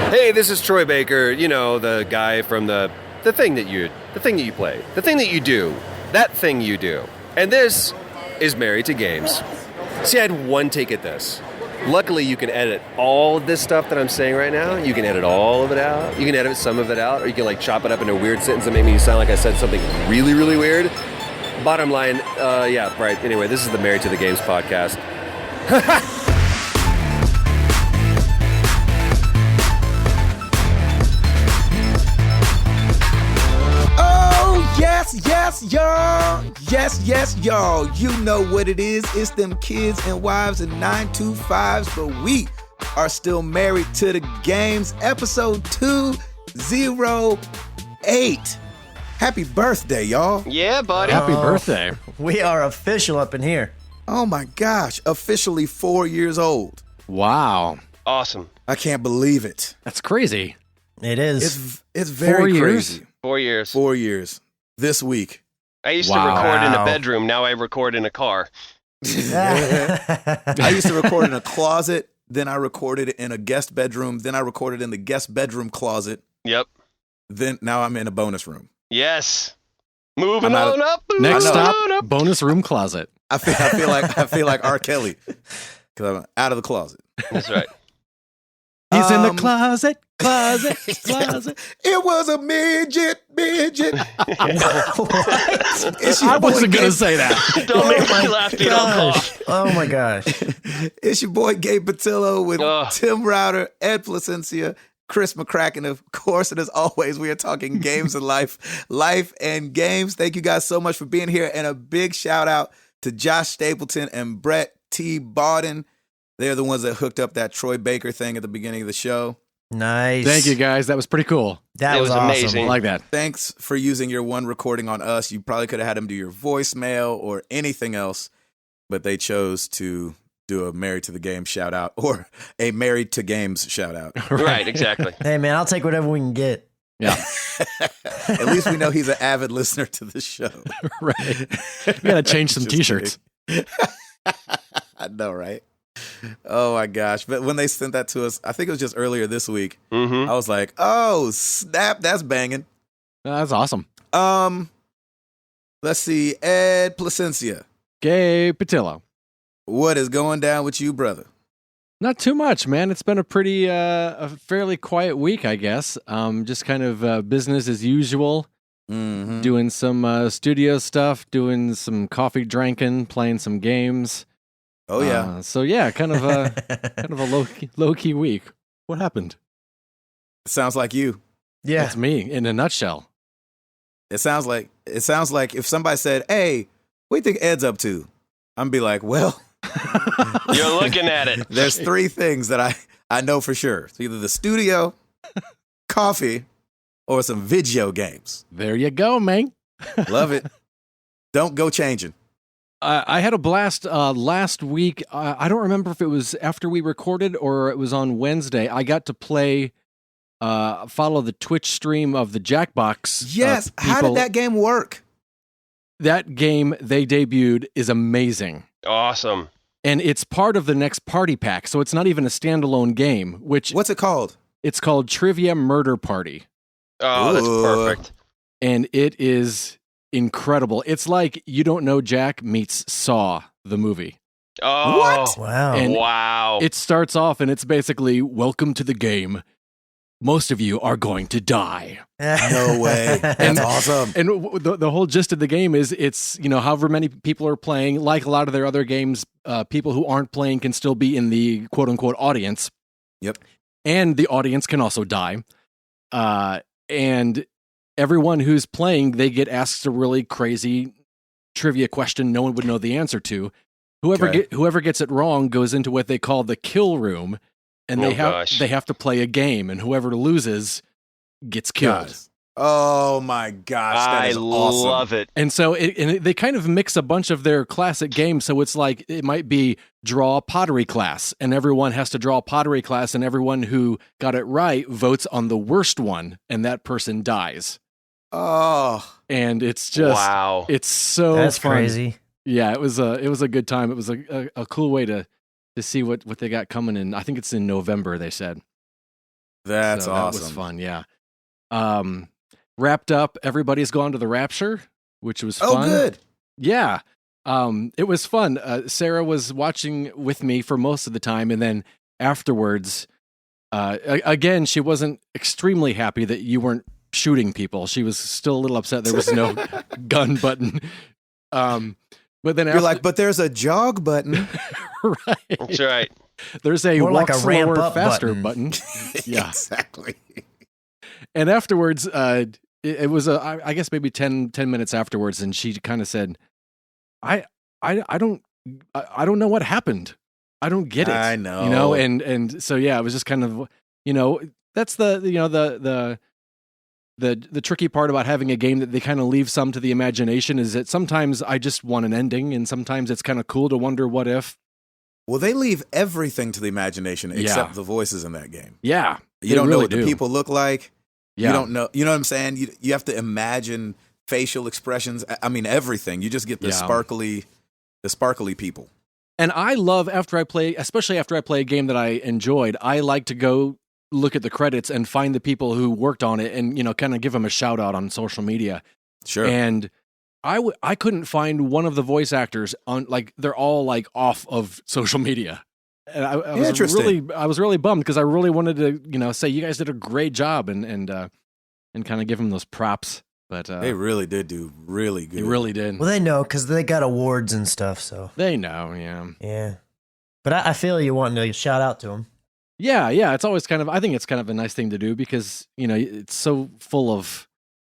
Hey, this is Troy Baker. You know, the guy from the thing that you play, the thing that you do, that thing you do. And this is Married to Games. See, I had one take at this. Luckily, you can edit all of this stuff that I'm saying right now. You can edit all of it out. You can edit some of it out, or you can like chop it up into a weird sentence that made me sound like I said something really, really weird. Bottom line, yeah, right. Anyway, this is the Married to the Games podcast. Yes, y'all. You know what it is. It's them kids and wives and 925s, but we are still married to the games. Episode 208. Happy birthday, y'all. Yeah, buddy. Happy birthday. We are official up in here. Oh my gosh. Officially 4 years old. Wow. Awesome. I can't believe it. That's crazy. It is. It's very 4 years? crazy. 4 years. 4 years. This week. I used to Wow. record in a bedroom. Now I record in a car. I used to record in a closet. Then I recorded in a guest bedroom. Then I recorded in the guest bedroom closet. Yep. Then now I'm in a bonus room. Yes. Moving I'm out on up. Next moving stop, on up. bonus room closet. I feel like R. Kelly because I'm out of the closet. That's right. He's in the Um, closet. It was a midget. It's your I wasn't boy going to Gabe- say that. Don't make me laugh, dude. I'll cough. Oh my gosh. It's your boy Gabe Patillo with Ugh. Tim Router, Ed Placencia, Chris McCracken, of course. And as always, we are talking games and life and games. Thank you guys so much for being here, and a big shout out to Josh Stapleton and Brett T. Bawden. They're the ones that hooked up that Troy Baker thing at the beginning of the show. Nice. Thank you, guys. That was pretty cool. That It was was awesome. amazing. I like that. Thanks for using your one recording on us. You probably could have had them do your voicemail or anything else, but they chose to do a Married to the Game shout out or a Married to Games shout out. Right, exactly. Hey man, I'll take whatever we can get. Yeah. At least we know he's an avid listener to the show. Right. We got to change some Just t-shirts. I know, right? Oh my gosh. But when they sent that to us, I think it was just earlier this week, Mm-hmm. I was like, oh, snap, that's banging. That's awesome. Let's see, Ed Placencia. Gabe Patillo. What is going down with you, brother? Not too much, man. It's been a fairly quiet week, I guess. Just kind of business as usual. Mm-hmm. Doing some studio stuff, doing some coffee drinking, playing some games. Oh yeah. So yeah, kind of a low key week. What happened? Sounds like you. Yeah. That's me in a nutshell. It sounds like if somebody said, "Hey, what do you think Ed's up to?" I'm be like, "Well, You're looking at it. there's three things that I know for sure. It's either the studio, coffee, or some video games. There you go, man. Love it. Don't go changing." I had a blast last week. I don't remember if it was after we recorded or it was on Wednesday. I got to play, follow the Twitch stream of the Jackbox. Yes. How people. did that game work? That game they debuted is amazing. Awesome. And it's part of the next party pack, so it's not even a standalone game, which What's it called? it's called Trivia Murder Party. Oh, that's Ooh. perfect. And it is incredible. It's like You Don't Know Jack meets Saw, the movie. Oh, What? Wow. And wow. It starts off and it's basically, welcome to the game. Most of you are going to die. No way. That's And- awesome. And the whole gist of the game is it's, however many people are playing, like a lot of their other games, people who aren't playing can still be in the quote unquote audience. Yep. And the audience can also die. And everyone who's playing, they get asked a really crazy trivia question no one would know the answer to. Okay. Whoever gets it wrong goes into what they call the kill room, and Oh, they gosh. have to play a game, and whoever loses gets killed. Guys. Oh my gosh. That I is awesome. love it. And so they kind of mix a bunch of their classic games. So it's like it might be draw a pottery class, and everyone has to draw a pottery class, and everyone who got it right votes on the worst one, and that person dies. Oh. And it's just Wow. it's so That's fun. crazy. Yeah, it was a good time. It was a cool way to see what they got coming in. I think it's in November, they said. That's So awesome. That was fun, yeah. Wrapped up, everybody's gone to the Rapture, which was Oh, fun. good. Yeah. It was fun. Sarah was watching with me for most of the time, and then afterwards, again, she wasn't extremely happy that you weren't shooting people. She was still a little upset there was no gun button. But then You're like, but there's a jog button. right. That's right. There's a More walk like a ramp slower, up faster button. Yeah. Exactly. And afterwards, it was I guess maybe 10 minutes afterwards, and she kind of said, I don't know what happened. I don't get it. I know. You know, and so yeah, it was just kind of, that's the tricky part about having a game that they kind of leave some to the imagination is that sometimes I just want an ending, and sometimes it's kind of cool to wonder what if. Well, they leave everything to the imagination except Yeah. the voices in that game. Yeah. You they don't know really what the do. people look like. Yeah. You don't know. You know what I'm saying? You have to imagine facial expressions. I mean, everything. You just get the Yeah. sparkly people. And I love especially after I play a game that I enjoyed, I like to go look at the credits and find the people who worked on it and, kind of give them a shout out on social media. Sure. And I couldn't find one of the voice actors on, like, they're all like off of social media. And I was Interesting. really bummed because I really wanted to, say you guys did a great job and kind of give them those props. But They really did do really good. they really did. Well, they know because they got awards and stuff. So They know, yeah. yeah. But I feel you wanting to shout out to them. Yeah. It's always I think it's kind of a nice thing to do because, it's so full of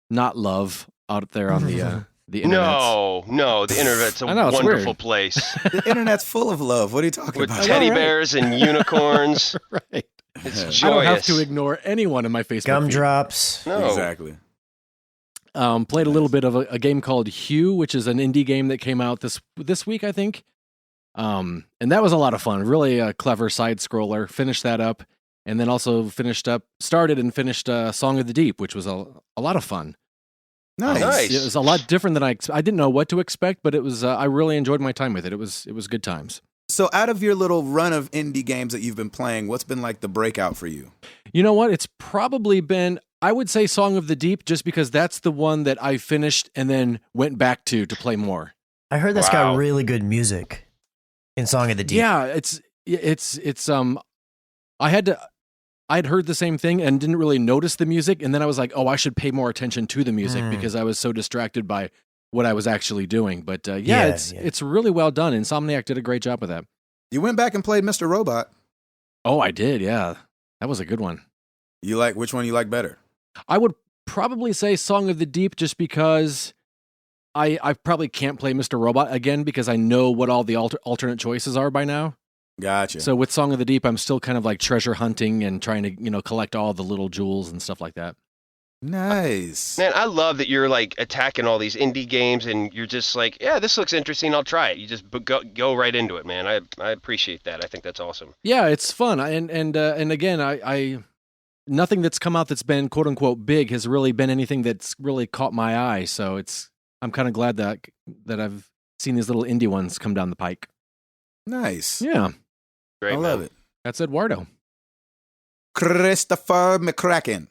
not love out there on the internet. No, the internet's a I know, it's wonderful weird. place The internet's full of love. What are you talking with about? teddy right. bears and unicorns. Right. It's I joyous. I don't have to ignore anyone in my Facebook feed. Gumdrops. No. Exactly. Played a little bit of a game called Hue, which is an indie game that came out this week, I think. And that was a lot of fun. Really a clever side scroller. Finished that up, and then also started and finished Song of the Deep, which was a lot of fun. Nice. Nice. It was a lot different than I didn't know what to expect, but it was. I really enjoyed my time with it. It was good times. So, out of your little run of indie games that you've been playing, what's been like the breakout for you? You know what? It's probably been, I would say, Song of the Deep, just because that's the one that I finished and then went back to play more. I heard that's Wow. got really good music in Song of the Deep. Yeah, it's I'd heard the same thing and didn't really notice the music, and then I was like, oh, I should pay more attention to the music because I was so distracted by what I was actually doing. But Yeah, it's really well done. Insomniac did a great job with that. You went back and played Mr. Robot. Oh, I did, yeah. That was a good one. Which one you like better? I would probably say Song of the Deep just because I probably can't play Mr. Robot again because I know what all the alternate choices are by now. Gotcha. So with Song of the Deep, I'm still kind of like treasure hunting and trying to, collect all the little jewels and stuff like that. Nice. Man, I love that you're like attacking all these indie games and you're just like, yeah, this looks interesting. I'll try it. You just go right into it, man. I appreciate that. I think that's awesome. Yeah, it's fun. And again, I nothing that's come out that's been quote unquote big has really been anything that's really caught my eye. So I'm kind of glad that I've seen these little indie ones come down the pike. Nice. Yeah, Great, I love man. it. that's Eduardo. Christopher McCracken.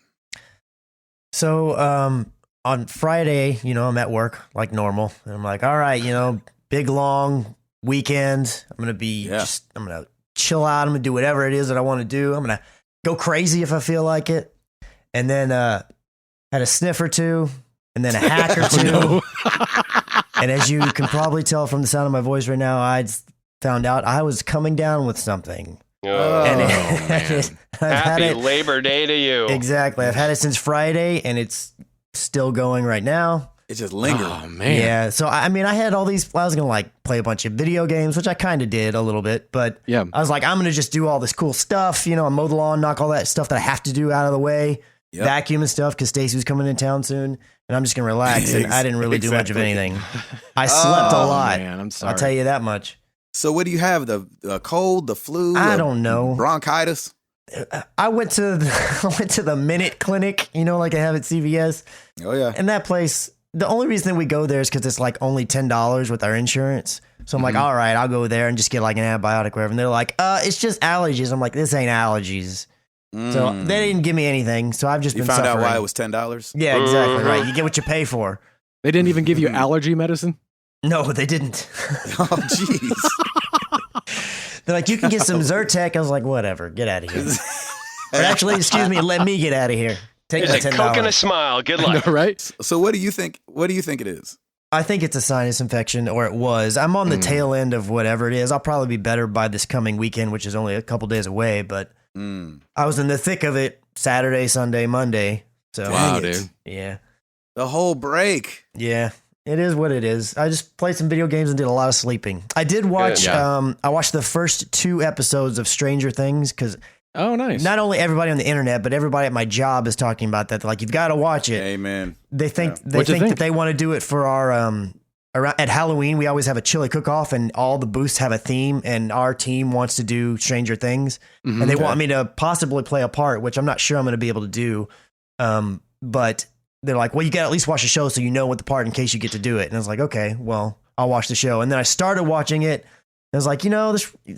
So on Friday, I'm at work like normal. And I'm like, all right, big long weekend. I'm gonna be I'm gonna chill out. I'm gonna do whatever it is that I want to do. I'm gonna go crazy if I feel like it. And then had a sniff or two, and then a hack or two. And as you can probably tell from the sound of my voice right now, I found out I was coming down with something. Oh, And man. I've had happy it. Labor Day to you. Exactly. I've had it since Friday, and it's still going right now. It just lingered. Oh man. Yeah. So, I mean, I had all these, I was going to like play a bunch of video games, which I kind of did a little bit, but Yeah. I was like, I'm going to just do all this cool stuff, mow the lawn, knock all that stuff that I have to do out of the way, Yep. vacuum and stuff because Stacy was coming in town soon, and I'm just going to relax. And I didn't really do much of Exactly. anything. I slept a Oh, lot. Man, I'm sorry. I'll tell you that much. So what do you have? The cold, the flu? I don't know. Bronchitis? I went to the Minute Clinic, like I have at CVS. Oh, yeah. And that place, the only reason that we go there is because it's like only $10 with our insurance. So I'm like, all right, I'll go there and just get like an antibiotic or whatever. And they're like, it's just allergies. I'm like, this ain't allergies. So they didn't give me anything. So I've just You been found suffering. out why it was $10? Yeah, exactly right. You get what you pay for. They didn't even give you allergy medicine? No, they didn't. Oh, jeez. They're like, you can get some Zyrtec. I was like, whatever, get out of here. Or actually, excuse me, let me get out of here. Take my Here's a Coke and a $10. smile. Good I know, luck. right? So what do you think? What do you think it is? I think it's a sinus infection, or it was. I'm on the tail end of whatever it is. I'll probably be better by this coming weekend, which is only a couple days away. But I was in the thick of it Saturday, Sunday, Monday. So Wow, Dang it. dude. yeah, The whole break. yeah. It is what it is. I just played some video games and did a lot of sleeping. I did watch. Good, yeah. I watched the first 2 episodes of Stranger Things because Oh, nice. not only everybody on the internet, but everybody at my job is talking about that. They're like, you've got to watch it. Amen. They think What'd you think? that they want to do it for our around at Halloween. We always have a chili cook-off, and all the booths have a theme. And our team wants to do Stranger Things, and they want me to possibly play a part, which I'm not sure I'm going to be able to do. But they're like, well, you got to at least watch the show so you know what the part in case you get to do it. And I was like, okay, well, I'll watch the show. And then I started watching it. And I was like,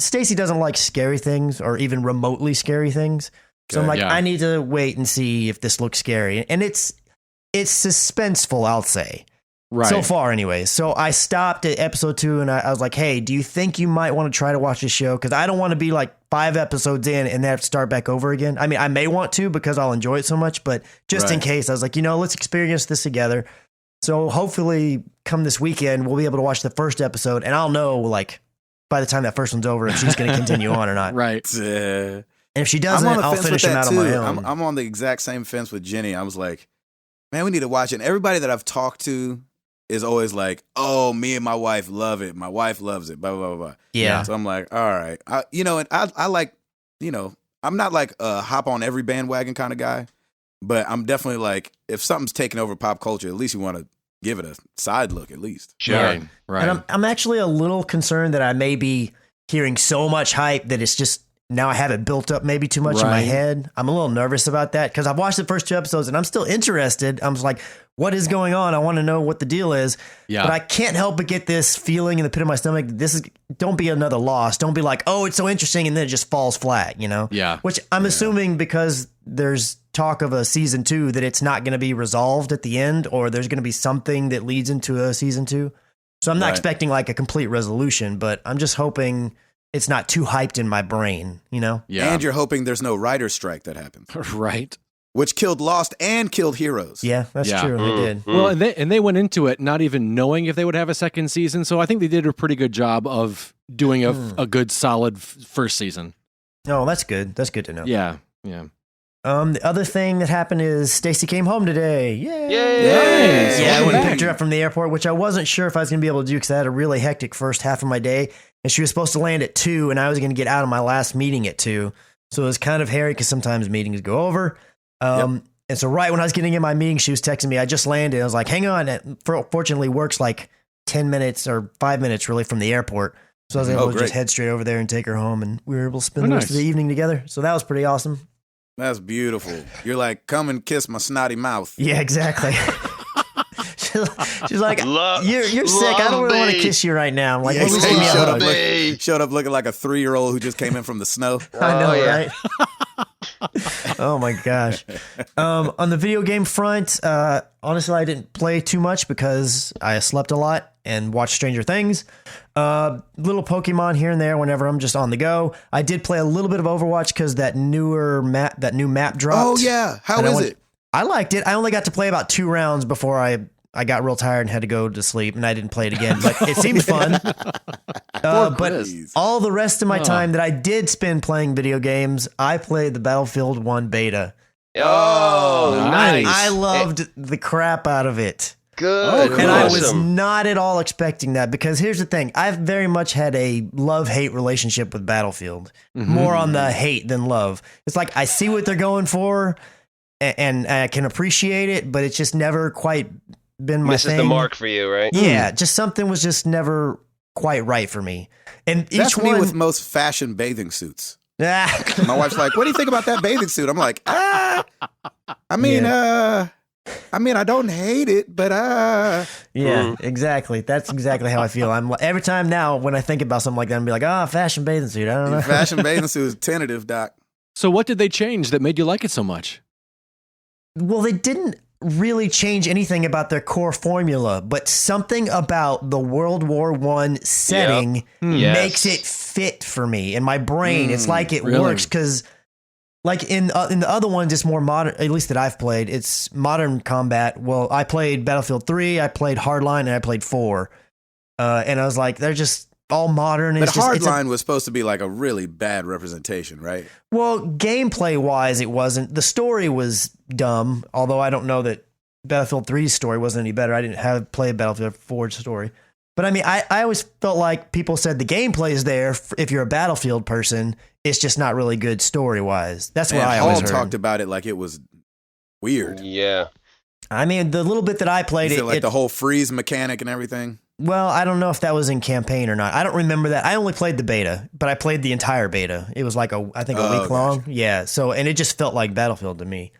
Stacy doesn't like scary things or even remotely scary things. So I'm like, Yeah. I need to wait and see if this looks scary. And it's suspenseful, I'll say. Right. So far, anyways. So I stopped at episode 2 and I was like, hey, do you think you might want to try to watch this show? Because I don't want to be like 5 episodes in and then have to start back over again. I mean, I may want to because I'll enjoy it so much, but just in Right. case, I was like, let's experience this together. So hopefully come this weekend, we'll be able to watch the first episode and I'll know like by the time that first one's over if she's going to continue on or not. Right. And if she I'm doesn't, on the I'll fence finish with them that out too. on my own. I'm on the exact same fence with Jenny. I was like, man, we need to watch it. And everybody that I've talked to is always like, oh, me and my wife love it. My wife loves it. Blah blah blah blah. Yeah. So I'm like, all right, and I like, I'm not like a hop on every bandwagon kind of guy, but I'm definitely like, if something's taking over pop culture, at least you want to give it a side look at least. Sure. Right. Right. And I'm actually a little concerned that I may be hearing so much hype that it's just now I have it built up maybe too much in my Right. head. I'm a little nervous about that because I've watched the first 2 episodes and I'm still interested. I'm just like, what is going on? I want to know what the deal is. Yeah. But I can't help but get this feeling in the pit of my stomach. Don't be another loss. Don't be like, oh, it's so interesting. And then it just falls flat, Yeah. Which I'm assuming because there's talk of a season 2 that it's not going to be resolved at the end or there's going to be something that leads into a season 2. So I'm not Right. expecting like a complete resolution, but I'm just hoping it's not too hyped in my brain, Yeah. And you're hoping there's no writer's strike that happens, right. which killed Lost and killed Heroes. Yeah, that's Yeah. true. They did. Well, and they went into it not even knowing if they would have a second season. So I think they did a pretty good job of doing a good solid first season. Oh, that's good. That's good to know. Yeah. Yeah. The other thing that happened is Stacy came home today. Yay! Yay! Yeah, I went and Back. picked her up from the airport, which I wasn't sure if I was going to be able to do because I had a really hectic first half of my day. And she was supposed to land at 2, and I was going to get out of my last meeting at 2. So it was kind of hairy because sometimes meetings go over. And so right when I was getting in my meeting, she was texting me, I just landed. I was like, hang on. And fortunately, works like 10 minutes or 5 minutes really from the airport. So I was able to great. just head straight over there and take her home. And we were able to spend Oh, the rest nice. of the evening together. So that was pretty awesome. That's beautiful. You're like, come and kiss my snotty mouth. Yeah, exactly. She's like, Love- you're sick. I don't really want to love kiss you right now. I'm like, Yeah, well, he just give me a showed hug. up, showed up looking like a 3-year-old who just came in from the snow. I know, Oh, yeah. right? Oh my gosh. On the video game front, honestly, I didn't play too much because I slept a lot and watched Stranger Things. Little Pokemon here and there whenever I'm just on the go. I did play a little bit of Overwatch because that new map dropped. Oh yeah, how And I is went- it? I liked it. I only got to play about 2 rounds before I got real tired and had to go to sleep, and I didn't play it again. But it seemed fun. But Chris. all the rest of my time that I did spend playing video games, I played the Battlefield 1 beta. Oh, Nice. nice. I loved the crap out of it. Good. cool. And I was Awesome. not at all expecting that because here's the thing. I've very much had a love-hate relationship with Battlefield. More on the hate than love. It's like I see what they're going for and I can appreciate it, but it's just never quite been my Misses thing. the mark for you, right? Yeah, just something was just never quite right for me. And each That's one me with most fashion bathing suits. Ah. My wife's like, "What do you think about that bathing suit?" I'm like, I don't hate it, but Yeah, exactly. That's exactly how I feel. I'm every time now when I think about something like that, I'm be like, fashion bathing suit. I don't know. fashion bathing suit is tentative, Doc. So what did they change that made you like it so much? Well, they didn't really change anything about their core formula, but something about the World War I setting Yes. makes it fit for me in my brain. It's like it really? works because, like in the other ones, it's more modern. At least that I've played, it's modern combat. Well, I played Battlefield 3, I played Hardline, and I played 4, and I was like, they're just all modern. But It's just, Hardline was supposed to be like a really bad representation, right? well, gameplay wise, it wasn't. The story was dumb, although I don't know that Battlefield 3's story wasn't any better. I didn't have played Battlefield 4's story. But I mean, I always felt like people said the gameplay is there if you're a Battlefield person. It's just not really good story wise. That's what And I Hall always heard. talked about it like it was weird. Yeah. I mean, the little bit that I played, You feel like the whole freeze mechanic and everything. well, I don't know if that was in campaign or not. I don't remember that. I only played the beta, but I played the entire beta. It was like I think a Oh, week long. gotcha. Yeah. So, and it just felt like Battlefield to me.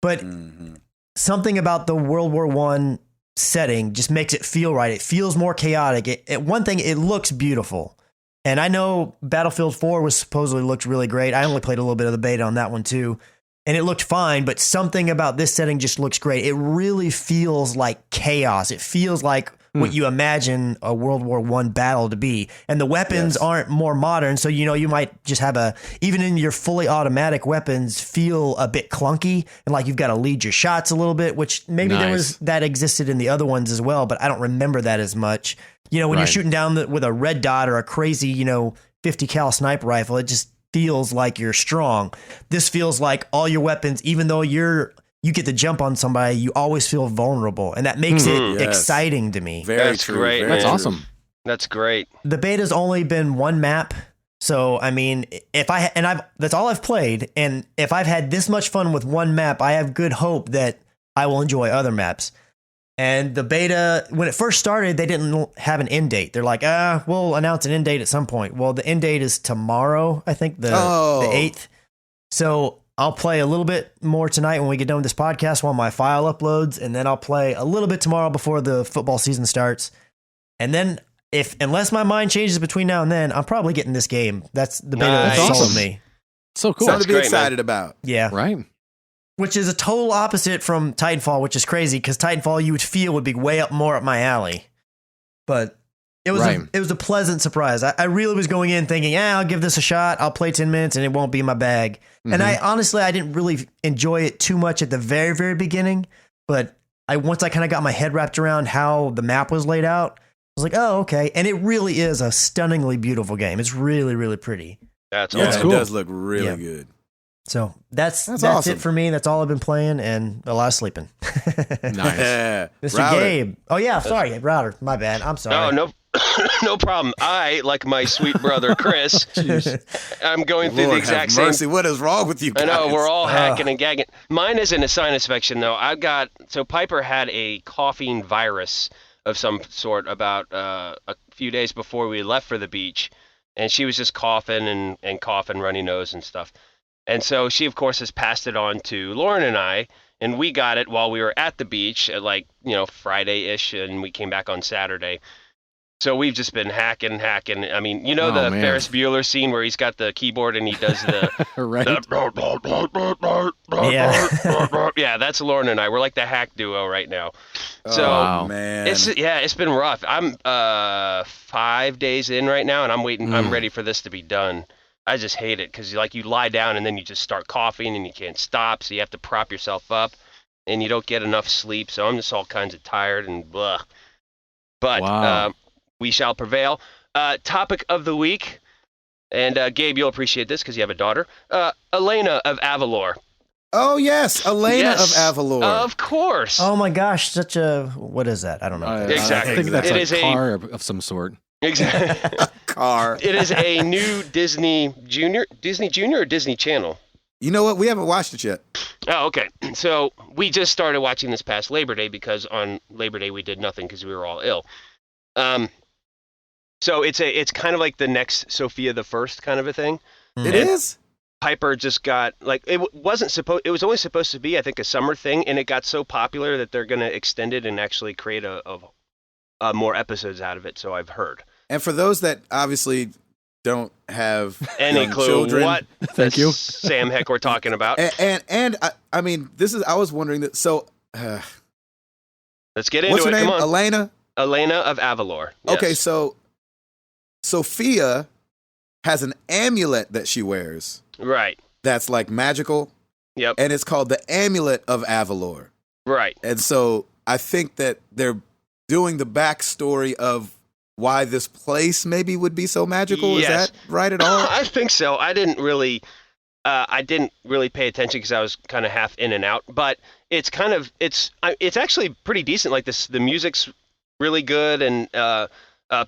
But Mhm. something about the World War I setting just makes it feel right. It feels more chaotic. One thing, it looks beautiful. And I know Battlefield 4 was supposedly looked really great. I only played a little bit of the beta on that one too. And it looked fine, but something about this setting just looks great. It really feels like chaos. It feels like what you imagine a World War I battle to be. And the weapons Yes. aren't more modern. So, you might just have even in your fully automatic weapons, feel a bit clunky and like you've got to lead your shots a little bit, which maybe there was that existed in the other ones as well, but I don't remember that as much. When you're Right. shooting down with a red dot or a crazy, 50 cal sniper rifle, it just feels like you're strong. This feels like all your weapons, even though you get the jump on somebody, you always feel vulnerable, and that makes it Yes. exciting to me. Very That's true. great, very That's man. true. awesome. That's great. The beta's only been one map, so I mean, that's all I've played, and if I've had this much fun with one map, I have good hope that I will enjoy other maps. And the beta, when it first started, they didn't have an end date. They're like, we'll announce an end date at some point. Well, the end date is tomorrow, I think, the 8th. So I'll play a little bit more tonight when we get done with this podcast while my file uploads, and then I'll play a little bit tomorrow before the football season starts. And then, unless my mind changes between now and then, I'm probably getting this game. That's the beta that Nice. sold Awesome. me. So cool. Something to be great, excited about. Yeah. Right. Which is a total opposite from Titanfall, which is crazy because Titanfall you would feel would be way more up my alley. But it was Right. it was a pleasant surprise. I really was going in thinking, I'll give this a shot. I'll play 10 minutes and it won't be my bag. And I honestly, I didn't really enjoy it too much at the very, very beginning. But once I kind of got my head wrapped around how the map was laid out, I was like, oh, okay. And it really is a stunningly beautiful game. It's really, really pretty. That's Yeah, awesome. cool. it does look really Yeah. good. So that's awesome. it for me. That's all I've been playing and a lot of sleeping. Nice. Yeah. Mr. Router. Gabe. Oh yeah, sorry, Router. My bad. I'm sorry. Oh, no, no problem. I, like my sweet brother Chris, I'm going through Lord the exact have mercy. same. What is wrong with you I guys? know we're all hacking and gagging. Mine isn't a sinus infection though. So Piper had a coughing virus of some sort about a few days before we left for the beach, and she was just coughing and coughing, runny nose and stuff. And so she, of course, has passed it on to Lauren and I, and we got it while we were at the beach at Friday-ish, and we came back on Saturday. So we've just been hacking. I mean, Oh, the man. Ferris Bueller scene where he's got the keyboard and he does the... Right. Yeah, that's Lauren and I. We're like the hack duo right now. Oh, So Wow. man. it's been rough. I'm 5 days in right now, and I'm waiting. I'm ready for this to be done. I just hate it because you lie down and then you just start coughing and you can't stop, so you have to prop yourself up, and you don't get enough sleep. So I'm just all kinds of tired and blah. But Wow. we shall prevail. Topic of the week, and Gabe, you'll appreciate this because you have a daughter. Elena of Avalor. Oh, yes. Elena Yes, of Avalor. Of course. Oh my gosh, such a what is that? I don't know. Exactly. I think that's It a is a- car of some sort. Exactly. Car. It is a new Disney Junior or Disney Channel. You know what? We haven't watched it yet. Oh, okay. So we just started watching this past Labor Day because on Labor Day we did nothing because we were all ill. So it's kind of like the next Sophia the First kind of a thing. It is? Piper just got it was only supposed to be, I think, a summer thing, and it got so popular that they're going to extend it and actually create a more episodes out of it. So I've heard. And for those that obviously don't have Any young clue children. what Thank you. Sam Heck we're talking about? And I mean, I was wondering that. So, Let's get into what's her it. name? Come on. Elena. Of Avalor. Yes. Okay, so Sophia has an amulet that she wears Right. that's like magical, Yep. and it's called the Amulet of Avalor. Right. And so I think that they're doing the backstory of why this place maybe would be so magical. Yes. Is that right at all? I think so. I didn't really pay attention because I was kind of half in and out. But it's actually pretty decent. Like this, the music's really good, and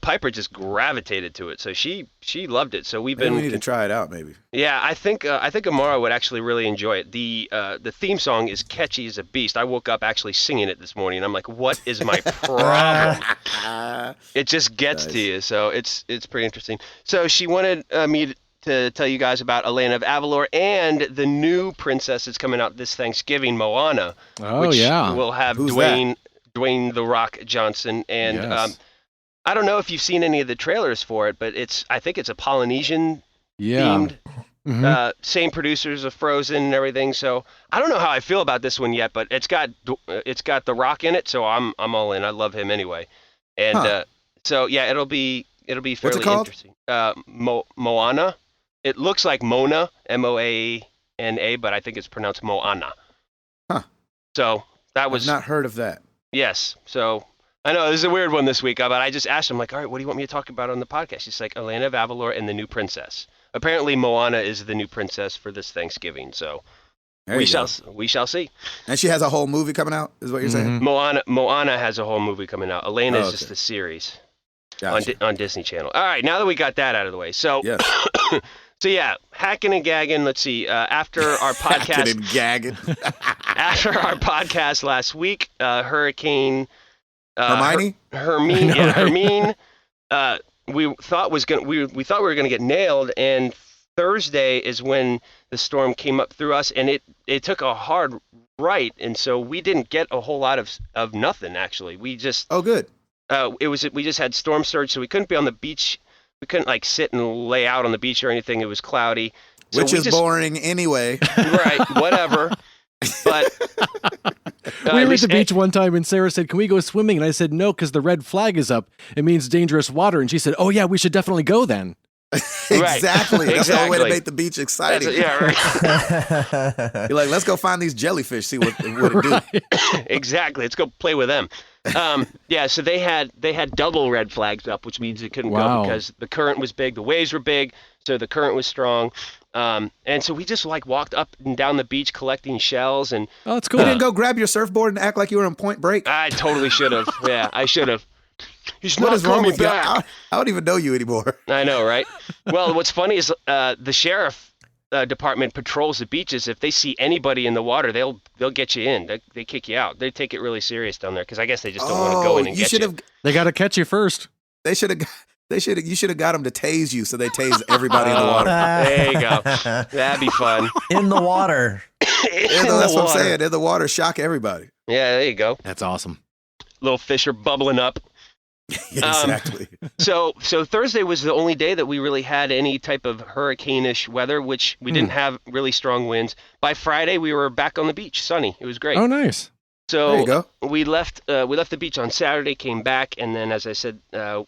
Piper just gravitated to it. So she loved it. So Maybe we need to try it out. Maybe. Yeah, I think Amara would actually really enjoy it. The theme song is catchy as a beast. I woke up actually singing it this morning. I'm like, what is my problem? It just gets to you. So it's pretty interesting. So she wanted me to tell you guys about Elena of Avalor and the new princess that's coming out this Thanksgiving, Moana. Oh, which yeah. will have Who's Dwayne The Rock Johnson. And Yes. I don't know if you've seen any of the trailers for it, but I think it's a Polynesian Yeah. themed. Mhm. Same producers of Frozen and everything. So I don't know how I feel about this one yet, but it's got The Rock in it, so I'm all in. I love him anyway. And so yeah, it'll be fairly What's it called? interesting. Moana. It looks like Mona, Moana, but I think it's pronounced Moana. Huh. So that I've was not heard of that. yes. So I know this is a weird one this week, but I just asked him like, all right, what do you want me to talk about on the podcast? She's like, Elena of Avalor and the new princess. Apparently, Moana is the new princess for this Thanksgiving. So There we you shall go. see. And she has a whole movie coming out. Is what you're saying? Moana has a whole movie coming out. Elena is just okay. a series Gotcha. on Disney Channel. All right, now that we got that out of the way, so Yes. so yeah, hacking and gagging. Let's see. After our podcast, Hacking and gagging. after our podcast last week, Hurricane Hermione. Hermine, I know, yeah, right? Hermine. We thought we were gonna get nailed, and Thursday is when the storm came up through us, and it took a hard right, and so we didn't get a whole lot of nothing actually. We just Oh, good. we just had storm surge, so we couldn't be on the beach. We couldn't like sit and lay out on the beach or anything. It was cloudy, so Which is boring anyway. right, whatever. But We were at the beach one time, and Sarah said, "Can we go swimming?" And I said, "No, because the red flag is up. It means dangerous water." And she said, "Oh yeah, we should definitely go then." Exactly. That's the only way to Exactly. make the beach exciting. Yeah, right. You're like, let's go find these jellyfish, see what it do. Exactly. Let's go play with them. Yeah, so they had double red flags up, which means it couldn't Wow. go because the current was big, the waves were big, so the current was strong. And so we just like walked up and down the beach collecting shells, and Oh, that's You cool. didn't go grab your surfboard and act like you were on Point Break. I totally should have. Yeah, I should have. He's What not is wrong coming with you? back. I don't even know you anymore. I know, right? Well, what's funny is the sheriff department patrols the beaches. If they see anybody in the water, they'll get you in. They kick you out. They take it really serious down there because I guess they just don't want to go in and you get should you. have. They got to catch you first. They should have. You should have got them to tase you, so they tase everybody in the water. There you go. That'd be fun. In the water. Yeah, no, that's what I'm saying. In the water, shock everybody. Yeah, there you go. That's awesome. Little fish are bubbling up. Exactly. So Thursday was the only day that we really had any type of hurricane-ish weather, which we didn't have really strong winds. By Friday, we were back on the beach, sunny. It was great. Oh, nice. There you So go. we left the beach on Saturday, came back, and then, as I said,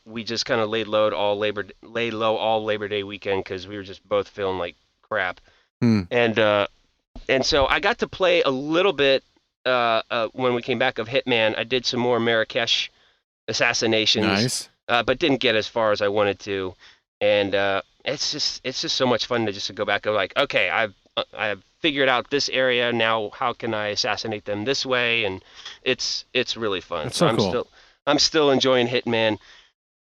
we just kind of laid low all Labor Day weekend because we were just both feeling like crap. And so I got to play a little bit when we came back of Hitman. I did some more Marrakesh assassinations, Nice. but didn't get as far as I wanted to. And it's just so much fun to just go back and like, okay, I've figured out this area now. How can I assassinate them this way? And it's really fun. That's so cool. I'm still enjoying Hitman.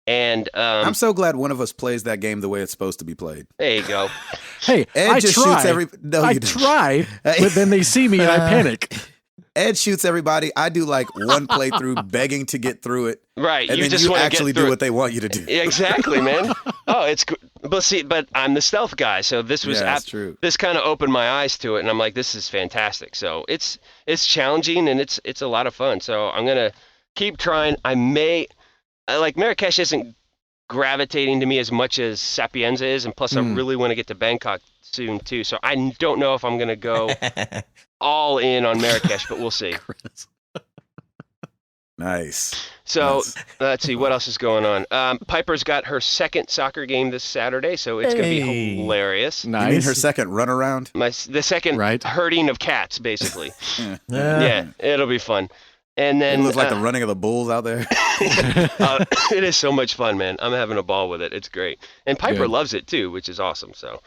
And I'm so glad one of us plays that game the way it's supposed to be played. there you go. Hey, Ed I just try. shoots every. No, I you don't. try, but then they see me and I panic. Ed shoots everybody. I do like one playthrough, begging to get through it, Right. and you then just you want to actually get through do it. what they want you to do. Exactly, man. Oh, it's good. But I'm the stealth guy, so this was Yeah, that's true. this kind of opened my eyes to it, and I'm like, this is fantastic. So it's challenging and it's a lot of fun. So I'm gonna keep trying. I may like Marrakesh isn't gravitating to me as much as Sapienza is, and plus I really want to get to Bangkok soon too. So I don't know if I'm going to go all in on Marrakesh, but we'll see. Nice. So Nice. let's see what else is going on. Piper's got her second soccer game this Saturday, so it's going to be hilarious. Nice. You mean her second runaround? The second Right. herding of cats, basically. Yeah. Yeah, it'll be fun. And It then looks like the running of the bulls out there. it is so much fun, man. I'm having a ball with it. It's great, and Piper Good. loves it too, which is awesome. So,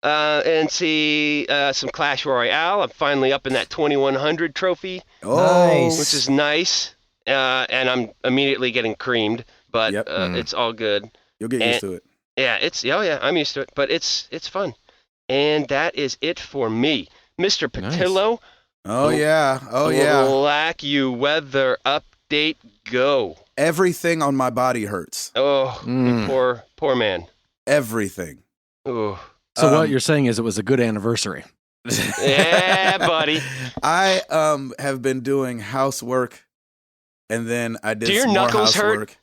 and see some Clash Royale. I'm finally up in that 2100 trophy, Oh, Nice. which is nice. And I'm immediately getting creamed, but Yep. it's all good. you'll get used to it. Yeah, I'm used to it, but it's fun. And that is it for me, Mr. Nice. Patillo. Oh yeah. Oh yeah. Black you weather update go. Everything on my body hurts. Oh, Mm. poor man. Everything. Oh, So what Um, you're saying is it was a good anniversary. yeah, buddy. I have been doing housework, and then I did Do your some more knuckles hurt? housework.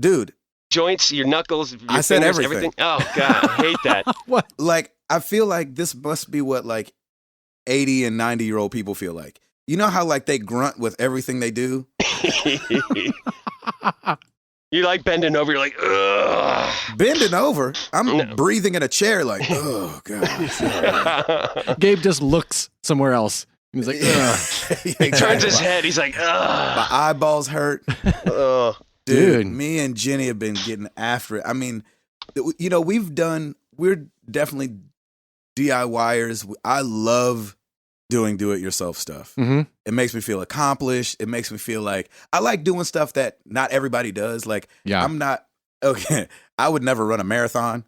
Dude, Joints, your knuckles, your I said fingers, everything. Oh God, I hate that. What? like I feel like this must be what like 80 and 90-year-old people feel like. You know how like they grunt with everything they do? You like bending over. You're like, ugh. Bending over, I'm No. breathing in a chair like, oh gosh. Gabe just looks somewhere else. He's like, ugh. He turns his head. He's like, My ugh. eyeballs hurt. Ugh. Dude, Dude. me and Jenny have been getting after it. I mean, you know, we're definitely DIYers. I love doing do-it-yourself stuff. Mhm. It makes me feel accomplished. It makes me feel like I like doing stuff that not everybody does. Like, Yeah. I'm not, okay, I would never run a marathon.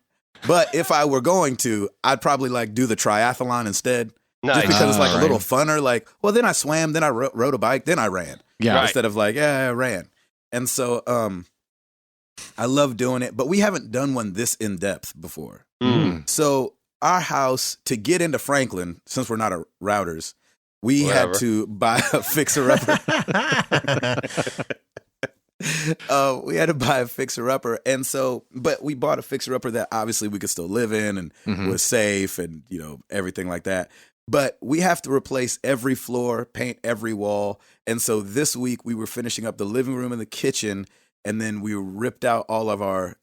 But if I were going to, I'd probably like do the triathlon instead. Nice. Just because it's like Ah, a little right. funner. Like, well, then I swam, then I rode a bike, then I ran. Yeah. Right. Instead of like, yeah, I ran. And so I love doing it, but we haven't done one this in depth before. Mm. So our house, to get into Franklin, since we're not a routers, we Whatever. had to buy a fixer-upper. We had to buy a fixer-upper. And so, but we bought a fixer-upper that obviously we could still live in and Mhm. was safe and, you know, everything like that. But we have to replace every floor, paint every wall. And so this week we were finishing up the living room and the kitchen, and then we ripped out all of our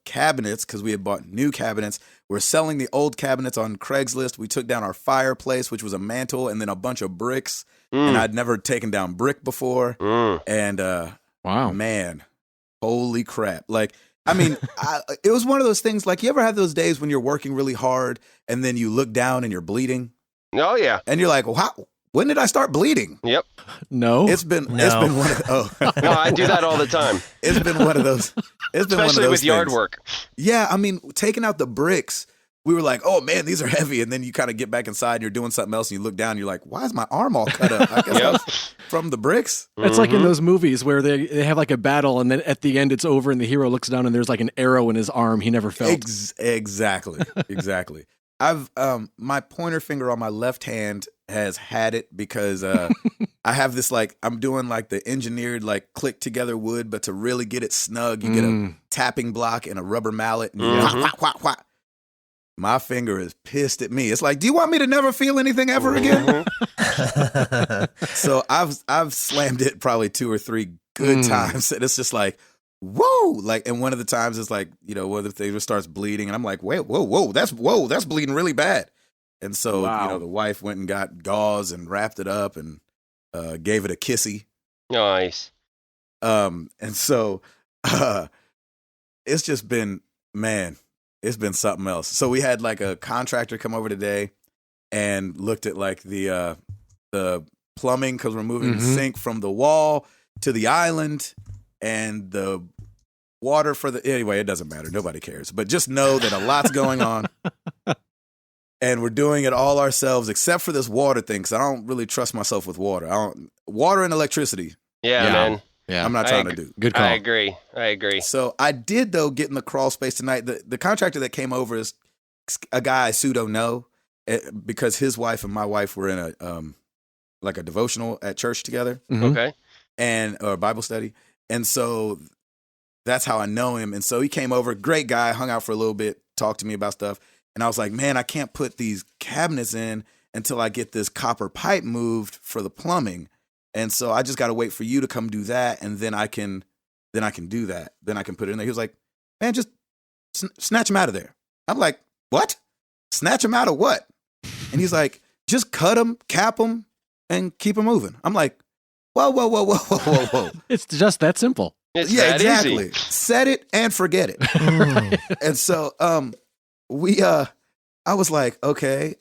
cabinets because we had bought new cabinets. We're selling the old cabinets on Craigslist. We took down our fireplace, which was a mantle, and then a bunch of bricks. And I'd never taken down brick before. And Wow. man, holy crap. Like, I mean, it was one of those things, like, you ever have those days when you're working really hard and then you look down and you're bleeding? Oh yeah. And you're like, wow, when did I start bleeding? Yep. No. It's been No. one of No, I do that all the time, it's been one of those. It's been one of especially those with yard things. work. Yeah, I mean, taking out the bricks, we were like, oh man, these are heavy. And then you kind of get back inside and you're doing something else and you look down and you're like, why is my arm all cut up? I guess Yep. that's from the bricks. It's like in Mhm. those movies where they have like a battle and then at the end it's over and the hero looks down and there's like an arrow in his arm he never felt. Exactly. Exactly. I've my pointer finger on my left hand has had it because I have this like I'm doing like the engineered like click together wood, but to really get it snug, you get a Mm. tapping block and a rubber mallet and you Mhm. whack, whack, whack. My finger is pissed at me. It's like, do you want me to never feel anything ever again? Mhm. So I've slammed it probably 2 or 3 good Mm. times, and it's just like, whoa! Like, and one of the times it's like, you know, one of the things starts bleeding, and I'm like, wait, whoa, that's bleeding really bad. And so, Wow. you know, the wife went and got gauze and wrapped it up and gave it a kissy. Nice. And so it's just been, man, it's been something else. So we had like a contractor come over today and looked at like the plumbing because we're moving the Mhm. sink from the wall to the island and the water for the, anyway, it doesn't matter. Nobody cares. But just know that a lot's going on. And we're doing it all ourselves except for this water thing because I don't really trust myself with water. Water and electricity, Yeah, Yeah. man. Yeah. I'm not I trying to agree. do. Good call. I agree. So I did though get in the crawl space tonight. The contractor that came over is a guy I pseudo know because his wife and my wife were in a like a devotional at church together Mhm. Okay. or Bible study, and so that's how I know him. And so he came over, great guy, hung out for a little bit, talked to me about stuff. And I was like, man, I can't put these cabinets in until I get this copper pipe moved for the plumbing. And so I just got to wait for you to come do that. And then I can do that. Then I can put it in there. He was like, man, just snatch him out of there. I'm like, what? Snatch him out of what? And he's like, just cut him, cap him, and keep him moving. I'm like, whoa. It's just that simple. It's Yeah, that exactly. easy. Set it and forget it. Mm. And so I was like, okay.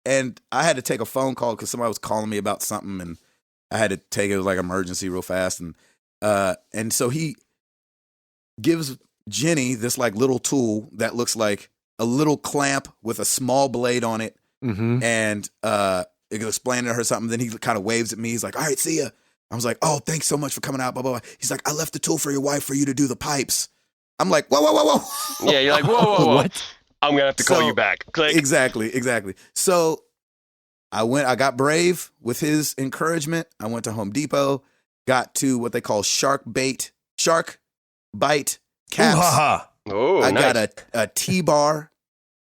And I had to take a phone call because somebody was calling me about something, and I had to take it. It was like emergency real fast. And so he gives Jenny this like little tool that looks like a little clamp with a small blade on it. Mm-hmm. And it was explaining to her something. Then he kind of waves at me. He's like, all right, see ya. I was like, oh, thanks so much for coming out, blah, blah, blah. He's like, I left the tool for your wife for you to do the pipes. I'm like, whoa. Yeah, you're like, whoa. What? I'm going to have to call So- you back. Click. Exactly. So I got brave with his encouragement. I went to Home Depot, got to what they call shark bite caps. Ooh-ha-ha. Oh, I nice. got a T-bar.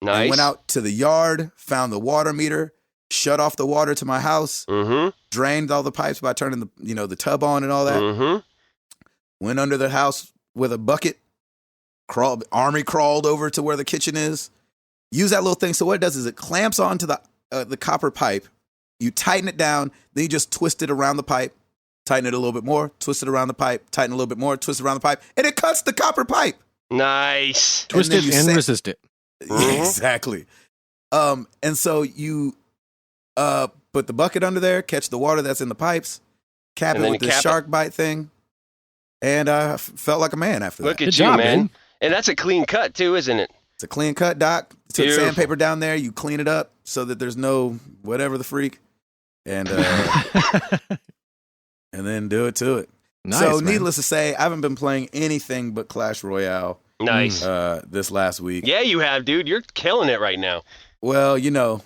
Nice. I went out to the yard, found the water meter, shut off the water to my house, Mm-hmm. drained all the pipes by turning the tub on and all that. Mm-hmm. Went under the house with a bucket, army crawled over to where the kitchen is. Use that little thing. So what it does is it clamps onto the copper pipe. You tighten it down, then you just twist it around the pipe, tighten it a little bit more, twist it around the pipe, tighten a little bit more, twist it around the pipe, and it cuts the copper pipe. Nice. Twist then it you and sand- resist it. Mhm. Exactly. And so you put the bucket under there, catch the water that's in the pipes, cap And it then with you this cap it. shark bite thing, and I felt like a man after Look that. at Good you, job, man. man. And that's a clean cut, too, isn't it? It's a clean cut, Doc. Took Beautiful. sandpaper down there, you clean it up so that there's no whatever the freak, and and then do it to it. Nice, So man. needless to say, I haven't been playing anything but Clash Royale Nice. this last week. Yeah, you have, dude. You're killing it right now. Well, Yeah,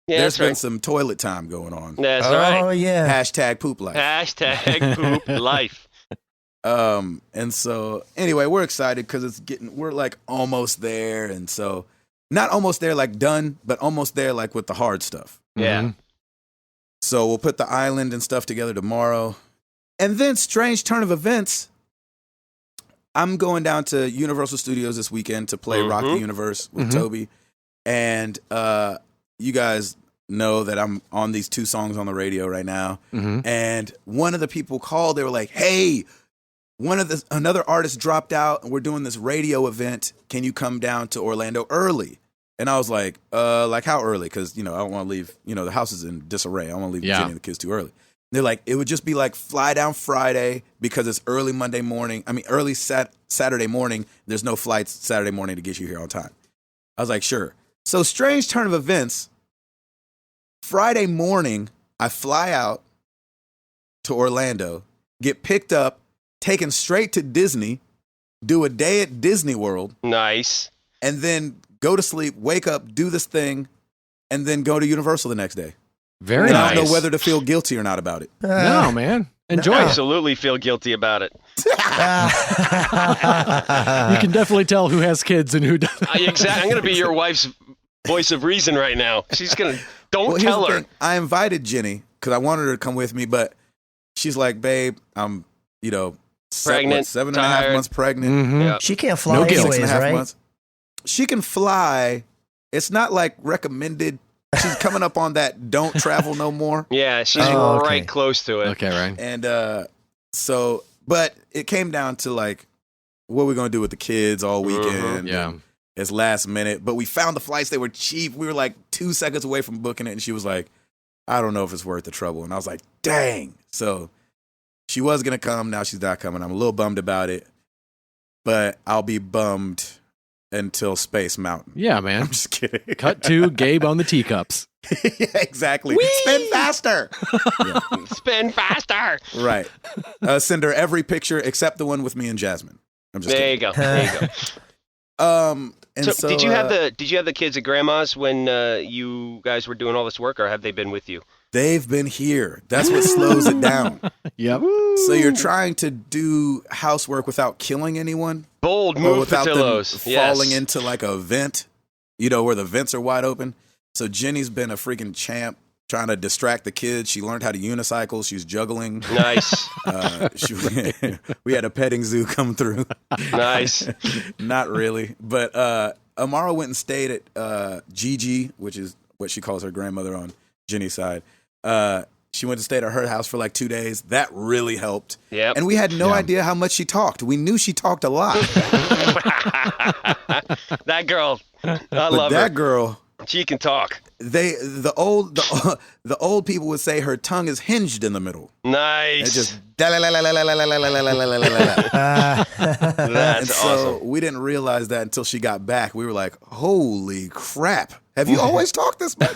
there's that's been right. some toilet time going on. That's Oh, right. yeah. Hashtag poop life. Hashtag poop life. And so anyway, we're excited because we're like almost there. And so not almost there, like done, but almost there, like with the hard stuff. Yeah. Mhm. So we'll put the island and stuff together tomorrow. And then strange turn of events. I'm going down to Universal Studios this weekend to play Rock the Mhm. Universe with Mhm. Toby. And you guys know that I'm on these 2 songs on the radio right now. Mhm. And one of the people called, they were like, hey, another artist dropped out and we're doing this radio event. Can you come down to Orlando early? And I was like how early? Because, I don't want to leave, the house is in disarray. I don't want to leave Yeah. Jenny and the kids too early. They're like, it would just be like fly down Friday because it's early early Saturday morning. There's no flights Saturday morning to get you here on time. I was like, sure. So strange turn of events. Friday morning, I fly out to Orlando, get picked up, taken straight to Disney, do a day at Disney World, Nice. and then go to sleep, wake up, do this thing, and then go to Universal the next day. Very And I nice. don't know whether to feel guilty or not about it. No, man. Enjoy I it. absolutely feel guilty about it. You can definitely tell who has kids and who doesn't. I'm going to be your wife's voice of reason right now. She's going to, don't Well, here's tell the her. thing. I invited Jenny because I wanted her to come with me, but she's like, babe, I'm, Pregnant, 7.5 tired. months pregnant. Mhm. Yeah. She can't fly No guilt. anyways, 6.5 right? months. She can fly. It's not like recommended. She's coming up on that don't travel no more. Yeah, she's Oh, okay. right close to it. Okay, right. And but it came down to like, what are we going to do with the kids all weekend? Yeah. And it's last minute, but we found the flights. They were cheap. We were like 2 seconds away from booking it. And she was like, I don't know if it's worth the trouble. And I was like, dang. So she was going to come. Now she's not coming. I'm a little bummed about it, but I'll be bummed until Space Mountain. Yeah, man. I'm just kidding. Cut to Gabe on the teacups. Yeah, exactly. Spin faster. Spin faster. Right. Send her every picture except the one with me and Jasmine. I'm just There you kidding. go. There you And So, did you have the kids at grandma's when you guys were doing all this work, or have they been with you? They've been here. That's what slows it down. Yep. So you're trying to do housework without killing anyone, Bold or move, without Patillos. them falling into like a vent, where the vents are wide open. So Jenny's been a freaking champ trying to distract the kids. She learned how to unicycle. She's juggling. Nice. We had a petting zoo come through. Nice. Not really. But Amara went and stayed at Gigi, which is what she calls her grandmother on Jenny's side. She went to stay at her house for like 2 days. That really helped. Yep. And we had no idea how much she talked. We knew she talked a lot. That girl, I But love that her. girl, She can talk. the old people would say her tongue is hinged in the middle. Nice. It just and That's so awesome. we didn't realize that until she got back. We were like, "Holy crap! Have you always talked this much?"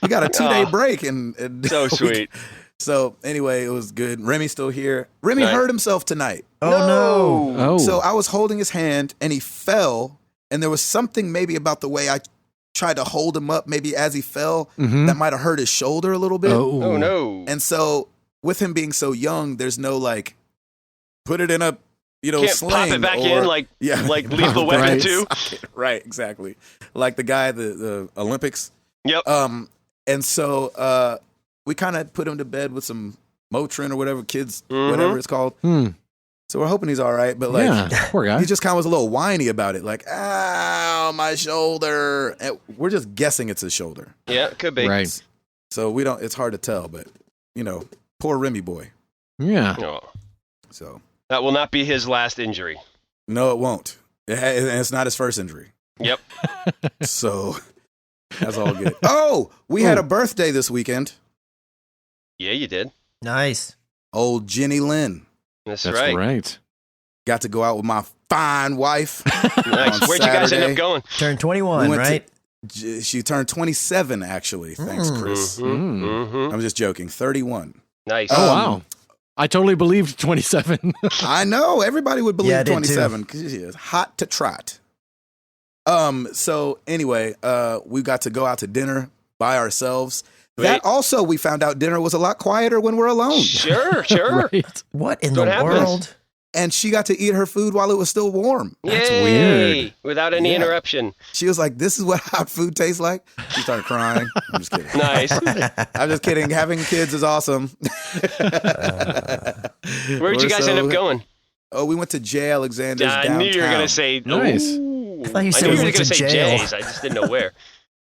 We got a 2-day break, and So sweet. So anyway, it was good. Remy's still here. Remy Nice. hurt himself tonight. Oh no. Oh. So I was holding his hand, and he fell. And there was something maybe about the way I tried to hold him up, maybe as he fell, that might have hurt his shoulder a little bit. Oh no. And so, with him being so young, there's no like, put it in a, Can't sling. pop it back or, in like Lethal Weapon Right. 2. Right, exactly. Like the guy at the Olympics. Yep. And so we kind of put him to bed with some Motrin or whatever, whatever it's called. So we're hoping he's all right. But like, Yeah, poor guy. he just kind of was a little whiny about it. Like, ow, my shoulder. And we're just guessing it's his shoulder. Yeah, it could be. Right. So it's hard to tell. But, poor Remy boy. Yeah. Oh, So, that will not be his last injury. no, it won't. And it's not his first injury. Yep. So, that's all good. Oh, we had a birthday this weekend. Yeah, you did. Nice. Old Jenny Lynn. That's That's right. right. Got to go out with my fine wife. Nice. on Where'd you guys end Saturday. up going? Turned 21, We went right? She turned 27, actually. Thanks, Chris. Mm-hmm. I'm just joking. 31. Nice. Oh, wow. I totally believed 27. I know. Everybody would believe Yeah, I did 27 because she is hot to trot. So anyway, we got to go out to dinner by ourselves. Sweet. That also, we found out dinner was a lot quieter when we're alone. Sure, sure. Right. What in What the happens? world? And she got to eat her food while it was still warm. That's Yay! weird. Without any Yeah. interruption. She was like, "This is what hot food tastes like." She started crying. I'm just kidding. Nice. I'm just kidding. Having kids is awesome. Where'd you guys end up going? Oh, we went to J. Alexander's I downtown. knew you were going to say. Nice. Ooh. I thought you said knew we you were went going to to say jail. Jay's. I just didn't know where.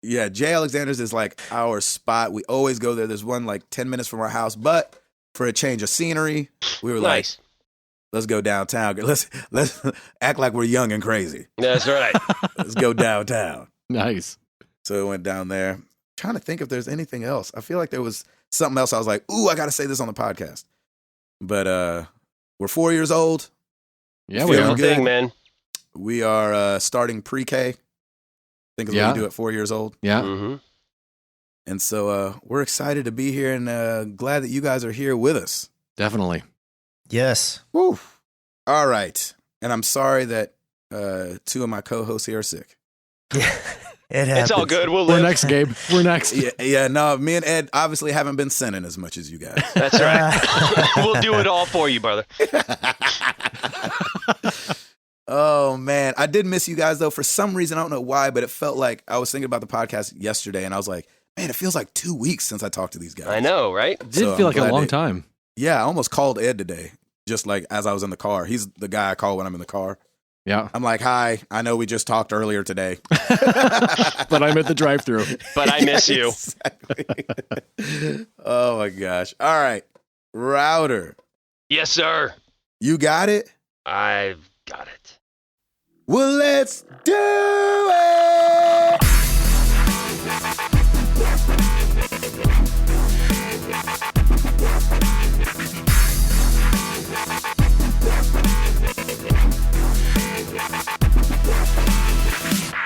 Yeah, J. Alexander's is like our spot. We always go there. There's one like 10 minutes from our house, but for a change of scenery, we were Nice. like, let's go downtown. Let's act like we're young and crazy. That's right. Let's go downtown. Nice. So we went down there. Trying to think if there's anything else. I feel like there was something else. I was like, ooh, I got to say this on the podcast. But we're 4 years old. Yeah, we Feeling are. good. Thing, man. We are starting pre-K. I think is Yeah. what we do at 4 years old. Yeah. Mm-hmm. And so we're excited to be here and glad that you guys are here with us. Definitely. Yes. Woo. All right. And I'm sorry that two of my co-hosts here are sick. Yeah. It happens. It's all good. We'll We're live. next, Gabe. We're next. Yeah, no, me and Ed obviously haven't been sinning as much as you guys. That's right. We'll do it all for you, brother. Oh, man. I did miss you guys, though. For some reason, I don't know why, but it felt like I was thinking about the podcast yesterday, and I was like, man, it feels like 2 weeks since I talked to these guys. I know, right? Did So feel I'm like a glad long that- time. Yeah, I almost called Ed today, just like as I was in the car. He's the guy I call when I'm in the car. Yeah. I'm like, hi, I know we just talked earlier today. But I'm at the drive-through. But I miss you. Exactly. Oh, my gosh. All right. Router, Yes, sir. you got it? I've got it. Well, let's do it.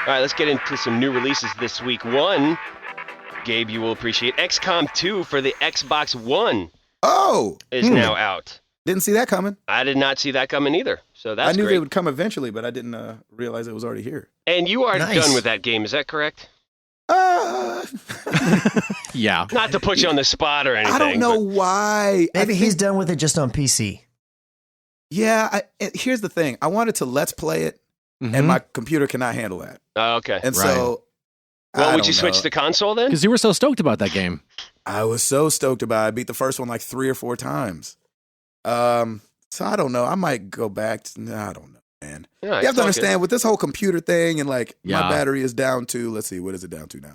All right, let's get into some new releases this week. One, Gabe, you will appreciate. XCOM 2 for the Xbox One Oh, is now out. didn't see that coming. I did not see that coming either. So that's I knew great. they would come eventually, but I didn't realize it was already here. And you are Nice. done with that game, is that correct? Yeah. Not to put you on the spot or anything. I don't know but- why. Maybe I he's think- done with it just on PC. Yeah, here's the thing. I wanted to let's play it, Mm-hmm. and my computer cannot handle that. Oh, okay. And Right. so, Well, I would you don't switch know. to console then? Because you were so stoked about that game. I was so stoked about it. I beat the first one like 3 or 4 times. So I don't know. I might go back. I don't know, man. Yeah, You have it's to all understand with this whole computer thing, and like Yeah. my battery is down to. Let's see, what is it down to now?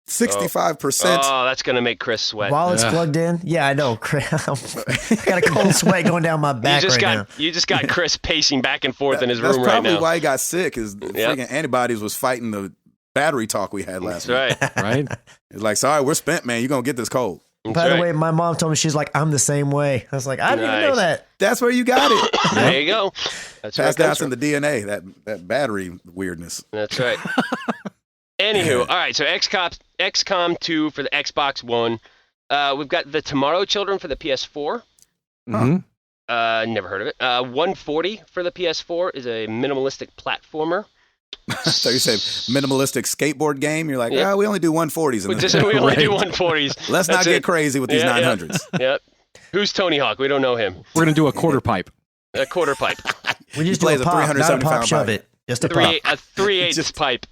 good. 65%. Oh, that's gonna make Chris sweat. While it's Yeah. plugged in, yeah, I know. I got a cold sweat going down my back you just right got now. you just got Chris pacing back and forth in his That's room right probably now. why he got sick. Is the Yep. freaking antibodies was fighting the battery talk we had last That's week. right. Right? It's like, sorry, we're spent, man. You're gonna get this cold. That's By the right. way, my mom told me, she's like, I'm the same way. I was like, I didn't even know Nice. that. That's where you got it. There you go. That's where it Passed down comes from from. the DNA. That battery weirdness. That's right. Anywho, all right. So XCOM 2 for the Xbox One. We've got the Tomorrow Children for the PS4. Mhm. Never heard of it. 140 for the PS4 is a minimalistic platformer. So you said minimalistic skateboard game. You're like, Yeah. we only do 140s. In We, this just, we only do Right. 140s. Let's not That's get it. crazy with these Yeah, yeah. 900s. Yep. Who's Tony Hawk? We don't know him. We're going to do a quarter pipe. A quarter pipe. We just do plays a a pop, not a 375 pop shove pipe. it. Just a pop. A 3/8 Just- pipe.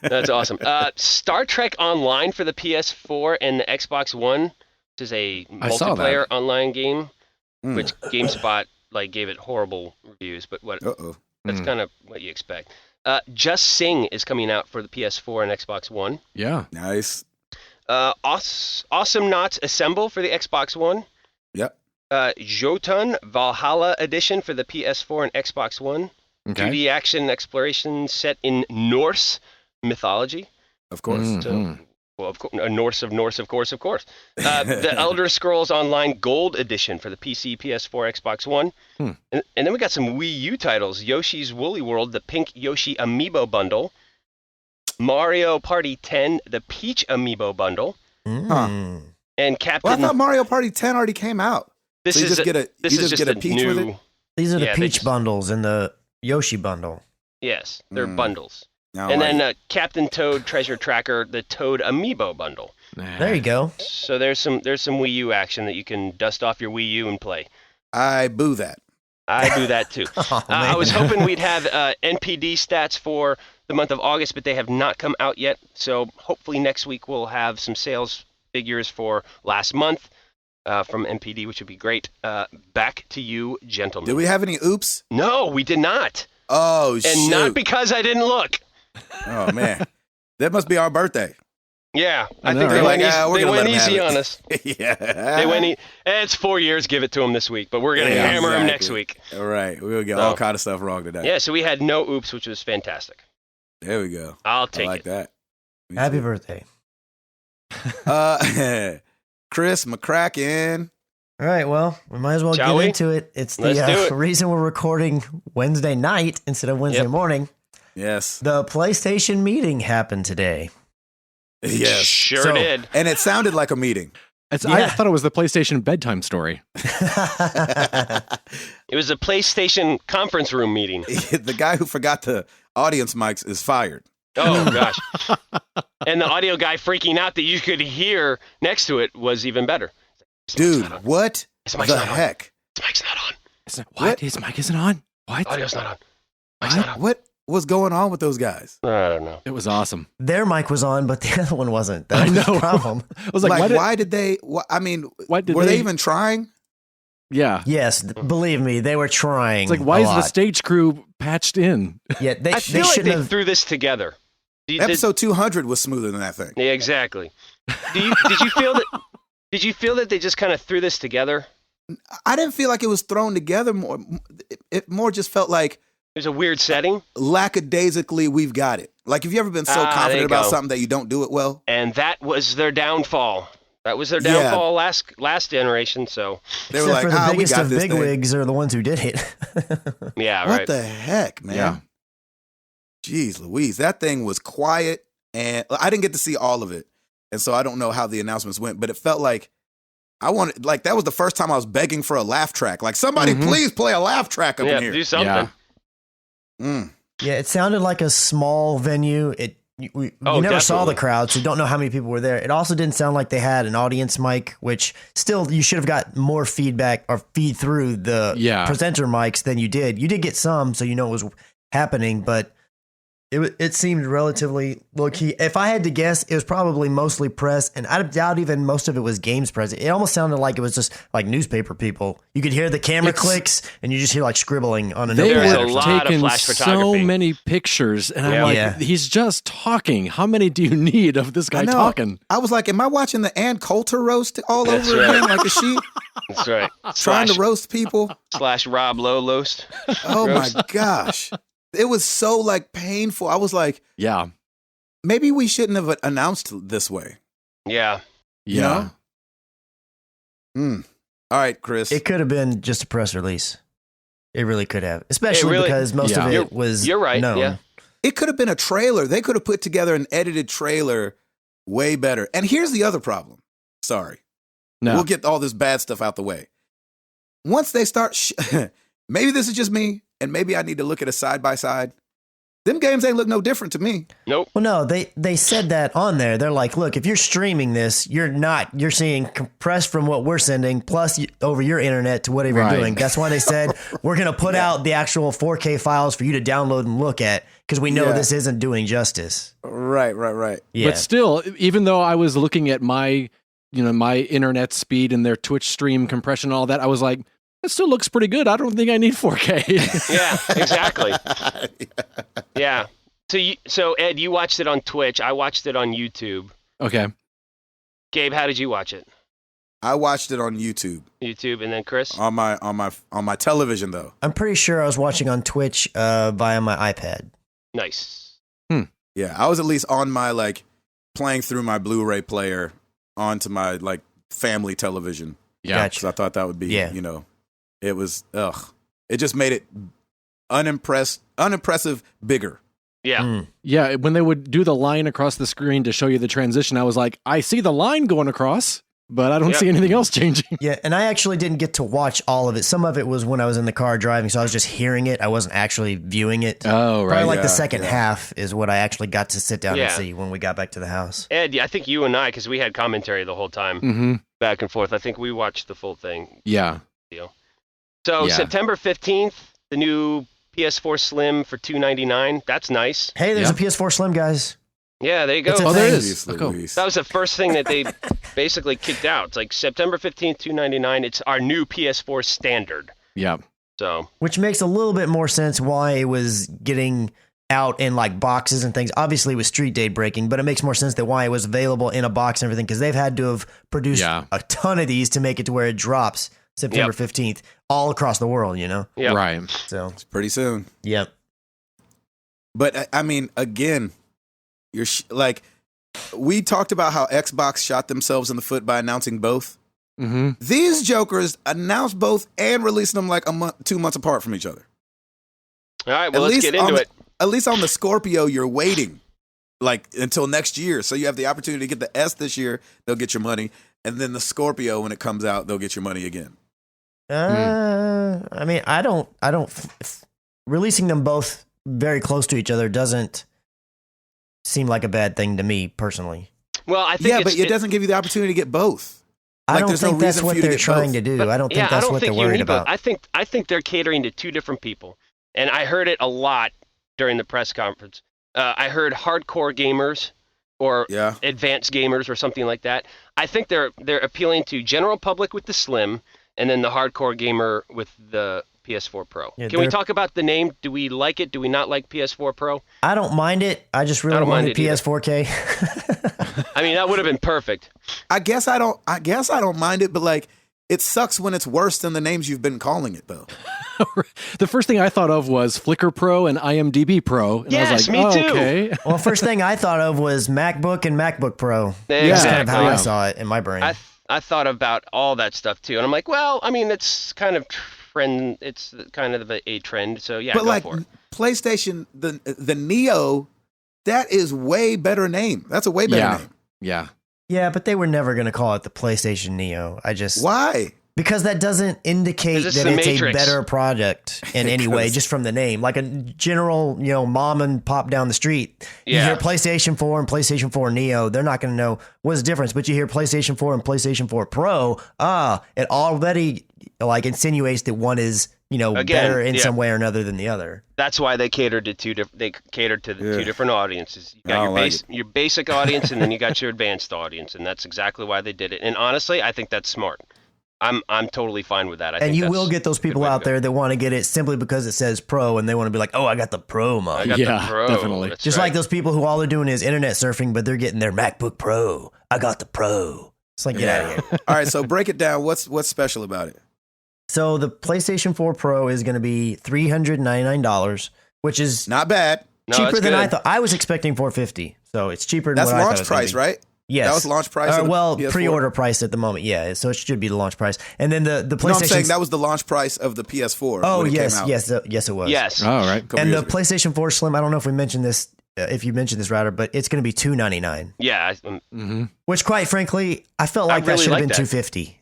That's awesome. Star Trek Online for the PS4 and the Xbox One, which is a I saw that. multiplayer online game, Mm. which GameSpot gave it horrible reviews, but Uh-oh. that's Mm. kind of what you expect. Just Sing is coming out for the PS4 and Xbox One. Yeah. Nice. Awesome Knots Assemble for the Xbox One. Yep. Jotun Valhalla Edition for the PS4 and Xbox One. Okay. 2D action exploration set in Norse mythology. Of course. Mm. So, Mhm. well, of course, Norse, of course. The Elder Scrolls Online Gold Edition for the PC, PS4, Xbox One. Hmm. And then we got some Wii U titles. Yoshi's Woolly World, the Pink Yoshi Amiibo Bundle. Mario Party 10, the Peach Amiibo Bundle. Mm. And Captain... Well, I thought Mario Party 10 already came out. this so you is just get a this you is just get a peach new... with it. These are the Yeah, they peach just- bundles and the Yoshi bundle. Yes, they're Mm. bundles. Now, And like, then Captain Toad Treasure Tracker, the Toad Amiibo Bundle. Nah. There you go. So there's some Wii U action that you can dust off your Wii U and play. I boo that. I do that too. Oh, I man. was hoping we'd have NPD stats for the month of August, but they have not come out yet. So hopefully next week we'll have some sales figures for last month from NPD, which would be great. Back to you, gentlemen. Did we have any oops? No, we did not. Oh, And shoot. not because I didn't look. Oh, man. That must be our birthday. Yeah, I I know, think they right? went, Like, we're they gonna went let 'em have easy it. on us. Yeah. They went. It's 4 years. Give it to them this week, but we're gonna Yeah, hammer them exactly. next week. All right. We're going to get So- all kind of stuff wrong today. Yeah, so we had no oops, which was fantastic. There we go. I'll I take like it. that. Me Happy too. birthday. Chris McCracken. All right, well, we might as well Shall get we? into it. It's Let's do the it. reason we're recording Wednesday night instead of Wednesday Yep. morning. Yes. The PlayStation meeting happened today. Yes. Sure So- did. And it sounded like a meeting. I Yeah. thought it was the PlayStation bedtime story. It was a PlayStation conference room meeting. The guy who forgot the audience mics is fired. Oh gosh! And the audio guy freaking out that you could hear next to it was even better. His mic's Dude, not on. what His mic's the not on. heck? His mic's not on. What? His mic isn't on? What? Audio's not on. Mic's What? not on. What was going on with those guys? I don't know. It was awesome. Their mic was on, but the other one wasn't. I That was know. the problem. I was like, Why did they? I mean, why did were they they even trying? Yeah. Yes, believe me, they were trying. It's like, why a is the lot. stage crew patched in? Yeah, they I feel like shouldn't they have. threw this together. Did- Episode 200 was smoother than that thing. yeah, exactly. Did you feel that? Did you feel that they just kind of threw this together? I didn't feel like it was thrown together more. It more just felt like It was a weird setting, lackadaisically, we've got it. Like, have you ever been so there confident you about go. something that you don't do it well? and that was their downfall. That was their Yeah. downfall last generation. So They were Except like, for the we biggest got of this thing. bigwigs are the ones who did it. yeah, What right. the heck, man? Yeah. Jeez Louise, that thing was quiet, and I didn't get to see all of it. And so I don't know how the announcements went, but it felt like I wanted, like, that was the first time I was begging for a laugh track. Like, somebody please play a laugh track up in here. Do something. Mm. Yeah, it sounded like a small venue. You never saw the crowd, so you don't know how many people were there. It also didn't sound like they had an audience mic, which still you should have got more feedback or feed through the presenter mics than you did. You did get some, so you know it was happening, but it seemed relatively low key. If I had to guess, it was probably mostly press, and I doubt even most of it was games press. It almost sounded like it was just like newspaper people. You could hear the camera clicks, and you just hear like scribbling on a notepad. There's a lot of flash photography. So many pictures, and I'm like, he's just talking. How many do you need of this guy talking? I was like, am I watching the Ann Coulter roast all over again? Like, is she That's right. trying to roast people? / Rob Lowe roast. Oh my gosh. It was so like painful. I was like, yeah, maybe we shouldn't have announced this way. Yeah. You know? All right, Chris. It could have been just a press release. It really could have, especially because most of it was You're right. known. Yeah. It could have been a trailer. They could have put together an edited trailer way better. And here's the other problem. Sorry. No. We'll get all this bad stuff out the way. Once they start, maybe this is just me, and maybe I need to look at a side-by-side. Them games ain't look no different to me. Nope. Well, no, they said that on there. They're like, look, if you're streaming this, you're seeing compressed from what we're sending plus over your internet to whatever you're doing. That's why they said we're going to put out the actual 4K files for you to download and look at because we know this isn't doing justice. Right. Yeah. But still, even though I was looking at my internet speed and their Twitch stream compression and all that, I was like, it still looks pretty good. I don't think I need 4K. Yeah, exactly. Yeah. So Ed, you watched it on Twitch. I watched it on YouTube. Okay. Gabe, how did you watch it? I watched it on YouTube. YouTube, and then Chris? On my television though. I'm pretty sure I was watching on Twitch via my iPad. Nice. Yeah, I was at least on my like playing through my Blu-ray player onto my like family television. Yeah. Gotcha. Because I thought that would be, it was, it just made it unimpressive bigger. Yeah. Yeah, when they would do the line across the screen to show you the transition, I was like, I see the line going across, but I don't see anything else changing. Yeah, and I actually didn't get to watch all of it. Some of it was when I was in the car driving, so I was just hearing it. I wasn't actually viewing it. Oh, right. Probably like the second half is what I actually got to sit down and see when we got back to the house. Ed, I think you and I, because we had commentary the whole time, back and forth. I think we watched the full thing. Yeah. So September 15th, the new PS4 Slim for $299. That's nice. Hey, there's a PS4 Slim, guys. Yeah, there you go. It's a Oh, there thing. is. Oh, cool. That was the first thing that they basically kicked out. It's like September 15th, $299. It's our new PS4 standard. Yeah. So, which makes a little bit more sense why it was getting out in like boxes and things. Obviously, it was street date breaking, but it makes more sense that why it was available in a box and everything because they've had to have produced a ton of these to make it to where it drops September 15th all across the world, you know? yeah. Right. So It's pretty soon. Yep. But I mean, again, you're like, we talked about how Xbox shot themselves in the foot by announcing both. Mm-hmm. These jokers announced both and released them like 2 months apart from each other. All right, well, let's get into it. At least on the Scorpio, you're waiting like until next year. So you have the opportunity to get the S this year, they'll get your money. And then the Scorpio, when it comes out, they'll get your money again. I mean, I don't releasing them both very close to each other doesn't seem like a bad thing to me personally. Well, I think but it doesn't give you the opportunity to get both. I don't think that's what they're trying to do. But, I don't think that's what they're worried about. I think they're catering to two different people. And I heard it a lot during the press conference. I heard hardcore gamers or advanced gamers or something like that. I think they're appealing to general public with the Slim and then the hardcore gamer with the PS4 Pro. Yeah, Can we talk about the name? Do we like it? Do we not like PS4 Pro? I don't mind it. I just really wanted PS4K. I mean, that would have been perfect. I guess I don't mind it, but like it sucks when it's worse than the names you've been calling it though. The first thing I thought of was Flickr Pro and IMDb Pro. And I was like, me too. Okay. Well, first thing I thought of was MacBook and MacBook Pro. Exactly. That's kind of how I saw it in my brain. I thought about all that stuff too, and I'm like, well, I mean, it's kind of trend. It's kind of a trend, so yeah. But go like for it. PlayStation, the Neo, that is way better name. That's a way better name. Yeah. Yeah, but they were never going to call it the PlayStation Neo. Why? Because that doesn't indicate 'Cause it's that the it's Matrix. a better product in any way, just from the name. Like a general, mom and pop down the street. You Yeah. hear PlayStation 4 and PlayStation 4 Neo, they're not going to know what's the difference. But you hear PlayStation 4 and PlayStation 4 Pro, it already like insinuates that one is, Again, better in yeah. some way or another than the other. That's why they catered to the two different audiences. You I got don't like your basic audience, and then you got your advanced audience, and that's exactly why they did it. And honestly, I think that's smart. I'm totally fine with that. I And think you that's will get those a good people way to out go. there that want to get it simply because it says Pro, and they want to be like, oh, I got the Pro I mod. got Yeah, the Pro. definitely. That's Just right. like those people who all they're doing is internet surfing, but they're getting their MacBook Pro. I got the Pro. It's like, get out of here. All right, so break it down. What's special about it? So the PlayStation 4 Pro is going to be $399, which is Not bad. No, cheaper it's than I good. thought. I was expecting $450, so it's cheaper than That's what I thought it launch was gonna price, be. right? Yes, That was launch price of the well, PS4? pre-order price at the moment. Yeah, so it should be the launch price. And then the PlayStation. No, I'm saying that was the launch price of the PS4. Oh when it yes, came out. yes, it was. Yes. All right. a couple And years the ago. PlayStation 4 Slim. I don't know if we mentioned this. If you mentioned this, Router, but it's going to be $299. Yeah. Mm-hmm. Which, quite frankly, I felt like that really should have like been that. $250.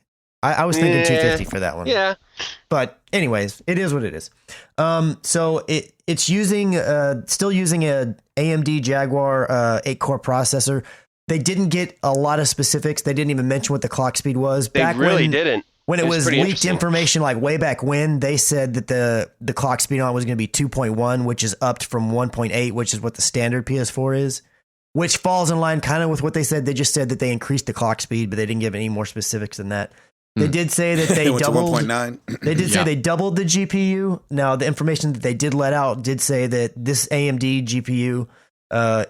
I was thinking Yeah. $250 for that one. Yeah. But anyways, it is what it is. So it's using still using a AMD Jaguar 8-core processor. They didn't get a lot of specifics. They didn't even mention what the clock speed was. They really didn't. When it was pretty leaked interesting. information, like way back when, they said that the clock speed on it was going to be 2.1, which is upped from 1.8, which is what the standard PS4 is, which falls in line kind of with what they said. They just said that they increased the clock speed, but they didn't give any more specifics than that. They did say that they It went to doubled. 1.9. They did say Yeah. they doubled the GPU. Now, the information that they did let out did say that this AMD GPU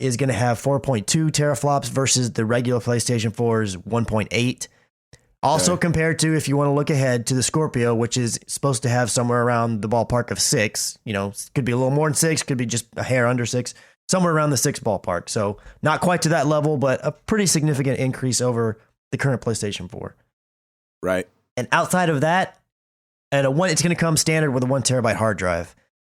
is going to have 4.2 teraflops versus the regular PlayStation 4's 1.8. Also compared to, if you want to look ahead, to the Scorpio, which is supposed to have somewhere around the ballpark of 6. Could be a little more than 6, could be just a hair under 6, somewhere around the 6 ballpark. So not quite to that level, but a pretty significant increase over the current PlayStation 4. Right. And outside of that, it's going to come standard with a 1 terabyte hard drive.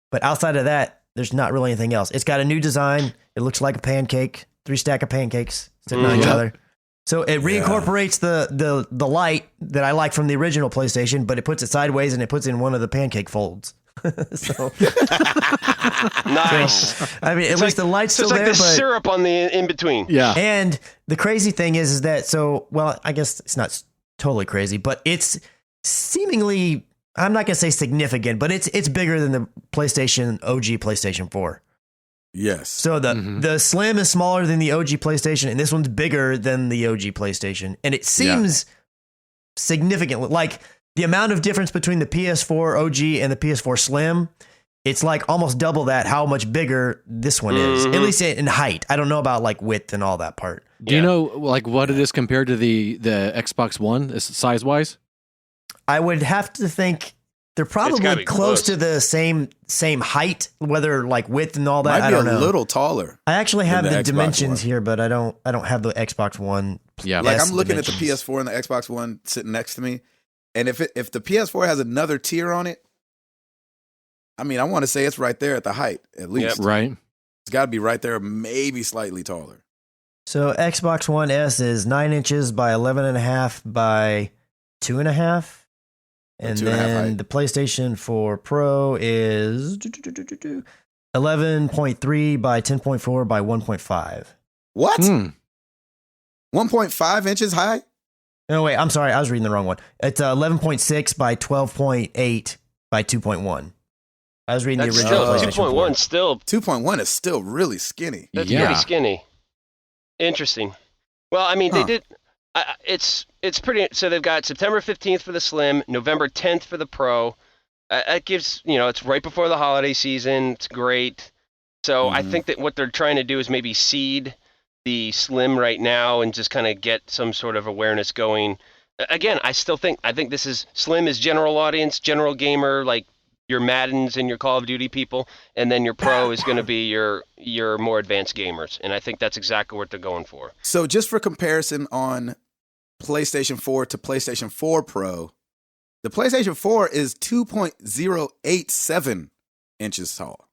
But outside of that, there's not really anything else. It's got a new design. It looks like a pancake, 3 stack of pancakes sitting on each Yeah. other. So it reincorporates the light that I like from the original PlayStation, but it puts it sideways and it puts it in one of the pancake folds. So Nice. I mean, at least the light's So still it's like there, the but syrup on the in between. Yeah. and the crazy thing is that I guess it's not totally crazy, but it's seemingly, I'm not gonna say significant, but it's bigger than the OG PlayStation 4. Yes. So the Slim is smaller than the OG PlayStation, and this one's bigger than the OG PlayStation, and it seems significant. Like the amount of difference between the PS4 OG and the PS4 Slim, it's like almost double that. How much bigger this one is, at least in height. I don't know about like width and all that part. Do you know like what it is compared to the Xbox One size wise? I would have to think they're gotta probably be close close. to the same height, whether like width and all that. Might I be a don't know. little taller. I actually have than the the Xbox dimensions One. here, but I don't have the Xbox One. Yeah. Like S I'm looking at the dimensions. PS4 and the Xbox One sitting next to me, and if the PS4 has another tier on it, I mean, I want to say it's right there at the height at least. Right. It's got to be right there, maybe slightly taller. So Xbox One S is 9 inches by 11.5 by 2.5. And 2.5 then height. the PlayStation 4 Pro is 11.3 by 10.4 by 1.5. What? Hmm. 1.5 inches high? No, wait, I'm sorry. I was reading the wrong one. It's 11.6 by 12.8 by 2.1. I was reading That's the original still PlayStation 4. 2.1. Still, 2.1 is still really skinny. that's Yeah. pretty skinny. Interesting. Well, I mean, Huh. they did. It's pretty. So they've got September 15th for the Slim, November 10th for the Pro. That gives it's right before the holiday season. It's great. So I think that what they're trying to do is maybe seed the Slim right now and just kind of get some sort of awareness going. Again, I think this is Slim is general audience, general gamer, like your Maddens and your Call of Duty people, and then your Pro is going to be your more advanced gamers. And I think that's exactly what they're going for. So just for comparison on PlayStation 4 to PlayStation 4 Pro, the PlayStation 4 is 2.087 inches tall.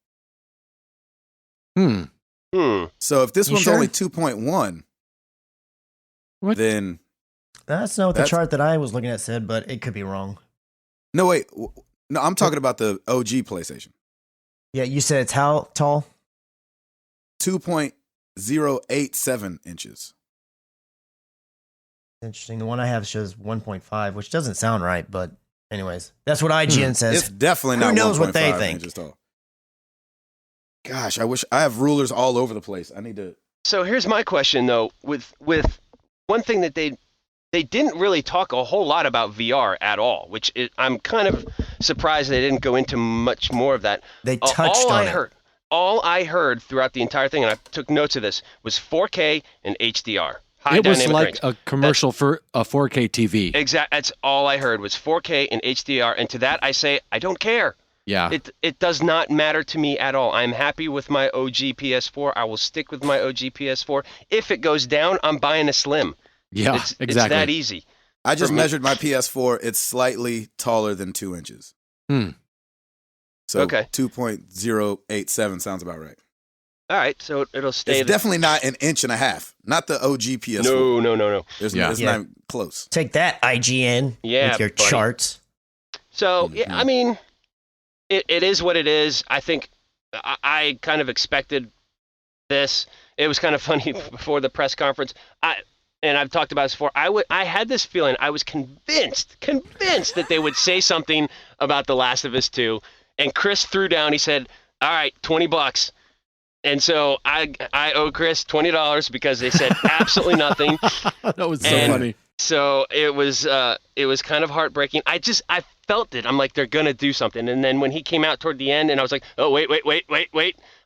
Hmm. Hmm. So if this You one's sure? only 2.1, What? then That's not what the That's- chart that I was looking at said, but it could be wrong. no wait, no, I'm talking about the OG PlayStation. Yeah, you said it's how tall? 2.087 inches. Interesting. The one I have shows 1.5, which doesn't sound right, but anyways, that's what IGN says. It's definitely Who not. knows what they 1.5 think? inches tall. Gosh, I wish I have rulers all over the place. I need to. So here's my question though, with one thing that they didn't really talk a whole lot about VR at all, which I'm kind of surprised they didn't go into much more of that. They touched on it. All I heard throughout the entire thing, and I took notes of this, was 4K and HDR. High It was dynamic like range. a commercial for a 4K TV. That's all I heard was 4K and HDR, and to that I say I don't care. Yeah. It does not matter to me at all. I'm happy with my OG PS4. I will stick with my OG PS4. If it goes down, I'm buying a Slim. Yeah, It's exactly. that easy. I just For me- measured my PS4. It's slightly taller than 2 inches. Hmm. So Okay. 2.087 sounds about right. All right, so it'll stay. It's definitely not an inch and a half. Not the OG PS4. No. There's Yeah. it's Yeah. not close. Take that, IGN, Yeah, with your buddy. charts. So Mhm. yeah, I mean, it is what it is. I think I kind of expected this. It was kind of funny before the press conference. And I've talked about this before. I had this feeling. I was convinced that they would say something about The Last of Us 2. And Chris threw down. He said, "All right, $20." And so I owe Chris $20 because they said absolutely nothing. That was so And- funny. So it was kind of heartbreaking. I felt it. I'm like, they're gonna do something. And then when he came out toward the end, and I was like, oh wait.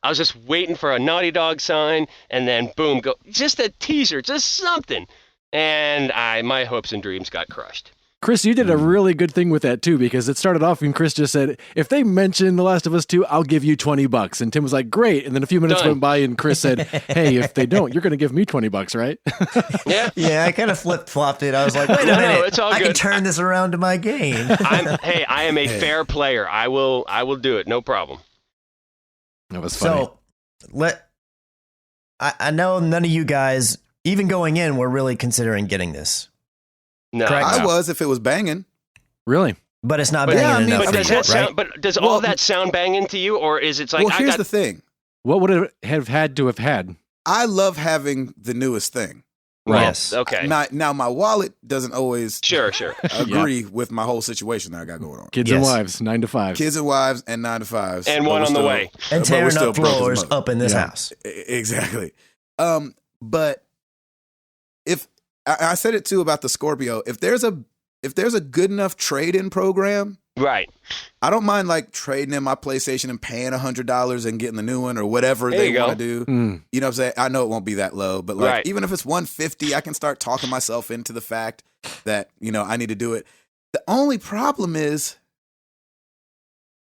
I was just waiting for a Naughty Dog sign, and then boom, go just a teaser, just something. And my hopes and dreams got crushed. Chris, you did a really good thing with that too, because it started off and Chris just said, if they mention The Last of Us 2, I'll give you $20. And Tim was like, great. And then a few minutes Done. went by and Chris said, hey, if they don't, you're going to give me $20, right? Yeah. Yeah, I kind of flip-flopped it. I was like, wait a No, minute. it's all I can good. turn this around to my game. I am a fair player. I will do it. No problem. That was funny. So, I know none of you guys, even going in, were really considering getting this. No. Correct. I was if it was banging. Really? But it's not But, banging yeah, I mean, enough but for does you, that sound? right? But does Well, all that sound banging to you, or is it like Well, I here's got the thing. What would it have had to have had? I love having the newest thing. well, Yes. Okay. Now my wallet doesn't always Sure. agree with my whole situation that I got going on. Kids Yes. and wives, 9 to 5. Kids and wives and 9 to 5s. And but one we're on the still- way. And but we're tearing still up broke as a floors mother. up in this Yeah. house. Exactly. But if I said it too about the Scorpio, if there's a good enough trade-in program, Right. I don't mind like trading in my PlayStation and paying $100 and getting the new one or whatever There they you want go. to do. Mm. You know what I'm saying? I know it won't be that low, but like Right. even if it's $150, I can start talking myself into the fact that, I need to do it. The only problem is,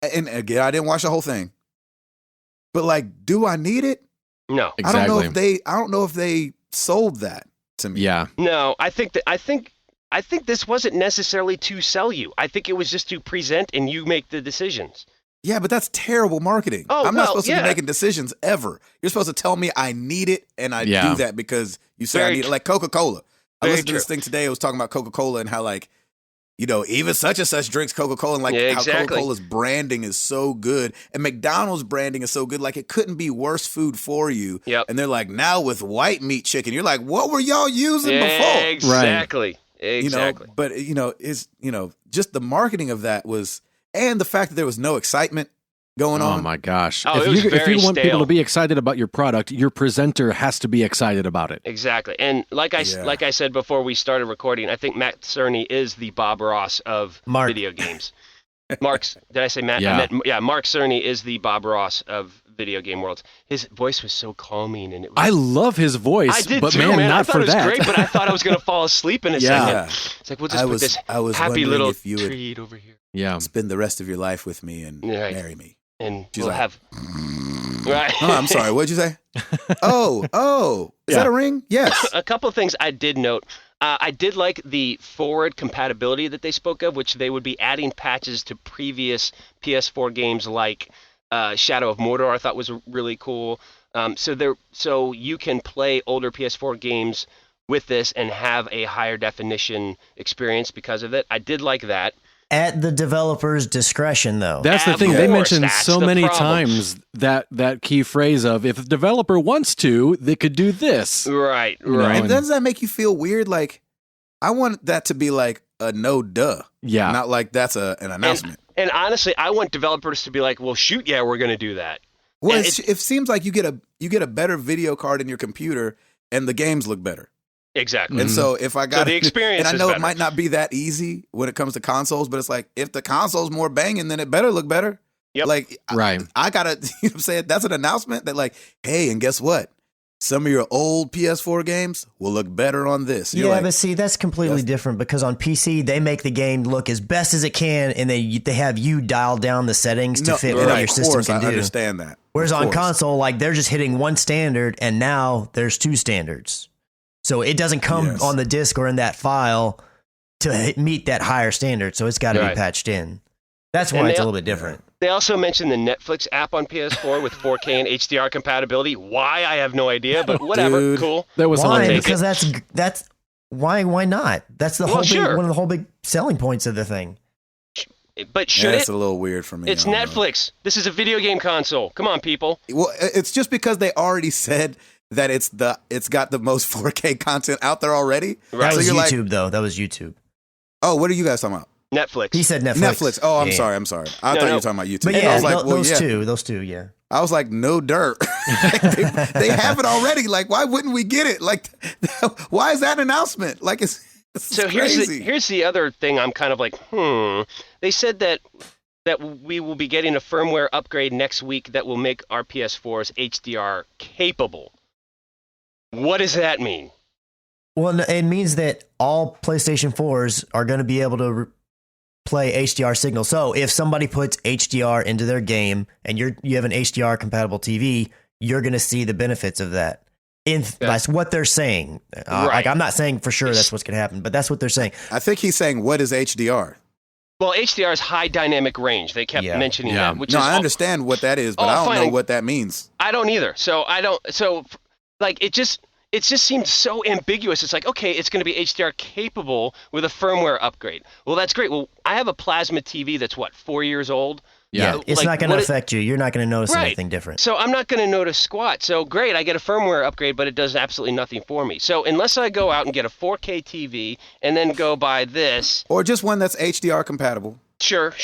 and again, I didn't watch the whole thing, but like, do I need it? No. Exactly. I don't know if they sold that to me. Yeah. No. I think this wasn't necessarily to sell you. I think it was just to present, and you make the decisions. Yeah, but that's terrible marketing. Oh, I'm not well, supposed to yeah. be making decisions ever. You're supposed to tell me I need it, and I Yeah. do that because you say I Very need it. tr- Like Coca-Cola. I Very listened to this true. thing today. It was talking about Coca-Cola and how like, even such and such drinks Coca-Cola, and like Yeah, how exactly. Coca-Cola's branding is so good, and McDonald's branding is so good. Like it couldn't be worse food for you. Yep. And they're like, now with white meat chicken, you're like, what were y'all using Yeah, before? exactly. Exactly. But is just the marketing of that was, and the fact that there was no excitement going Oh on. my gosh. Oh, if it was you very want people stale. to be excited about your product, your presenter has to be excited about it. Exactly. And like I said before we started recording, I think Matt Cerny is the Bob Ross of Mark. video games. Did I say Matt? Yeah. Mark Cerny is the Bob Ross of video game worlds. His voice was so calming, and it was, I love his voice, I did but too, man, I not thought for it was that. great, but I thought I was going to fall asleep in a Yeah. second. It's like, we'll just put this I was happy wondering little if you would treat over here, Yeah. spend the rest of your life with me and Right. marry me. and She's we'll like, have. Right. Oh, I'm sorry. What'd you say? Oh, is Yeah. that a ring? Yes. A couple of things I did note. I did like the forward compatibility that they spoke of, which they would be adding patches to previous PS4 games like Shadow of Mordor. I thought was really cool. So you can play older PS4 games with this and have a higher definition experience because of it. I did like that. At the developer's discretion, though. That's the Of thing. They course, mentioned that's so the many problem. times that key phrase of if the developer wants to, they could do this. Right, know, right. And doesn't that make you feel weird? Like, I want that to be like a no duh. Yeah. Not like that's an announcement. And honestly, I want developers to be like, well, shoot, yeah, we're going to do that. Well, and it seems like you get a better video card in your computer and the games look better. Exactly. And so if I got the experience and I is know better. it might not be that easy when it comes to consoles, but it's like if the console's more banging, then it better look better. Yep. Like Right. I gotta, you know what I'm saying? That's an announcement that like, hey, and guess what? Some of your old PS4 games will look better on this. You're Yeah, like, but see, that's completely different because on PC they make the game look as best as it can, and they have you dial down the settings to fit what and your of system course, can I do. understand that. Whereas Of on course. console, like they're just hitting one standard, and now there's two standards, so it doesn't come Yes. on the disc or in that file to meet that higher standard. So it's got to Right. be patched in. That's And why it's they- a little bit different. They also mentioned the Netflix app on PS4 with 4K and HDR compatibility. Why, I have no idea, but whatever. Dude. Cool. That was Why? hilarious. Because that's why not? That's the Well, whole big, sure. one of the whole big selling points of the thing. But Yeah, should it's it? a little weird for me. It's I don't know. Netflix. This is a video game console. Come on, people. Well, it's just because they already said that it's got the most 4K content out there already. Right. That So was you're like, YouTube, though. That was YouTube. oh, what are you guys talking about? Netflix. He said Netflix. Netflix. Oh, I'm Yeah. sorry. I No, thought you no. were talking about YouTube. But I yeah, was like, well, those two, yeah. I was like, no dirt. Like, they have it already. Like, why wouldn't we get it? Like, why is that an announcement? Like, it's So crazy. here's the other thing I'm kind of like, They said that we will be getting a firmware upgrade next week that will make our PS4s HDR capable. What does that mean? Well, it means that all PlayStation 4s are going to be able to play HDR signal. So if somebody puts HDR into their game and you have an HDR compatible TV, you're going to see the benefits of that. That's what they're saying. Right. Like, I'm not saying for sure that's what's going to happen, but that's what they're saying. I think he's saying, what is HDR? Well, HDR is high dynamic range. They kept mentioning Yeah. that, which No, is I all- understand what that is, but all I don't fine know and- what that means. I don't either. So I don't. So like it just seems so ambiguous. It's like, okay, it's going to be HDR capable with a firmware upgrade. Well, that's great. Well, I have a plasma TV that's 4 years old. Yeah. It's Like, not going to what it- affect you. You're not going to notice Right. anything different. So I'm not going to notice squat. So great, I get a firmware upgrade, but it does absolutely nothing for me. So unless I go out and get a 4K TV and then go buy this, Or just one that's HDR compatible. sure.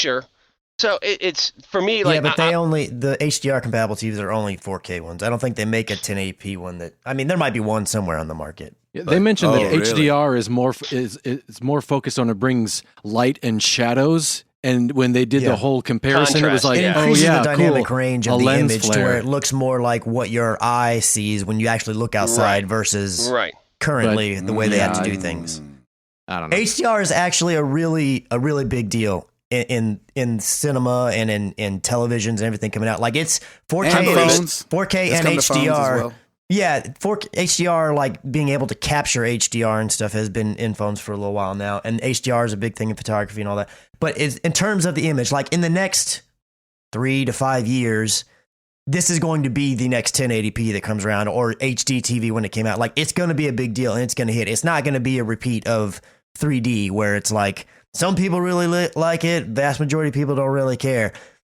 So it's for me like yeah, but the HDR compatible TVs are only 4K ones. I don't think they make a 1080p one there might be one somewhere on the market. Yeah, they mentioned Oh, that really? HDR is more focused on it brings light and shadows. And when they did Yeah. the whole comparison, it was Contrast, like, It yeah. oh increases yeah, the dynamic cool. range A of the lens image to flare. where it looks more like what your eye sees when you actually look outside versus right. currently the way they have to do Mm. things. I don't know. HDR is actually a really big deal in cinema and in televisions and everything coming out. Like it's 4K And and phones. 4K It's and come to phones as HDR. well. Yeah, 4K HDR, like being able to capture HDR and stuff, has been in phones for a little while now, and HDR is a big thing in photography and all that. But in terms of the image, like in the next 3 to 5 years, this is going to be the next 1080p that comes around, or HD TV when it came out. Like it's going to be a big deal, and it's going to hit. It's not going to be a repeat of 3D where it's like some people really like it, vast majority of people don't really care.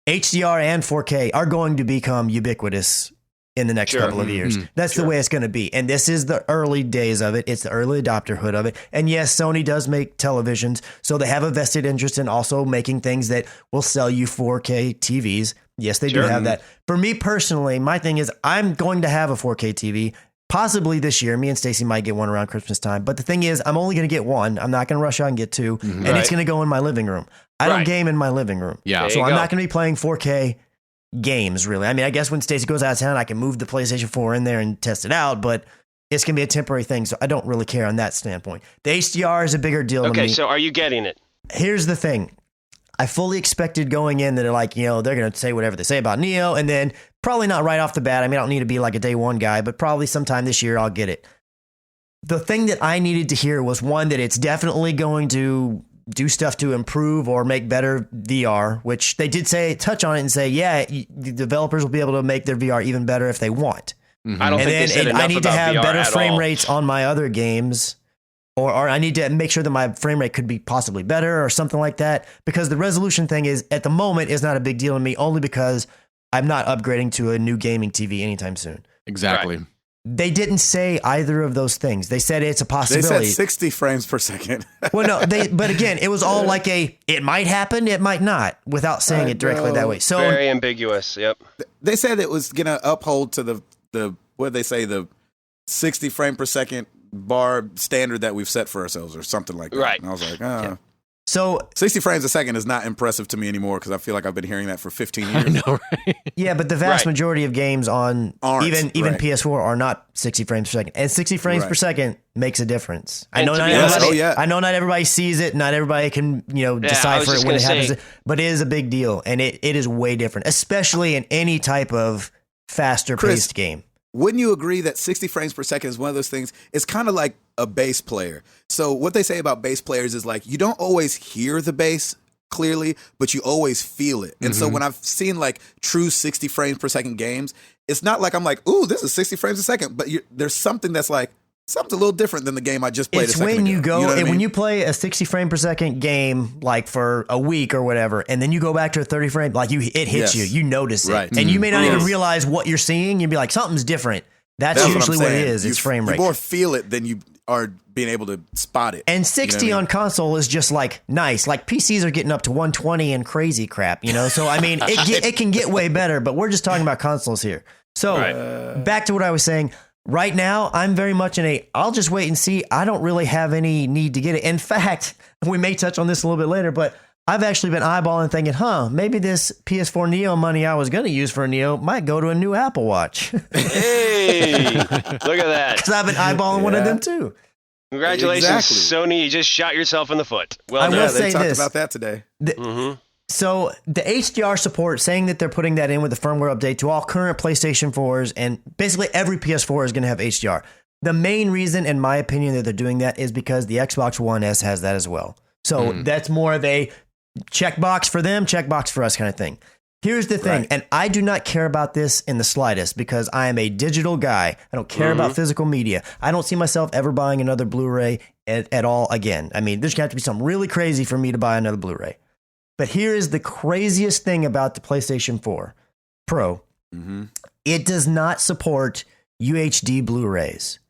HDR and 4K are going to become ubiquitous in the next Sure. couple of years. That's the way it's going to be. And this is the early days of it. It's the early adopterhood of it. And yes, Sony does make televisions, so they have a vested interest in also making things that will sell you 4K TVs. Yes, they do Sure. have that. For me personally, my thing is I'm going to have a 4K TV possibly this year. Me and Stacy might get one around Christmas time. But the thing is, I'm only going to get one. I'm not going to rush out and get two. And Right. it's going to go in my living room. I don't Right. game in my living room. Yeah. There So you I'm go. not going to be playing 4K games, really. I mean, I guess when Stacy goes out of town, I can move the PlayStation 4 in there and test it out, but it's going to be a temporary thing, so I don't really care on that standpoint. The HDR is a bigger deal to Okay, me. so are you getting it? Here's the thing. I fully expected going in that they're like, they're going to say whatever they say about Neo, and then probably not right off the bat. I mean, I don't need to be like a day one guy, but probably sometime this year I'll get it. The thing that I needed to hear was one, that it's definitely going to do stuff to improve or make better VR, which they did touch on it and say, the developers will be able to make their VR even better if they want. I don't think they said enough I need to about have VR better at frame all. rates on my other games, or I need to make sure that my frame rate could be possibly better or something like that. Because the resolution thing is at the moment is not a big deal to me, only because I'm not upgrading to a new gaming TV anytime soon. Exactly. Right. They didn't say either of those things. They said it's a They possibility. said 60 frames per second. Well, no, but again, it was all like it might happen, it might not, without saying it directly that way. So Very ambiguous. Yep. They said it was going to uphold to the what they say, the 60 frame per second bar standard that we've set for ourselves or something like that. Right. And I was like, So 60 frames a second is not impressive to me anymore because I feel like I've been hearing that for 15 years. I know, right? yeah, but the vast Right. majority of games on Aren't, even right. PS4 are not 60 frames per second, and 60 frames per Right. second makes a difference. I And know to not be honest- everybody. Oh, yeah. I know not everybody sees it. Not everybody can I was decipher just it when it gonna happens. say- But it is a big deal, and it is way different, especially in any type of faster Chris, paced game. Wouldn't you agree that 60 frames per second is one of those things? It's kind of like a bass player. So what they say about bass players is like you don't always hear the bass clearly, but you always feel it. And so when I've seen like true 60 frames per second games, it's not like I'm like, ooh, this is 60 frames a second. But there's something that's like, something's a little different than the game I just played It's a second when you ago. go know what I and when mean? you play a 60 frame per second game like for a week or whatever, and then you go back to a 30 frame, like it hits Yes. you notice it, Right. and you may not even Yes. realize what you're seeing. You'd be like, something's different. That's That's usually I'm what it saying. is. It's frame rate. You more feel it than you are being able to spot it. And 60 You know what I on console is just like nice. Like PCs are getting up to 120 and crazy crap, So I mean, it can get way better, but we're just talking about consoles here. So back to what I was saying. Right now, I'm very much I'll just wait and see. I don't really have any need to get it. In fact, we may touch on this a little bit later, but I've actually been eyeballing thinking, maybe this PS4 Neo money I was going to use for a Neo might go to a new Apple Watch. Hey, look at that. Because I've been eyeballing one of them too. Congratulations, Exactly. Sony. You just shot yourself in the foot. Well I will done. Yeah, they say talked this. about that today. Mm-hmm. So the HDR support, saying that they're putting that in with the firmware update to all current PlayStation 4s, and basically every PS4 is going to have HDR. The main reason, in my opinion, that they're doing that is because the Xbox One S has that as well. So that's more of a checkbox for them, checkbox for us kind of thing. Here's the thing, Right. and I do not care about this in the slightest because I am a digital guy. I don't care about physical media. I don't see myself ever buying another Blu-ray at all again. I mean, there's going to have to be something really crazy for me to buy another Blu-ray. But here is the craziest thing about the PlayStation 4 Pro. Mm-hmm. It does not support UHD Blu-rays.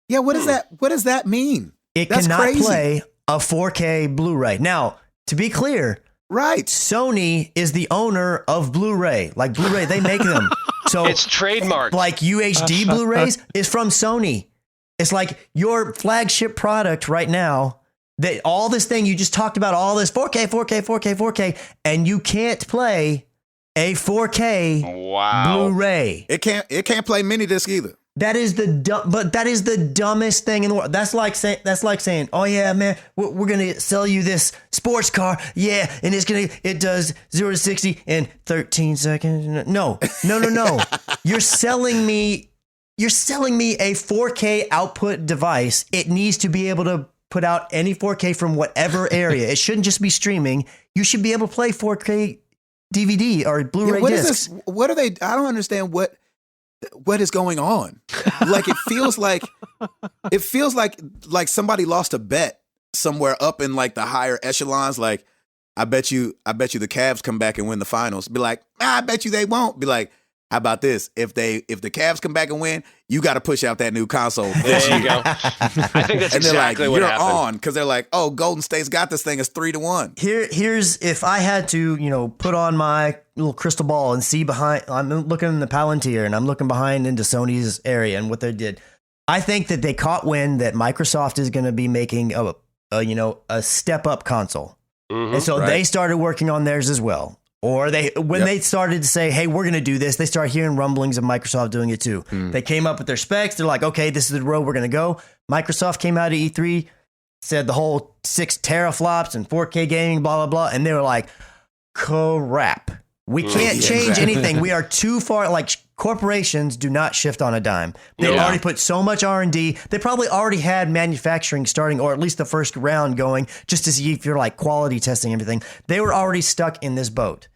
Yeah, what does that mean? It That's cannot crazy. play a 4K Blu-ray. Now, to be clear, Right. Sony is the owner of Blu-ray. Like Blu-ray, they make them. So It's trademarked. like UHD Blu-rays is from Sony. It's like your flagship product right now. That all this thing you just talked about, all this 4K, 4K, 4K, 4K, and you can't play a 4K Wow. Blu-ray. It can't play mini disc either. That is the dumbest thing in the world. That's like saying, oh yeah, man, we're gonna sell you this sports car, yeah, and it does 0 to 60 in 13 seconds. No. You're selling me a 4K output device. It needs to be able to put out any 4K from whatever area. It shouldn't just be streaming. You should be able to play 4K DVD or Blu-ray what discs. is this? What are they? I don't understand what is going on. Like it feels like somebody lost a bet somewhere up in like the higher echelons. Like I bet you the Cavs come back and win the finals. Be like, I bet you they won't. Be like, how about this? If the Cavs come back and win, you got to push out that new console. There you go. I think that's And they're like, exactly what you're happened. on, because they're like, oh, Golden State's got this thing. It's 3-1. Here's if I had to, put on my little crystal ball and see behind. I'm looking in the Palantir and I'm looking behind into Sony's area and what they did. I think that they caught wind that Microsoft is going to be making a step up console, and so Right. they started working on theirs as well. Or they started to say, hey, we're going to do this, they started hearing rumblings of Microsoft doing it too. They came up with their specs. They're like, okay, this is the road we're going to go. Microsoft came out of E3, said the whole 6 teraflops and 4K gaming, blah, blah, blah. And they were like, crap. We can't change exactly. anything. We are too far. Like corporations do not shift on a dime. They've Yeah. already put so much R&D. They probably already had manufacturing starting, or at least the first round going, just to see if you're like quality testing everything. They were already stuck in this boat.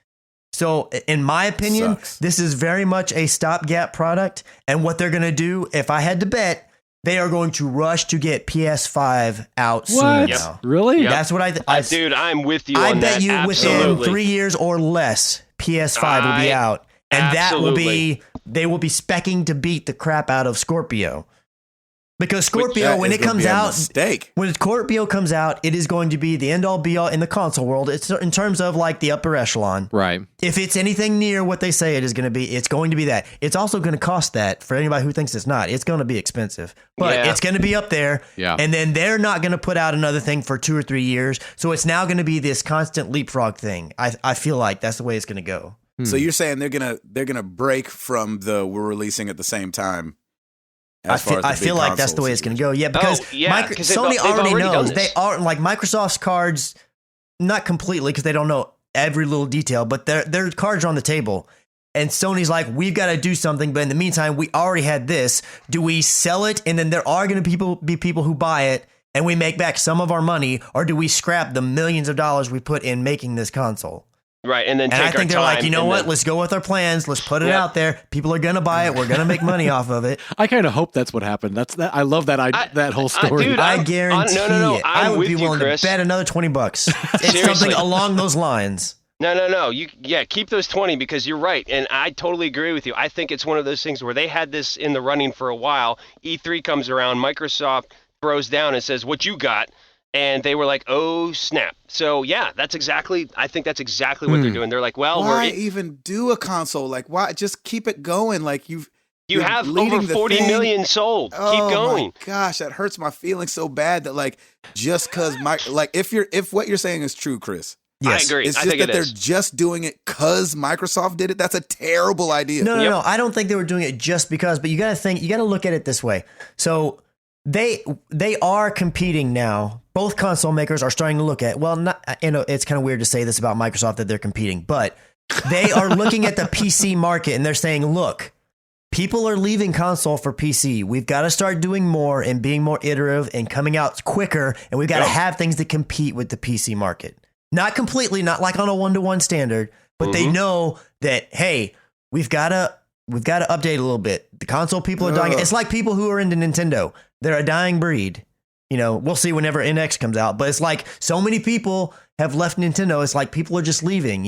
So in my opinion, Sucks. this is very much a stopgap product. And what they're going to do, if I had to bet, they are going to rush to get PS5 out soon What? now. Really? Yep. That's what Dude, I'm with you I on bet that. you Absolutely. within 3 years or less, PS5 will be out. And that will be, they will be specking to beat the crap out of Scorpio. Because Scorpio, That when is it gonna comes be a out, mistake. when Scorpio comes out, it is going to be the end all be all in the console world. It's in terms of like the upper echelon. Right. If it's anything near what they say it is going to be, it's going to be that. It's also going to cost that for anybody who thinks it's not. It's going to be expensive, but Yeah. it's going to be up there. Yeah. And then they're not going to put out another thing for 2 or 3 years. So it's now going to be this constant leapfrog thing. I feel like that's the way it's going to go. So you're saying they're gonna break from the we're releasing at the same time. I feel like that's the way it's going to go. Yeah, because Sony they've already already done knows. this. They are like Microsoft's cards, not completely because they don't know every little detail, but their cards are on the table. And Sony's like, we've got to do something, but in the meantime, we already had this. Do we sell it, and then there are going to be people who buy it, and we make back some of our money, or do we scrap the millions of dollars we put in making this console? Right, and then And take I think our they're time like, you know and what? then- Let's go with our plans. Let's put it Yep. out there. People are going to buy it. We're going to make money off of it. I kind of hope that's what happened. I love that that whole story. dude, I I'm- guarantee no, it. I I'm would with be you, willing Chris. to bet another $20. It's Seriously. something along those lines. No. Keep those 20 because you're right, and I totally agree with you. I think it's one of those things where they had this in the running for a while. E3 comes around, Microsoft throws down and says, "What you got?" And they were like, "Oh snap!" So yeah, I think that's exactly what they're doing. They're like, "Well, Why even do a console? Like, why just keep it going? Like you you're have leading over the 40 thing. million sold. Oh Keep going." my gosh, that hurts my feelings so bad that like just because if what you're saying is true, Chris. Yes. I agree. It's I just think that it they're is. just doing it because Microsoft did it. That's a terrible idea. No, Yep. no. I don't think they were doing it just because, but you got to look at it this way. So they are competing now. Both console makers are starting to look at, well, not, it's kind of weird to say this about Microsoft that they're competing, but they are looking at the PC market and they're saying, look, people are leaving console for PC. We've got to start doing more and being more iterative and coming out quicker. And we've got to have things that compete with the PC market. Not completely, not like on a 1-to-1 standard, but they know that, hey, we've got to update a little bit. The console people are dying. It's like people who are into Nintendo. They're a dying breed. We'll see whenever NX comes out, but it's like so many people have left Nintendo. It's like people are just leaving,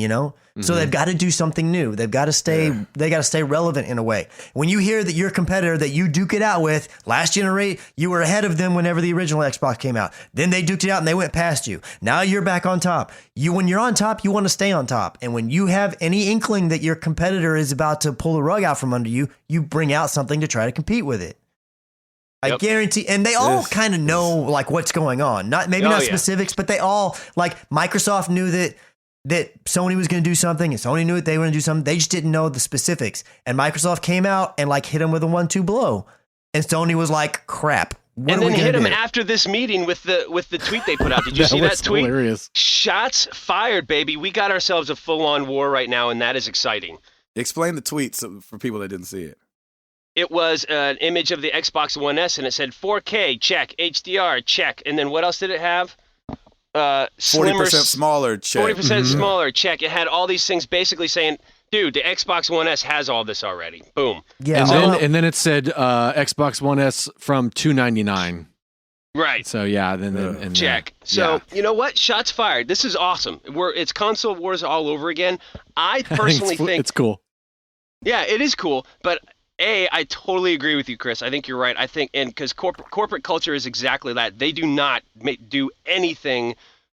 So they've got to do something new. They've got to stay. They got to stay relevant in a way. When you hear that your competitor that you duke it out with last generation, you were ahead of them whenever the original Xbox came out. Then they duked it out and they went past you. Now you're back on top. When you're on top, you want to stay on top. And when you have any inkling that your competitor is about to pull the rug out from under you, you bring out something to try to compete with it. I guarantee, and they all kind of know like what's going on. Not specifics, but they all like Microsoft knew that Sony was going to do something, and Sony knew that they were going to do something. They just didn't know the specifics. And Microsoft came out and like hit them with a 1-2 blow, and Sony was like, "Crap." What And are we then gonna hit him do? after this meeting with the tweet they put out. Did you see that was tweet? hilarious. Shots fired, baby. We got ourselves a full-on war right now, and that is exciting. Explain the tweet for people that didn't see it. It was an image of the Xbox One S, and it said 4K, check. HDR, check. And then what else did it have? 40% smaller. Check. 40% smaller, check. It had all these things basically saying, dude, the Xbox One S has all this already. Boom. Yeah, And then it said Xbox One S from $299. Right. So yeah, then Check. So you know what? Shots fired. This is awesome. It's console wars all over again. I personally think it's cool. Yeah, it is cool, but I totally agree with you, Chris. I think you're right. I think, and because corporate culture is exactly that. They do not do anything,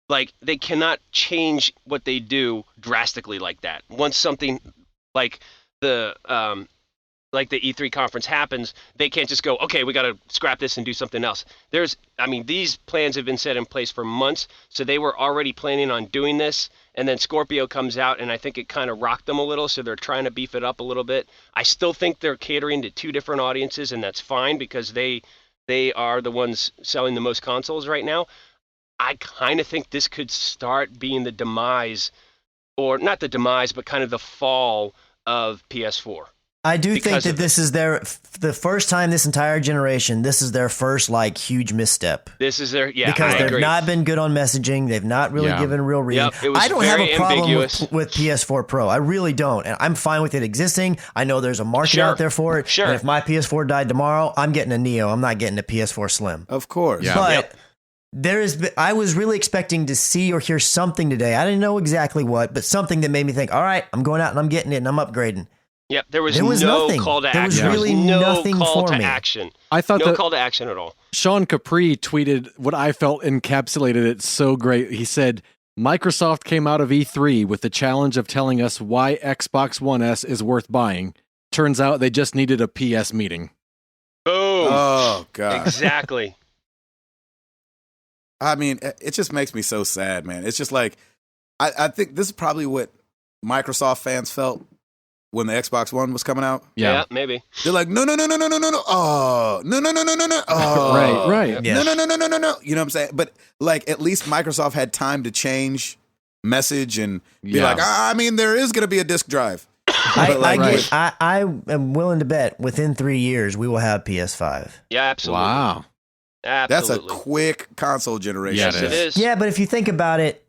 like they cannot change what they do drastically like that. Once something like the E3 conference happens, they can't just go, okay, we got to scrap this and do something else. These plans have been set in place for months, so they were already planning on doing this. And then Scorpio comes out, and I think it kind of rocked them a little, so they're trying to beef it up a little bit. I still think they're catering to two different audiences, and that's fine because they are the ones selling the most consoles right now. I kind of think this could start being the demise, or not the demise, but kind of the fall of PS4. I do think because that of this is the first time this entire generation, this is their first like huge misstep. This is their because I they've agree. not been good on messaging. They've not really given real reading. Yep, it was I don't have very a problem ambiguous. with PS4 Pro. I really don't. And I'm fine with it existing. I know there's a market Sure. out there for it. Sure. And if my PS4 died tomorrow, I'm getting a Neo. I'm not getting a PS4 Slim. Of course. Yeah. But I was really expecting to see or hear something today. I didn't know exactly what, but something that made me think, all right, I'm going out and I'm getting it and I'm upgrading. Yep, there was There was no nothing. call to There was action. really no nothing call for to me. action. I thought No that call to action at all. Sean Capri tweeted what I felt encapsulated it so great. He said, Microsoft came out of E3 with the challenge of telling us why Xbox One S is worth buying. Turns out they just needed a PS meeting. Boom. Oh God. Exactly. I mean, it just makes me so sad, man. It's just like I think this is probably what Microsoft fans felt when the Xbox One was coming out. Yeah, maybe. They're like, no. Oh, no. Oh, Right. Yeah. No. You know what I'm saying? But like, at least Microsoft had time to change message and be Yeah. like, I mean, there is going to be a disk drive. I But, I am willing to bet within 3 years we will have PS5. Yeah, absolutely. Wow. That's a Absolutely. quick console generation. Yeah, Yes, it is. Yeah, but if you think about it,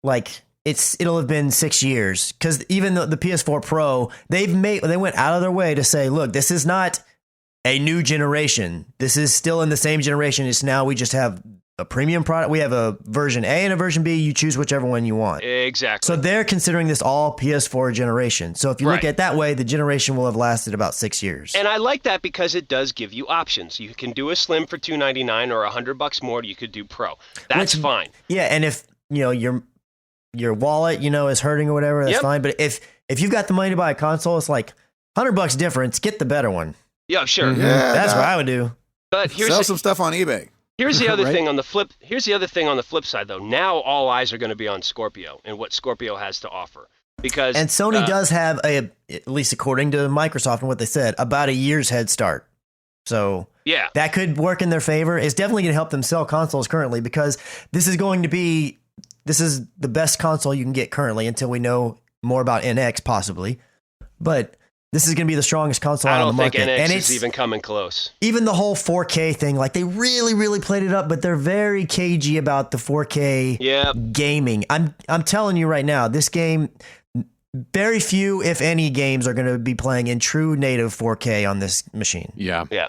like it'll have been 6 years because even the PS4 Pro, they went out of their way to say, look, this is not a new generation. This is still in the same generation. It's now we just have a premium product. We have a version A and a version B. You choose whichever one you want. Exactly. So they're considering this all PS4 generation. So if you look Right. at it that way, the generation will have lasted about 6 years. And I like that because it does give you options. You can do a Slim for $299 or $100 more. You could do Pro. That's Which- fine. Yeah, and if your wallet, is hurting or whatever, that's Yep. fine. But if you've got the money to buy a console, it's like $100 difference. Get the better one. Yeah, sure. Mhm. Yeah, That's nah. what I would do. But here's Sell the, some stuff on eBay. here's the other Right. thing on the flip. Here's the other thing on the flip side, though. Now all eyes are going to be on Scorpio and what Scorpio has to offer. Because And Sony does have at least according to Microsoft and what they said, about a year's head start. So yeah, that could work in their favor. It's definitely going to help them sell consoles currently because this is the best console you can get currently until we know more about NX possibly. But this is going to be the strongest console I out on don't the think market. NX And is even coming close. even the whole 4K thing, like they really, really played it up, but they're very cagey about the 4K Yeah, gaming. I'm telling you right now, this game, very few, if any, games are going to be playing in true native 4K on this machine. Yeah. Yeah.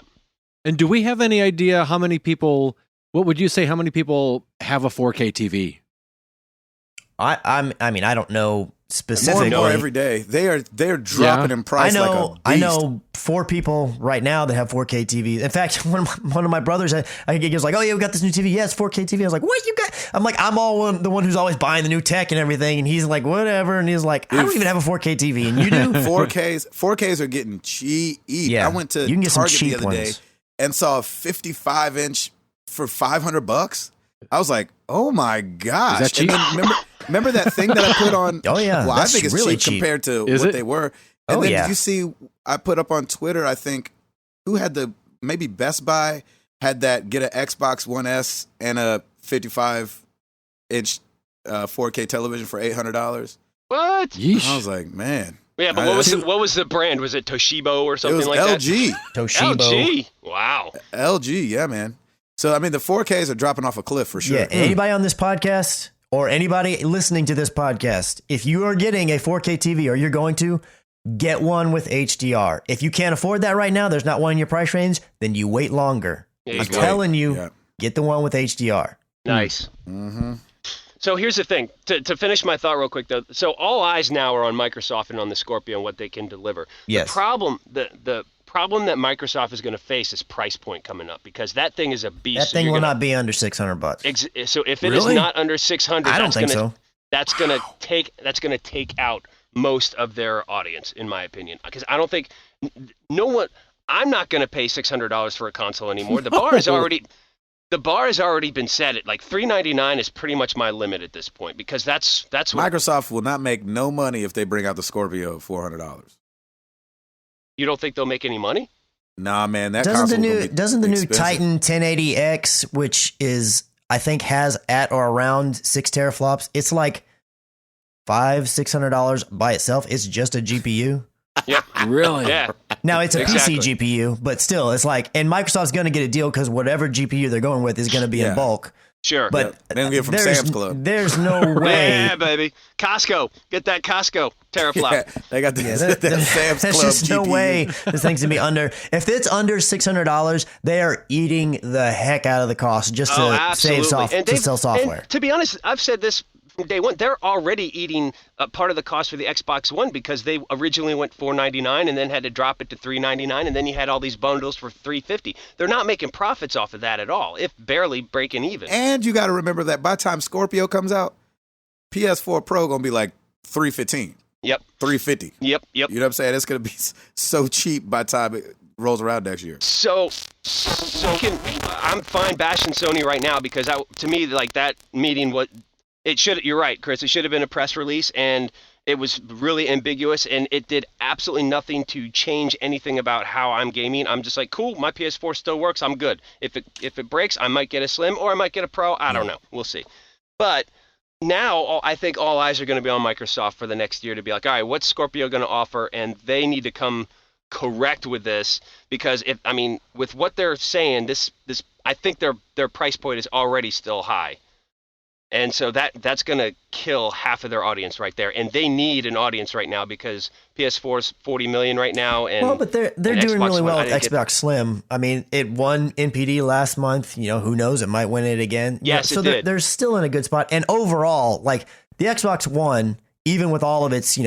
And do we have any idea how many people, what would you say, how many people have a 4K TV? I mean, I don't know More specifically. and more every day. They're dropping in price like a beast. I know 4 people right now that have 4K TVs. In fact, one of my brothers, he was like, "Oh yeah, we got this new TV. Yeah, it's 4K TV." I was like, "What you got?" I'm like, "I'm the one who's always buying the new tech and everything," and he's like, "Whatever," and he's like, "I don't even have a 4K TV, and you do." 4Ks are getting cheap. Yeah, I went to you can get some Target the cheap other day ones. and saw a 55-inch for $500. I was like, "Oh my gosh!" Is that cheap? And then remember that thing that I put on? Oh, yeah, well, I that's think it's really cheap cheap. compared to Is what it? they were. And Oh, then yeah. did you see? I put up on Twitter. I think who had maybe Best Buy had that get an Xbox One S and a 55-inch 4K television for $800. what? Yeesh. I was like, man, Yeah, but what was the brand? Was it Toshiba or it something was like LG. Toshiba. that? LG. Wow. LG, yeah, man. So I mean, the 4Ks are dropping off a cliff for sure. Yeah, anybody on this podcast or anybody listening to this podcast, if you are getting a 4K TV or you're going to, get one with HDR. If you can't afford that right now, there's not one in your price range, then you wait longer. There you I'm go. telling you, Yeah. get the one with HDR. Nice. Mm-hmm. So here's the thing. To finish my thought real quick, though. So all eyes now are on Microsoft and on the Scorpio and what they can deliver. Yes. The problem that Microsoft is going to face is price point coming up because that thing is a beast. That So thing you're will gonna- not be under $600. So if it is Really? not under 600, I don't think so. That's gonna take out most of their audience, in my opinion. Because I don't think I'm not gonna pay $600 for a console anymore. The bar has already been set at like $399 is pretty much my limit at this point because that's what Microsoft will not make no money if they bring out the Scorpio at $400. you don't think they'll make any money. Nah, man, that Doesn't console the new Titan 1080X, which is I think has at or around 6 teraflops, it's like $500-$600 by itself. It's just a GPU. Yep. Really? Yeah. Now it's a Exactly. PC GPU, but still, it's like, and Microsoft's going to get a deal because whatever GPU they're going with is going to be Yeah. in bulk. Sure. But They don't get it from there's- Sam's Club. There's no way. yeah, baby. Costco. Get that Costco teraflop. Yeah, they got that Sam's There's Club just no GPU. way this thing's gonna be under. If it's under $600, they are eating the heck out of the cost just to absolutely. to sell software. And to be honest, I've said this from day one. They're already eating part of the cost for the Xbox One because they originally went $499 and then had to drop it to $399, and then you had all these bundles for $350. They're not making profits off of that at all, if barely breaking even. And you got to remember that by the time Scorpio comes out, PS4 Pro gonna be like $315, Yep. $350. Yep. You know what I'm saying? It's gonna be so cheap by the time it rolls around next year. So I'm fine bashing Sony right now because to me, like that meeting, you're right, Chris. It should have been a press release, and it was really ambiguous, and it did absolutely nothing to change anything about how I'm gaming. I'm just like, cool, my PS4 still works. I'm good. If it breaks, I might get a Slim or I might get a Pro. I don't know. We'll see. But now I think all eyes are going to be on Microsoft for the next year to be like, all right, what's Scorpio going to offer? And they need to come correct with this because with what they're saying, this I think their price point is already still high. And so that's going to kill half of their audience right there. And they need an audience right now because PS4's 40 million right now. And Well, but they're and doing Xbox really One, well I with didn't get- Xbox Slim. I mean, it won NPD last month. Who knows? It might win it again. Yes, so it did. they're still in a good spot. And overall, like the Xbox One, even with all of its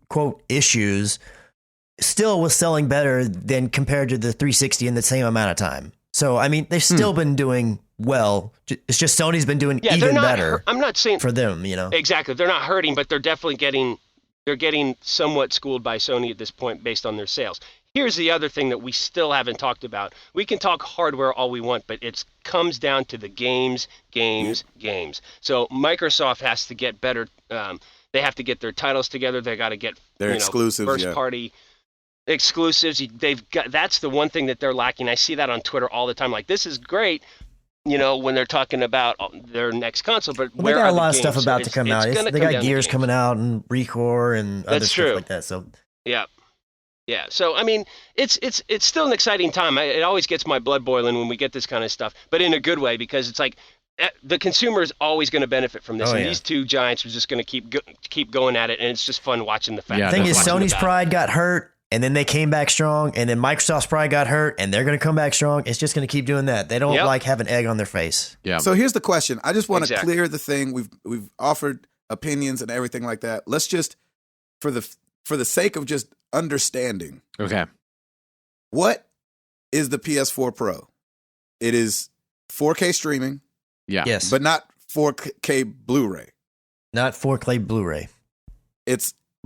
quote issues, still was selling better than compared to the 360 in the same amount of time. So I mean, they've still been doing well. It's just Sony's been doing they're even not. better I'm not saying for them. exactly. They're not hurting, but they're definitely getting somewhat schooled by Sony at this point based on their sales. Here's the other thing that we still haven't talked about. We can talk hardware all we want, but it comes down to the games. So Microsoft has to get better. They have to get their titles together. They got to get Their exclusives, first party exclusives. That's the one thing that they're lacking. I see that on Twitter all the time. Like, this is great, when they're talking about their next console, but Well, where they got are a the lot of games? stuff about So to come it's out. gonna They come got down to Gears games. coming out and Recore and other That's stuff true. like that. So Yeah. So it's still an exciting time. It always gets my blood boiling when we get this kind of stuff, but in a good way because it's like the consumer is always going to benefit from this. Oh, and yeah. these two giants are just going to keep going at it, and it's just fun watching the fact. Yeah, the thing is, watching the Sony's battle. pride got hurt, and then they came back strong, and then Microsoft's pride got hurt, and they're going to come back strong. It's just going to keep doing that. They don't Yep. like have an egg on their face. Yeah. So here's the question. I just want to Exactly. clear the thing. We've offered opinions and everything like that. Let's just for the sake of just understanding, Okay. what is the PS4 Pro? It is 4K streaming, Yeah. Yes, but not 4K Blu-ray. not 4K Blu-ray.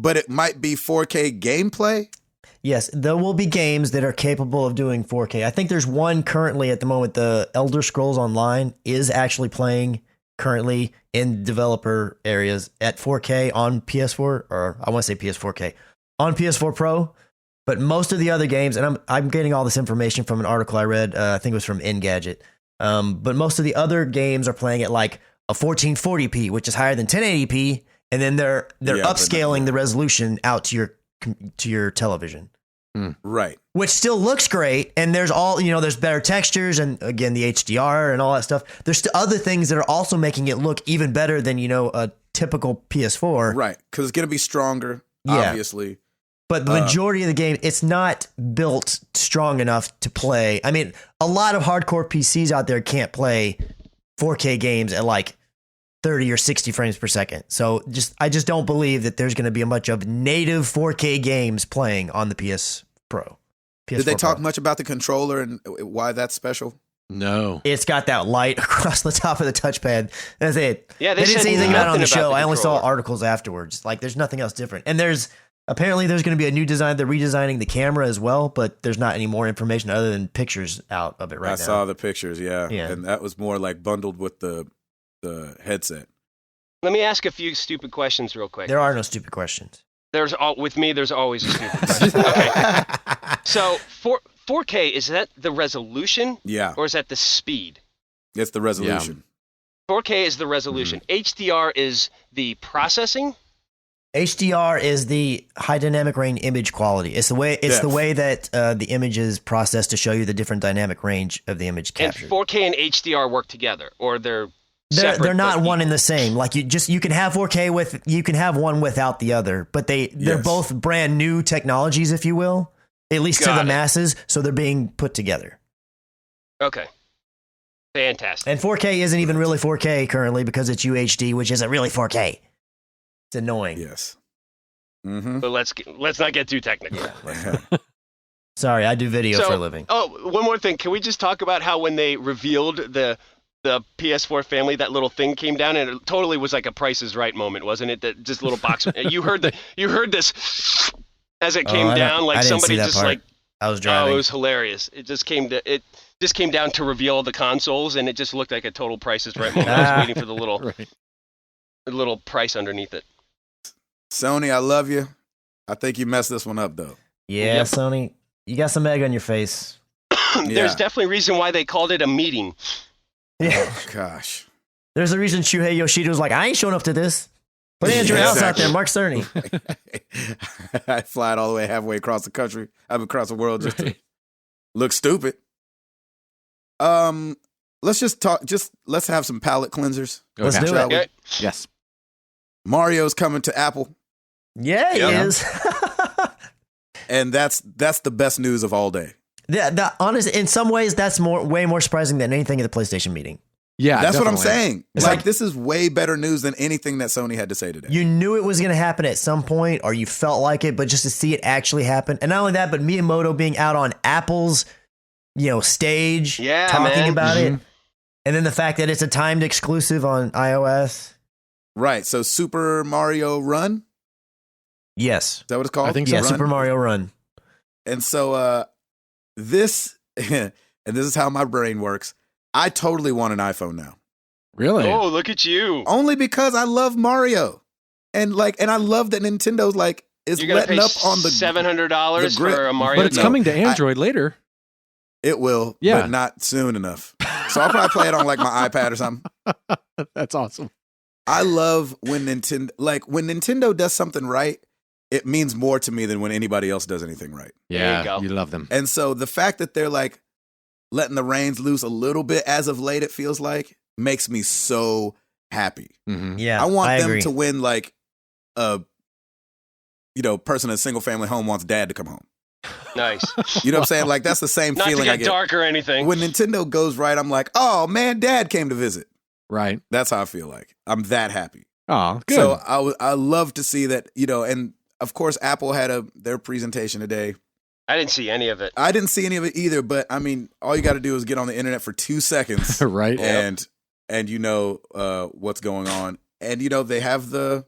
But it might be 4K gameplay. Yes, there will be games that are capable of doing 4K. I think there's one currently at the moment. The Elder Scrolls Online is actually playing currently in developer areas at 4K on PS4, or I want to say PS4K on PS4 Pro. But most of the other games, and I'm getting all this information from an article I read. I think it was from Engadget. But most of the other games are playing at like a 1440p, which is higher than 1080p, and then they're Yeah, but upscaling the resolution out to your television, Right. which still looks great. And there's there's better textures, and again the HDR and all that stuff. There's other things that are also making it look even better than a typical PS4. Right. Because it's going to be stronger, Yeah. obviously. But the majority of the game, it's not built strong enough to play. I mean, a lot of hardcore PCs out there can't play 4K games at like 30 or 60 frames per second. So I just don't believe that there's going to be a much of native 4K games playing on the PS Pro. Did they PS4 talk Pro. much about the controller and why that's special? No. It's got that light across the top of the touchpad. That's it. Yeah, they they didn't said say anything about it on nothing the show. about the I only saw controller. articles afterwards. Like, there's nothing else different. And apparently there's going to be a new design. They're redesigning the camera as well, but there's not any more information other than pictures out of it right I now. saw the pictures, yeah. Yeah. And that was more like bundled with the headset. Let me ask a few stupid questions real quick. There are no stupid questions. There's always a stupid question. Okay. So 4K, is that the resolution Yeah. or is that the speed? It's the resolution. 4K is the resolution. HDR is the processing. HDR is the high dynamic range image quality. It's the way that the image is processed to show you the different dynamic range of the image And captured. 4K and HDR work together, or they're They're separate, not but one and the same. Like you can have 4K with, you can have one without the other, but they're Yes. both brand new technologies, if you will, at least to Got the it. masses. So they're being put together. Okay. Fantastic. And 4K isn't even really 4K currently because it's UHD, which isn't really 4K. It's annoying. Yes. Mm-hmm. But let's not get too technical. Sorry, I do video So- for a living. Oh, one more thing. Can we just talk about how when they revealed the PS4 family, that little thing came down, and it totally was like a Price is Right moment, wasn't it? That just little box. you heard this as it came down, I like didn't somebody see that just part. like. I was Oh, driving. it was hilarious. It just came down to reveal the consoles, and it just looked like a total Price is Right moment. I was waiting for the Right. little price underneath it. Sony, I love you. I think you messed this one up, though. Yeah, Yep. Sony, you got some egg on your face. There's Yeah. definitely a reason why they called it a meeting. Yeah. Oh, gosh. There's a reason Shuhei Yoshida was like, I ain't showing up to this. Put Andrew House out Exactly. there, Mark Cerny. I fly it all the way halfway across the country. I'm across the world just to look stupid. Let's just talk. Let's have some palate cleansers. Let's Okay. do Shall it. we? Okay. Yes. Mario's coming to Apple, Yeah, he Yeah. is. and that's the best news of all day. The honest, in some ways, that's way more surprising than anything at the PlayStation meeting. Yeah, That's what I'm definitely. saying. It's Like like- this is way better news than anything that Sony had to say today. You knew it was going to happen at some point, or you felt like it, but just to see it actually happen, and not only that, but Miyamoto being out on Apple's, stage, Yeah, talking man. about Mhm. it, and then the fact that it's a timed exclusive on iOS. Right. So Super Mario Run, Yes, is that what it's called? I think so. yeah, Run? Super Mario Run. And so this and this is how my brain works. I totally want an iPhone now. Really? Oh, look at you! Only because I love Mario. And I love that Nintendo's is You're gonna letting pay up on the $700 the grip. for a Mario. But it's No, coming to Android later. It will, Yeah. but not soon enough. So I'll probably play it on my iPad or something. That's awesome. I love when Nintendo does something right, it means more to me than when anybody else does anything right. There Yeah, you go. you love them. And so the fact that they're letting the reins loose a little bit as of late, it feels like, makes me so happy. Mhm. Yeah, I want them agree. to win a person in a single family home wants dad to come home. Nice. You know what I'm saying? That's the same Not to feeling I get get. dark or anything. When Nintendo goes right, I'm like, oh man, dad came to visit. Right. That's how I feel like. I'm that happy. Oh, good. So I love to see that, and of course Apple had their presentation today. I didn't see any of it. I didn't see any of it either, but I mean, all you got to do is get on the internet for 2 seconds right. and you know what's going on. And they have the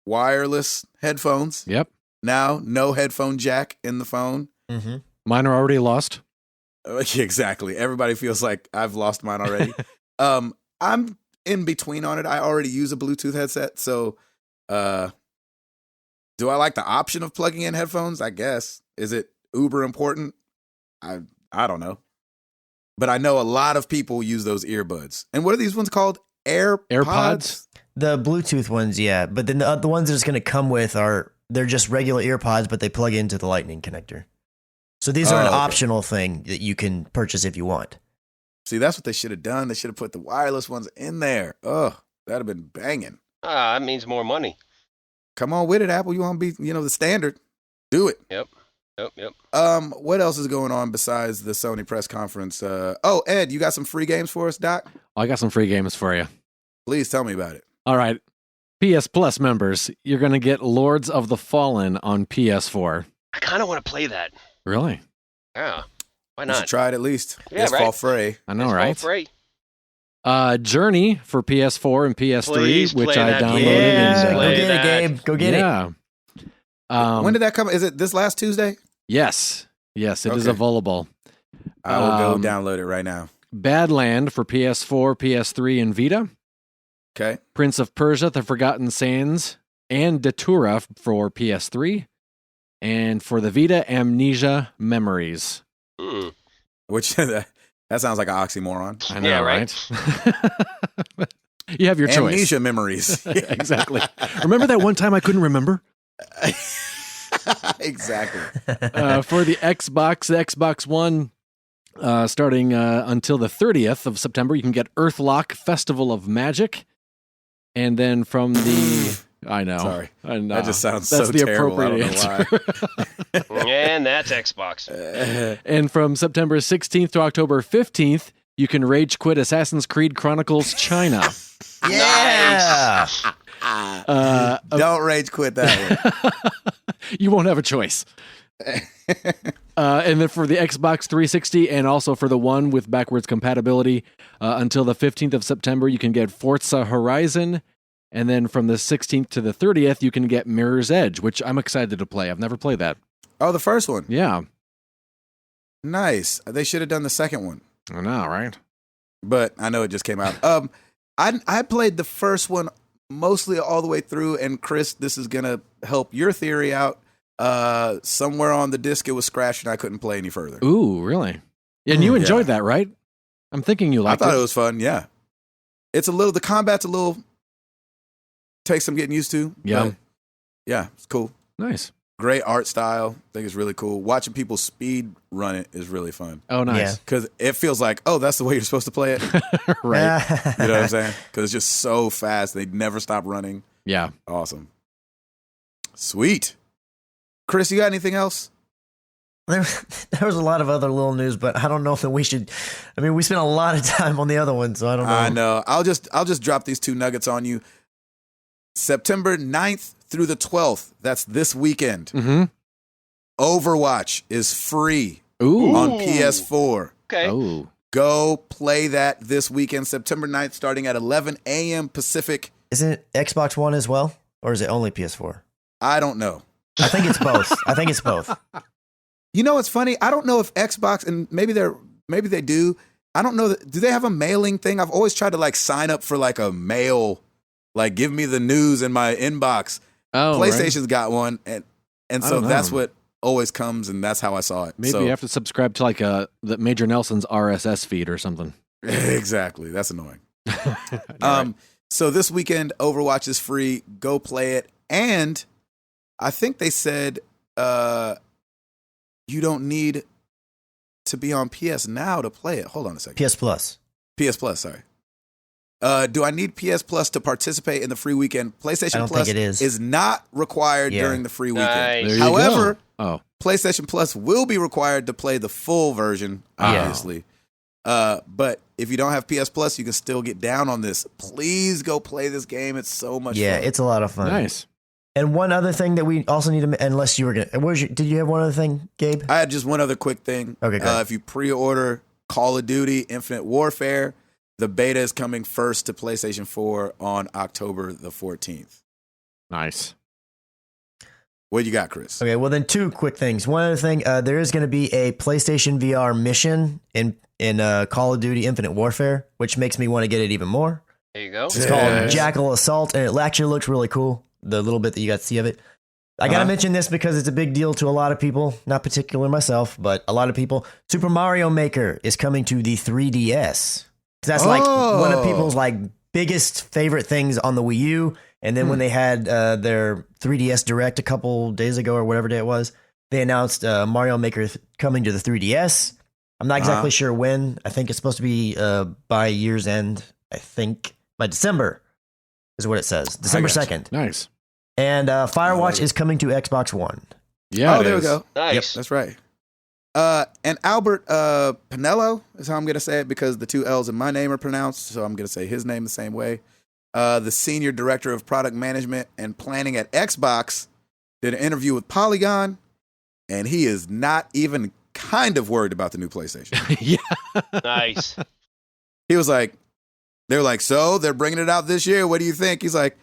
wireless headphones. Yep. Now, no headphone jack in the phone. Mm-hmm. Mine are already lost. Exactly. Everybody feels like I've lost mine already. I'm in between on it. I already use a Bluetooth headset, so do I like the option of plugging in headphones? I guess. Is it uber important? I don't know. But I know a lot of people use those earbuds. And what are these ones called? AirPods? The Bluetooth ones, yeah, but then the ones that it's going to come with they're just regular earpods, but they plug into the Lightning connector. So these are an Oh, okay. optional thing that you can purchase if you want. See, that's what they should have done. They should have put the wireless ones in there. Oh, that'd have been banging. That means more money. Come on with it, Apple. You want to be, the standard. Do it. Yep. What else is going on besides the Sony press conference? Ed, you got some free games for us, Doc? I got some free games for you. Please tell me about it. All right. PS Plus members, you're going to get Lords of the Fallen on PS4. I kind of want to play that. Really? Yeah. Why You should not? try it at least. Yeah, It's right. fall free. I know, It's all right? free. Journey for PS4 and PS3, Please which play I that. downloaded. Yeah, and, go Play get that. it, Gabe. Go get it. yeah. When did that come? Is it this last Tuesday? Yes. Yes, it is Okay. available. I will go Um, download it right now. Badland for PS4, PS3, and Vita. Okay. Prince of Persia, The Forgotten Sands, and Datura for PS3. And for the Vita, Amnesia Memories. Hmm. Which that sounds like an oxymoron. I know, Yeah, right? right. You have your choice. Amnesia memories. Exactly. Remember that one time I couldn't remember? Exactly. For the Xbox One, starting until the 30th of September, you can get Earthlock Festival of Magic. And then from the... I know. Sorry. I know. That just sounds That's so the terrible. I don't appropriate know why. And that's Xbox. And from September 16th to October 15th, you can rage quit Assassin's Creed Chronicles China. Yeah. Don't rage quit that one. You won't have a choice. And then for the Xbox 360 and also for the One with backwards compatibility, until the 15th of September, you can get Forza Horizon. And then from the 16th to the 30th, you can get Mirror's Edge, which I'm excited to play. I've never played that. Oh, the first one. Yeah. Nice. They should have done the second one. I know, right? But I know it just came out. I played the first one mostly all the way through, and Chris, this is gonna help your theory out. Somewhere on the disc it was scratched, and I couldn't play any further. Ooh, really? And you enjoyed that, right? I'm thinking you I liked thought it was fun. Yeah, it's a little. The combat's a little. Takes some getting used to. Yeah. But yeah, it's cool. Nice. Great art style. I think it's really cool. Watching people speed run it is really fun. Oh, nice. Because it feels like, oh, that's the way you're supposed to play it. Right. You know what I'm saying? Because it's just so fast. They never stop running. Yeah. Awesome. Sweet. Chris, you got anything else? There was a lot of other little news, but I don't know that we should. I mean, we spent a lot of time on the other one, so I don't know. I know. I'll just drop these two nuggets on you. September 9th through the 12th. That's this weekend. Mm-hmm. Overwatch is free Ooh. on PS4. Okay. Oh. Go play that this weekend, September 9th, starting at 11 a.m. Pacific. Isn't it Xbox One as well, or is it only PS4? I don't know. I think it's both. I think it's both. You know what's funny? I don't know if Xbox, and maybe they do. I don't know. Do they have a mailing thing? I've always tried to like sign up for like a mail, like give me the news in my inbox. Oh, PlayStation's right. got one, and so don't know. that's what always comes, and that's how I saw it. Maybe So- you have to subscribe to like the Major Nelson's RSS feed or something. Exactly. That's annoying. Right. So this weekend, Overwatch is free. Go play it. And I think they said you don't need to be on PS Now to play it. Hold on a second. PS Plus. PS Plus, sorry. Do I need PS Plus to participate in the free weekend? PlayStation I don't Plus think it is. not required Yeah. during the free weekend. Nice. There you However, go. Oh. PlayStation Plus will be required to play the full version, obviously. But if you don't have PS Plus, you can still get down on this. Please go play this game. It's so much Yeah, fun. it's a lot of fun. Nice. And one other thing that we also need to, unless you were gonna, did you have one other thing, Gabe? I had just one other quick thing. Okay, go ahead. If you pre-order Call of Duty Infinite Warfare, the beta is coming first to PlayStation 4 on October the 14th. Nice. What you got, Chris? Okay, well then two quick things. One other thing, there is going to be a PlayStation VR mission in Call of Duty Infinite Warfare, which makes me want to get it even more. There you go. It's called Jackal Assault, and it actually looks really cool. The little bit that you got to see of it. I got to mention this because it's a big deal to a lot of people, not particular myself, but a lot of people. Super Mario Maker is coming to the 3DS. That's like one of people's like biggest favorite things on the Wii U. And then when they had their 3DS Direct a couple days ago or whatever day it was, they announced Mario Maker coming to the 3DS. I'm not exactly sure when. I think it's supposed to be by year's end. I think by December is what it says. December 2nd. Nice. And Firewatch is coming to Xbox One. Yeah. Oh, there we go. Nice. That's right. And Albert Pinello is how I'm going to say it because the two L's in my name are pronounced, so I'm going to say his name the same way. The Senior Director of Product Management and Planning at Xbox did an interview with Polygon, and he is not even kind of worried about the new PlayStation. Yeah. Nice. He was like, they're like, so they're bringing it out this year. What do you think? He's like,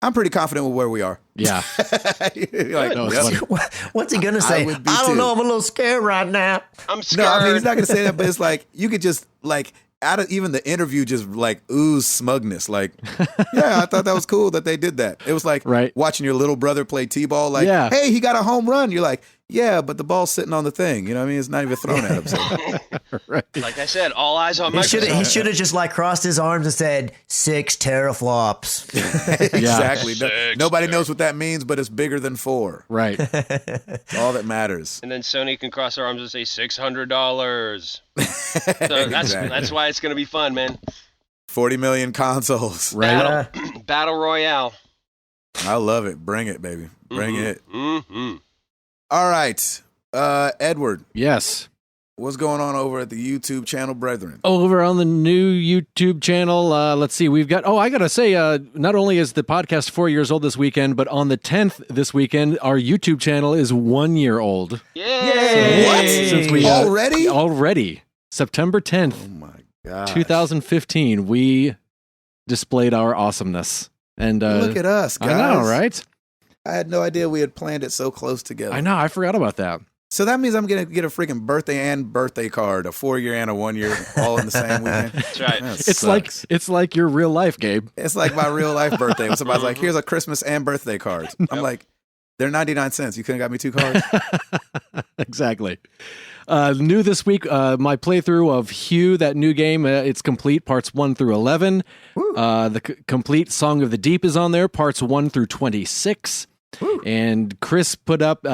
I'm pretty confident with where we are. Yeah. Like, No, it's yep. funny. What's he gonna say? would be I don't too. know. I'm a little scared right now. I'm No, scared. I mean, he's not going to say that, but it's like, you could just, like, out of even the interview, just like ooze smugness. Like, yeah, I thought that was cool that they did that. It was like Right. watching your little brother play T-ball. Like, Yeah. hey, he got a home run. You're like, Yeah, but the ball's sitting on the thing. You know what I mean? It's not even thrown at him. So. Right. Like I said, all eyes on He Microsoft. should have just like crossed his arms and said 6 teraflops. Exactly. Six Nobody knows what that means, but it's bigger than 4. Right. All that matters. And then Sony can cross their arms and say $600. So Exactly. that's why it's going to be fun, man. 40 million consoles. Right. Battle Royale. I love it. Bring it, baby. Bring it. Mm-hmm. All right. Edward, Yes. what's going on over at the YouTube channel, brethren? Over on the new YouTube channel, let's see. We've got, I got to say, not only is the podcast 4 years old this weekend, but on the 10th this weekend, our YouTube channel is 1 year old. Yay! What? Since we, Already? September 10th, Oh, my God. 2015, we displayed our awesomeness. And Look at us, guys. I know, right? I had no idea we had planned it so close together. I know. I forgot about that. So that means I'm going to get a freaking birthday card, a 4-year and a 1-year, all in the same weekend. That's right. That It's like your real life, Gabe. It's like my real life birthday. When somebody's like, here's a Christmas and birthday card. I'm like, they're 99 cents. You couldn't got me 2 cards? Exactly. New this week, my playthrough of Hue, that new game, it's complete, parts 1 through 11. The complete Song of the Deep is on there, parts 1 through 26. And Chris put up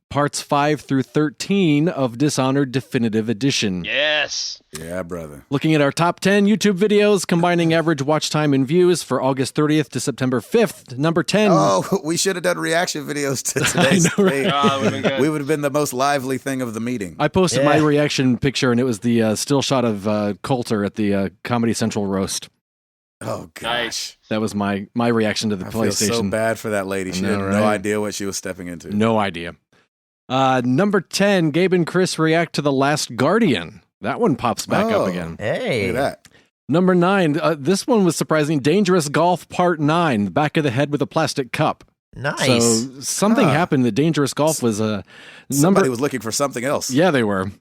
parts 5 through 13 of Dishonored Definitive Edition. Yes. Yeah, brother. Looking at our top 10 YouTube videos, combining average watch time and views for August 30th to September 5th. Number 10. Oh, we should have done reaction videos to today's know, right? thing. Oh, it would've been good. We would have been the most lively thing of the meeting. I posted Yeah. my reaction picture, and it was the still shot of Coulter at the Comedy Central roast. Oh, gosh. Nice. That was my reaction to the I feel PlayStation. so bad for that lady. She I know, had no right? idea what she was stepping into. No idea. Number 10, Gabe and Chris react to The Last Guardian. That one pops back Oh. up again. Hey. Look at that. Number 9, this one was surprising. Dangerous Golf Part 9, back of the head with a plastic cup. Nice. So something Huh. happened. The Dangerous Golf was a Somebody was looking for something else. Yeah, they were.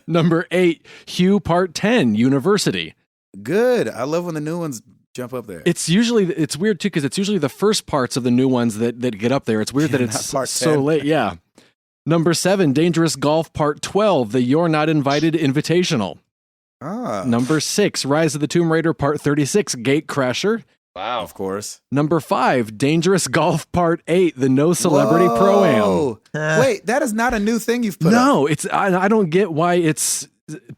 Number 8, Hue Part 10, University. Good. I love when the new ones jump up there. It's weird too because it's usually the first parts of the new ones that get up there. It's weird that Yeah, it's not part so 10. late. Yeah. Number 7, Dangerous Golf Part 12, the You're Not Invited Invitational. Ah, Number 6, Rise of the Tomb Raider Part 36, Gate Crasher. Wow. of course. Number 5, Dangerous Golf Part 8, the No Celebrity Pro-Am. Whoa. Wait, that is not a new thing you've put up. No, I don't get why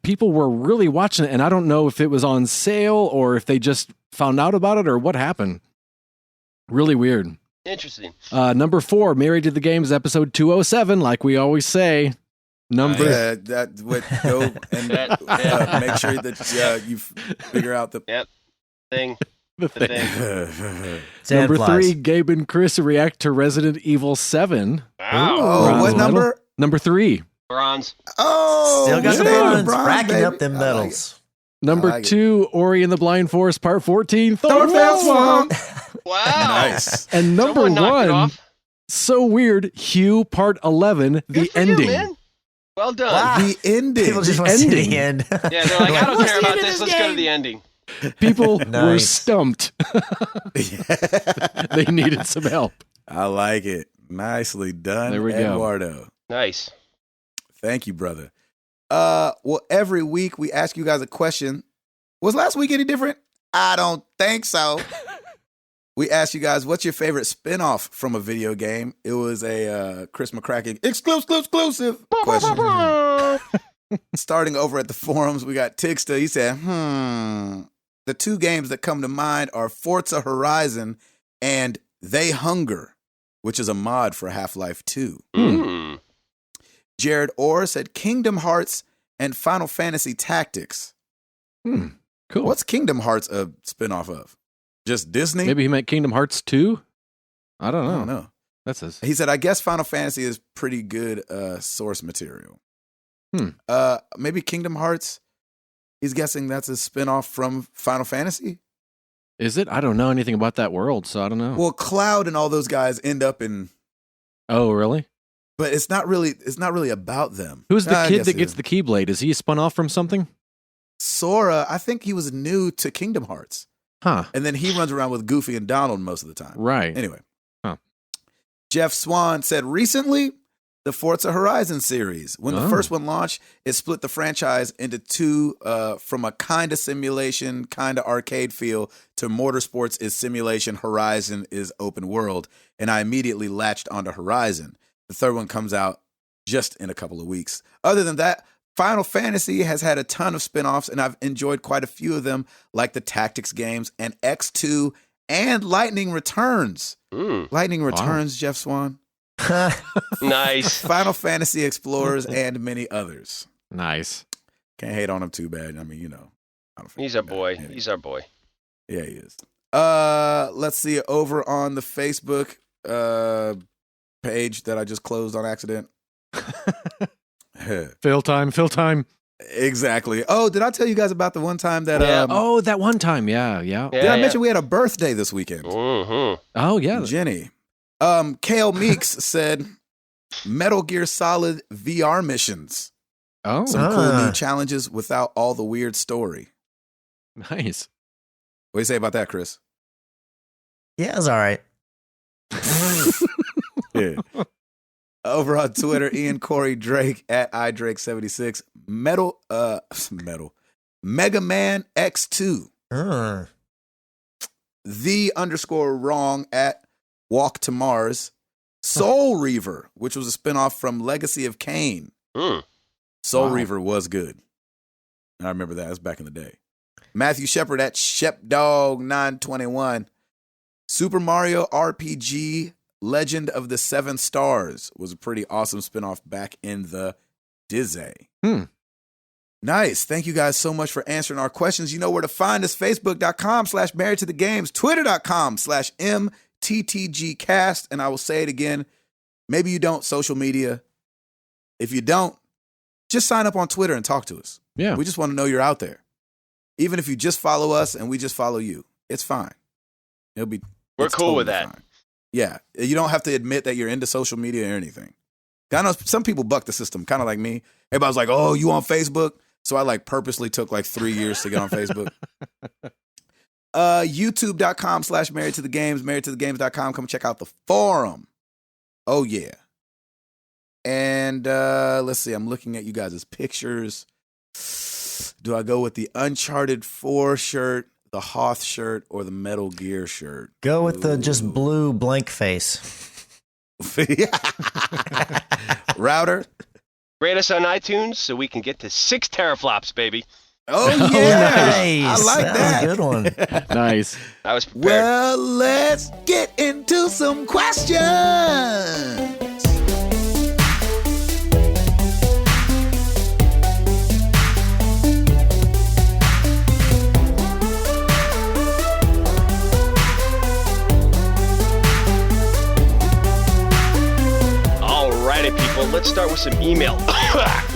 people were really watching it, and I don't know if it was on sale or if they just found out about it or what happened. Really weird. Interesting. Number 4, Married to the Games, episode 207, like we always say. Number Yeah, that would go and make sure that you figure out the. Thing. the The thing. thing. Number Sandflies. 3, Gabe and Chris react to Resident Evil 7. Wow. Oh, Bronze what medal. number? Number 3. Bronze. Oh, Still got the yeah, bronze, racking baby. up them I like medals. Number I like it. 2, Ori and the Blind Forest, Part 14, Thornfell Swamp. Swamp. Wow. Nice. And number Someone knocked it 1, off. so weird, Hue Part 11, Good the for you, ending. man. Well done. Wow. The ending. People just want to see ending. the end. Yeah, they're like, I don't What's care the about end of this. this Let's go to game? the ending. People were Nice. stumped. They needed some help. I like it. Nicely done, There we go. Eduardo. Nice. Thank you, brother. Well, every week we ask you guys a question. Was last week any different? I don't think so. We asked you guys, what's your favorite spinoff from a video game? It was a Chris McCracken exclusive question. Starting over at the forums, we got Tigsta. He said, the 2 games that come to mind are Forza Horizon and They Hunger, which is a mod for Half-Life 2. Mm. Jared Orr said Kingdom Hearts and Final Fantasy Tactics. Cool. What's Kingdom Hearts a spinoff of? Just Disney? Maybe he meant Kingdom Hearts 2? I don't I know. don't know. That's his. He said, I guess Final Fantasy is pretty good source material. Maybe Kingdom Hearts, he's guessing that's a spinoff from Final Fantasy? Is it? I don't know anything about that world, so I don't know. Well, Cloud and all those guys end up in, Oh, really? but it's not really about them. Who's the I kid guess that it gets is. the Keyblade? Is he spun off from something? Sora, I think he was new to Kingdom Hearts. Huh. And then he runs around with Goofy and Donald most of the time. Right. Anyway. Huh. Jeff Swan said, recently, the Forza Horizon series. When the first one launched, it split the franchise into two, from a kind of simulation, kind of arcade feel, to Motorsports is simulation, Horizon is open world. And I immediately latched onto Horizon. The third one comes out just in a couple of weeks. Other than that, Final Fantasy has had a ton of spin-offs, and I've enjoyed quite a few of them, like the Tactics games and X2 and Lightning Returns. Lightning Returns, Jeff Swan. Nice. Final Fantasy Explorers and many others. Nice. Can't hate on him too bad. I mean, you know. He's our boy. He's our boy. Yeah, he is. Let's see, over on the Facebook page that I just closed on accident. Fill time. Exactly. Oh, did I tell you guys about the one time that That one time. Yeah. did I mention we had a birthday this weekend? Mm-hmm. Oh, yeah. Jenny. Kale Meeks said Metal Gear Solid VR missions. Oh, Some cool new challenges without all the weird story. nice. What do you say about that, Chris? Yeah, it's all right. Yeah. Over on Twitter, Ian Corey Drake at iDrake76. Mega Man X2. The_wrong at Walk to Mars. Soul Reaver, which was a spinoff from Legacy of Kain. Soul Reaver was good. I remember that. It was back in the day. Matthew Shepard at ShepDog921. Super Mario RPG Legend of the Seven Stars was a pretty awesome spinoff back in the Disney. Nice. Thank you guys so much for answering our questions. You know where to find us. Facebook.com/Married to the Games. Twitter.com/MTTGcast. And I will say it again. Maybe you don't social media. If you don't, just sign up on Twitter and talk to us. Yeah. We just want to know you're out there. Even if you just follow us and we just follow you, it's fine. We're it's cool with totally that. fine. Yeah. You don't have to admit that you're into social media or anything. I know some people buck the system, kind of like me. Everybody's like, oh, you on Facebook? So I purposely took 3 years to get on Facebook. YouTube.com/Married to the Games, marriedtothegames.com. Come check out the forum. Oh, yeah. And let's see. I'm looking at you guys' pictures. Do I go with the Uncharted 4 shirt, the Hoth shirt, or the Metal Gear shirt? Go with the just blue blank face. Router? Rate us on iTunes so we can get to 6 teraflops, baby. Oh, yeah. Nice. I like that. Was a good one. Nice. I was prepared. Well, let's get into some questions. Alrighty, people. Let's start with some email.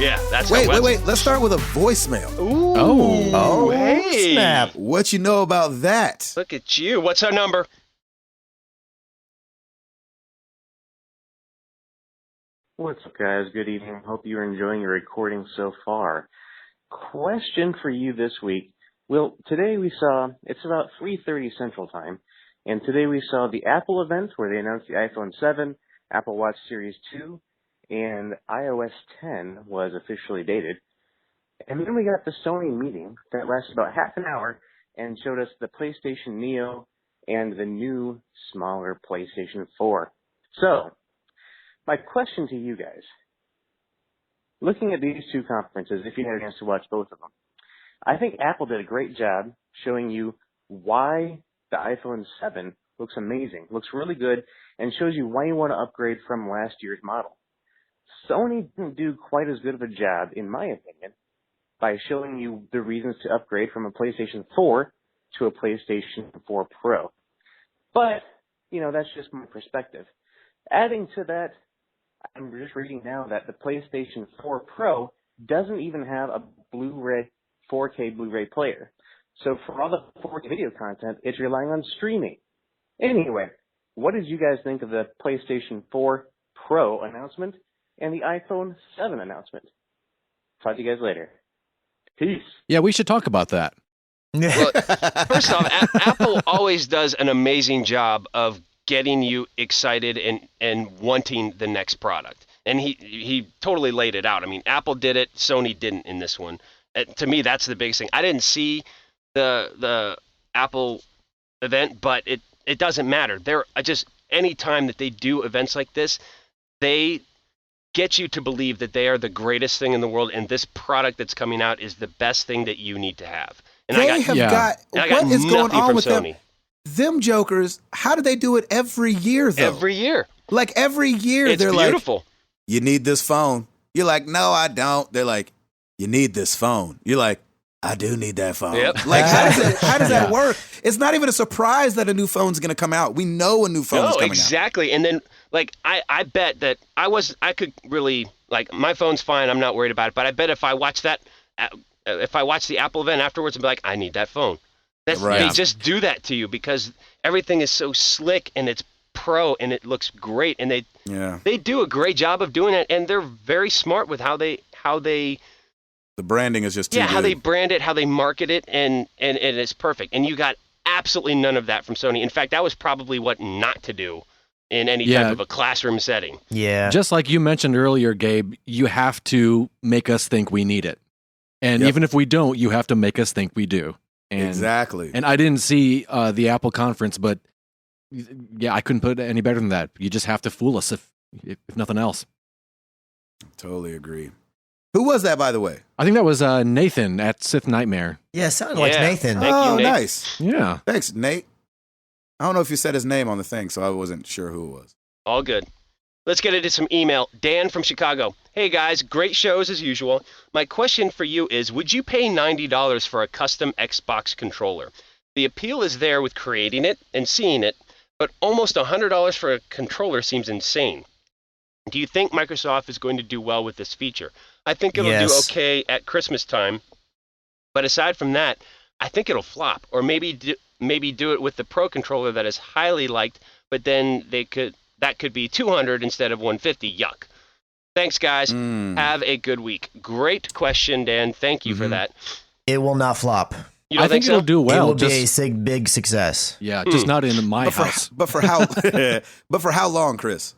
Yeah, that's Wait. Let's start with a voicemail. Ooh. Oh. Hey. Snap. What you know about that? Look at you. What's our number? What's up, guys? Good evening. Hope you're enjoying your recording so far. Question for you this week. Well, today we saw, it's about 3:30 Central Time, and today we saw the Apple event where they announced the iPhone 7, Apple Watch Series 2, and iOS 10 was officially dated. And then we got the Sony meeting that lasted about half an hour and showed us the PlayStation Neo and the new, smaller PlayStation 4. So, my question to you guys, looking at these two conferences, if you had a chance to watch both of them, I think Apple did a great job showing you why the iPhone 7 looks amazing, looks really good, and shows you why you want to upgrade from last year's model. Sony didn't do quite as good of a job, in my opinion, by showing you the reasons to upgrade from a PlayStation 4 to a PlayStation 4 Pro. But, that's just my perspective. Adding to that, I'm just reading now that the PlayStation 4 Pro doesn't even have a Blu-ray, 4K Blu-ray player. So for all the 4K video content, it's relying on streaming. Anyway, what did you guys think of the PlayStation 4 Pro announcement and the iPhone 7 announcement? Talk to you guys later. Peace. Yeah, we should talk about that. Well, first off, Apple always does an amazing job of getting you excited and wanting the next product. and he totally laid it out. I mean, Apple did it, Sony didn't in this one. To me, that's the biggest thing. I didn't see the Apple event, but it doesn't matter. Any time that they do events like this, they get you to believe that they are the greatest thing in the world, and this product that's coming out is the best thing that you need to have. And What is going on with Sony. them jokers? How do they do it every year, though? Every year. Like every year, It's they're beautiful. like, you need this phone. You're like, no, I don't. They're like, you need this phone. You're like, I do need that phone. Yep. Like, how does that work? It's not even a surprise that a new phone's going to come out. We know a new phone is coming exactly. And then, like, I bet that I could really, like, my phone's fine. I'm not worried about it. But I bet if I watch the Apple event afterwards, I'd be like, I need that phone. They just do that to you because everything is so slick and it's pro and it looks great. And they do a great job of doing it. And they're very smart with how they the branding is just too good. how they brand it, how they market it, and it's perfect. And you got absolutely none of that from Sony. In fact, that was probably what not to do in any type of a classroom setting. Yeah. Just like you mentioned earlier, Gabe, you have to make us think we need it. And even if we don't, you have to make us think we do. And, exactly. And I didn't see the Apple conference, but I couldn't put it any better than that. You just have to fool us if nothing else. Totally agree. Who was that, by the way? I think that was Nathan at Sith Nightmare. Yeah, it sounded like Nathan. Thank you, Nate. Nice. Yeah. Thanks, Nate. I don't know if you said his name on the thing, so I wasn't sure who it was. All good. Let's get into some email. Dan from Chicago. Hey guys, great shows as usual. My question for you is, would you pay $90 for a custom Xbox controller? The appeal is there with creating it and seeing it, but almost $100 for a controller seems insane. Do you think Microsoft is going to do well with this feature? I think it'll do okay at Christmas time, but aside from that, I think it'll flop. Or maybe do it with the Pro controller that is highly liked, but then that could be $200 instead of $150. Yuck. Thanks, guys. Have a good week. Great question, Dan. Thank you for that. It will not flop. You don't I think so? it'll do well. It will be a big success. Yeah, just not in my house. But for how long, Chris?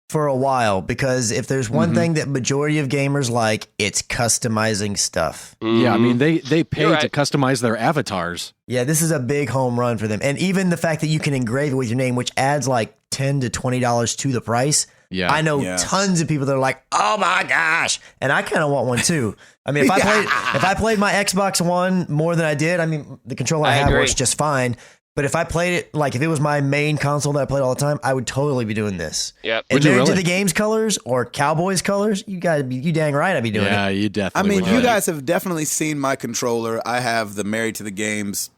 For a while, because if there's one thing that majority of gamers like, it's customizing stuff. Yeah, I mean, they pay You're to right. customize their avatars. Yeah, this is a big home run for them. And even the fact that you can engrave it with your name, which adds like $10 to $20 to the price. Yeah. I know tons of people that are like, oh my gosh. And I kind of want one too. I mean, if I played my Xbox One more than I did, I mean, the controller I have agree. works just fine. But if I played it, like if it was my main console that I played all the time, I would totally be doing this. Yep. And Would you married to really? the game's colors or Cowboys colors, you dang right I'd be doing Yeah, it. you I definitely mean, would. you guys have definitely seen my controller. I have the Married to the Games,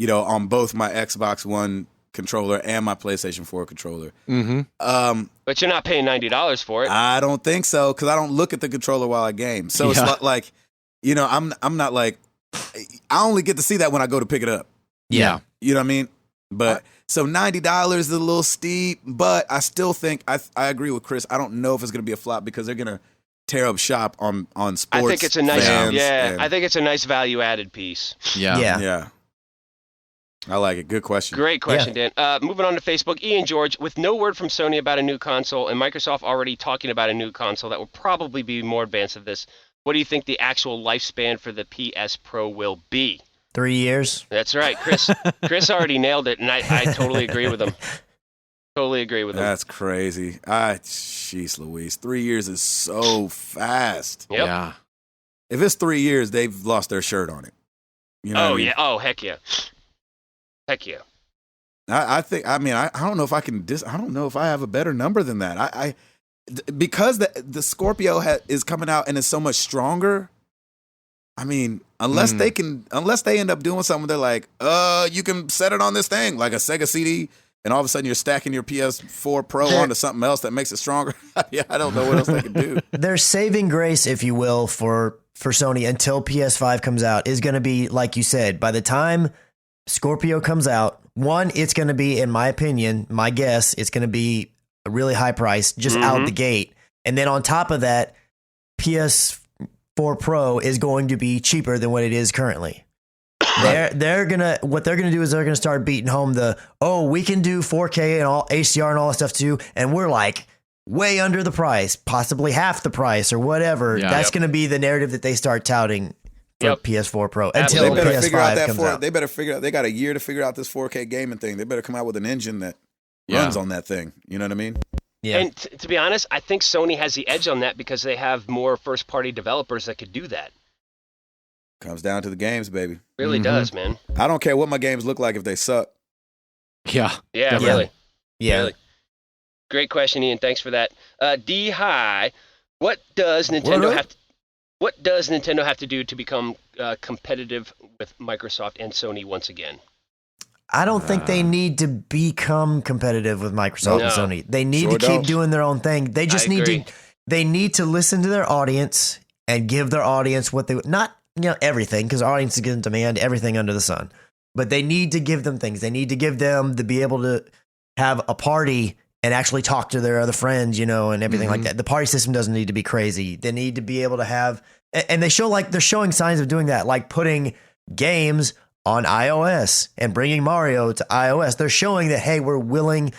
on both my Xbox One controller and my PlayStation 4 controller. But you're not paying $90 for it. I don't think so because I don't look at the controller while I game. So it's not like, I'm not like, I only get to see that when I go to pick it up. Yeah. You know what I mean? But so $90 is a little steep, but I still think I agree with Chris. I don't know if it's going to be a flop because they're going to tear up shop on sports. I think it's a nice, fans I think it's a nice value-added piece. Yeah. yeah. I like it. Good question. Great question, Dan. Moving on to Facebook, Ian George, with no word from Sony about a new console and Microsoft already talking about a new console that will probably be more advanced than this, what do you think the actual lifespan for the PS Pro will be? 3 years. That's right, Chris. Chris already nailed it, and I totally agree with him. Totally agree with him. That's crazy. Jeez Louise. 3 years is so fast. Yep. Yeah. If it's 3 years, they've lost their shirt on it. You know what I mean? Yeah. Oh, heck yeah. Heck yeah. I think. I mean, I don't know if I can. I don't know if I have a better number than that. Because the Scorpio is coming out and is so much stronger. I mean, unless they end up doing something, they're like, you can set it on this thing like a Sega CD, and all of a sudden you're stacking your PS4 Pro onto something else that makes it stronger. Yeah, I don't know what else they can do. Their saving grace, if you will, for Sony until PS5 comes out is going to be, like you said, by the time Scorpio comes out, one, it's going to be, in my opinion, my guess, it's going to be a really high price just out the gate. And then on top of that, PS4 Pro is going to be cheaper than what it is currently. What they're gonna do is they're gonna start beating home we can do 4K and all HDR and all that stuff too, and we're like way under the price, possibly half the price or whatever. Yeah. That's going to be the narrative that they start touting for PS4 Pro They until better figure out PS5 that comes out. They better figure out. They got a year to figure out this 4K gaming thing. They better come out with an engine that runs on that thing. You know what I mean? Yeah. And to be honest, I think Sony has the edge on that because they have more first-party developers that could do that. Comes down to the games, baby. Really does, man. I don't care what my games look like if they suck. Yeah. Yeah, Definitely. really. Yeah. Really. Great question, Ian. Thanks for that. D High, what does Nintendo have to do to become competitive with Microsoft and Sony once again? I don't think they need to become competitive with Microsoft and No. Sony. They need Sure to keep don't. doing their own thing. They just I need agree. to they need to listen to their audience and give their audience what they not everything, because our audience is going to demand everything under the sun. But they need to give them things. They need to give them to be able to have a party and actually talk to their other friends, and everything like that. The party system doesn't need to be crazy. They need to be able to have, and they're showing signs of doing that, like putting games on iOS and bringing Mario to iOS. They're showing that, hey, we're willing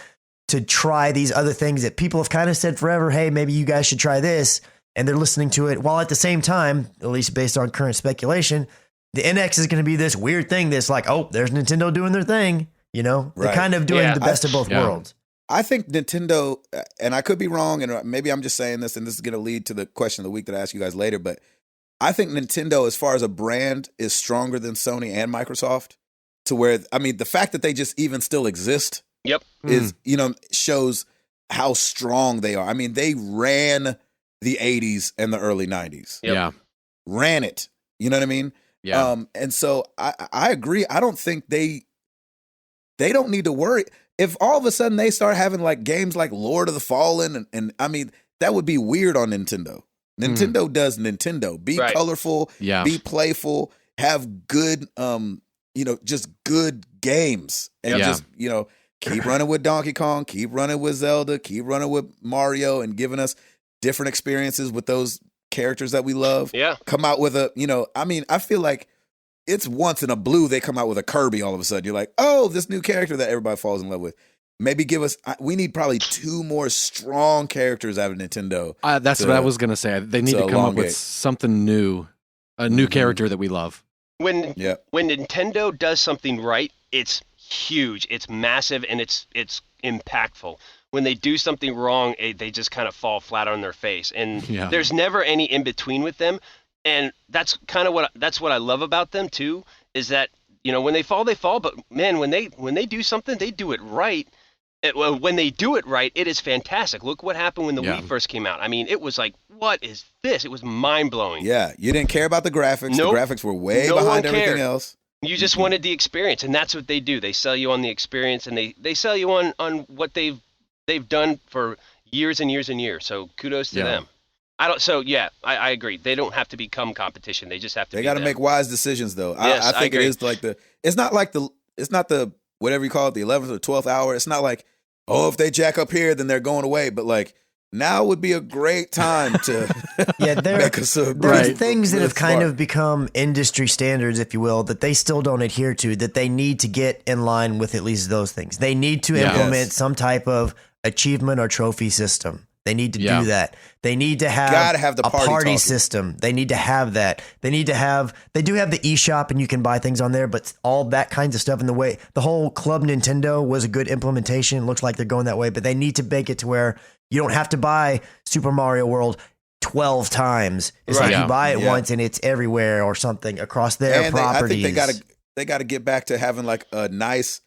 to try these other things that people have kind of said forever, hey, maybe you guys should try this. And they're listening to it, while at the same time, at least based on current speculation, the NX is going to be this weird thing that's like, oh, there's Nintendo doing their thing. They're Right. kind of doing Yeah. the best of both worlds. I think Nintendo, and I could be wrong, and maybe I'm just saying this, and this is going to lead to the question of the week that I ask you guys later, but I think Nintendo, as far as a brand, is stronger than Sony and Microsoft, to where, the fact that they just even still exist Yep. is, shows how strong they are. I mean, they ran the 80s and the early 90s. Yep. Yeah. Ran it. You know what I mean? Yeah. And so I agree. I don't think they don't need to worry. If all of a sudden they start having like games like Lord of the Fallen, and that would be weird on Nintendo. Nintendo does Nintendo. Be Right. colorful, Yeah. be playful, have good, just good games. And Yeah. just, keep running with Donkey Kong, keep running with Zelda, keep running with Mario, and giving us different experiences with those characters that we love. Yeah. Come out with I feel like it's once in a blue they come out with a Kirby all of a sudden. You're like, oh, this new character that everybody falls in love with. Maybe we need probably 2 more strong characters out of Nintendo. That's what I was going to say. They need to come up with elongate. something new, a new character that we love. When Yeah. Nintendo does something right, it's huge, it's massive, and it's impactful. When they do something wrong, they just kind of fall flat on their face, and Yeah. there's never any in between with them. And that's kind of what I love about them too, is that when they fall, but man, when they do something, they do it right. When they do it right, it is fantastic. Look what happened when the Yeah. Wii first came out. I mean, it was like, what is this? It was mind blowing. Yeah, you didn't care about the graphics. Nope. The graphics were way No behind one everything cared. else. You just wanted the experience, and that's what they do. They sell you on the experience, and they sell you on what they've done for years and years and years. So kudos to Yeah. them. I agree. They don't have to become competition. They just have to. They got to make wise decisions, though. Yes, I I think it agree. is like it's not the whatever you call it, the 11th or 12th hour. It's not like, oh, if they jack up here, then they're going away. But like, now would be a great time to Yeah, make us a there's Right. things that really have kind smart. of become industry standards, if you will, that they still don't adhere to, that they need to get in line with at least those things. They need to Yeah. implement Yes. some type of achievement or trophy system. They need to Yeah. do that. They need to have, Gotta have the a party party talking. system. They need to have that. They do have the eShop and you can buy things on there, but all that kinds of stuff in the way. The whole Club Nintendo was a good implementation. It looks like they're going that way, but they need to make it to where you don't have to buy Super Mario World 12 times. It's Right. like Yeah. you buy it Yeah. once and it's everywhere or something across their And properties. I think they got to get back to having like a nice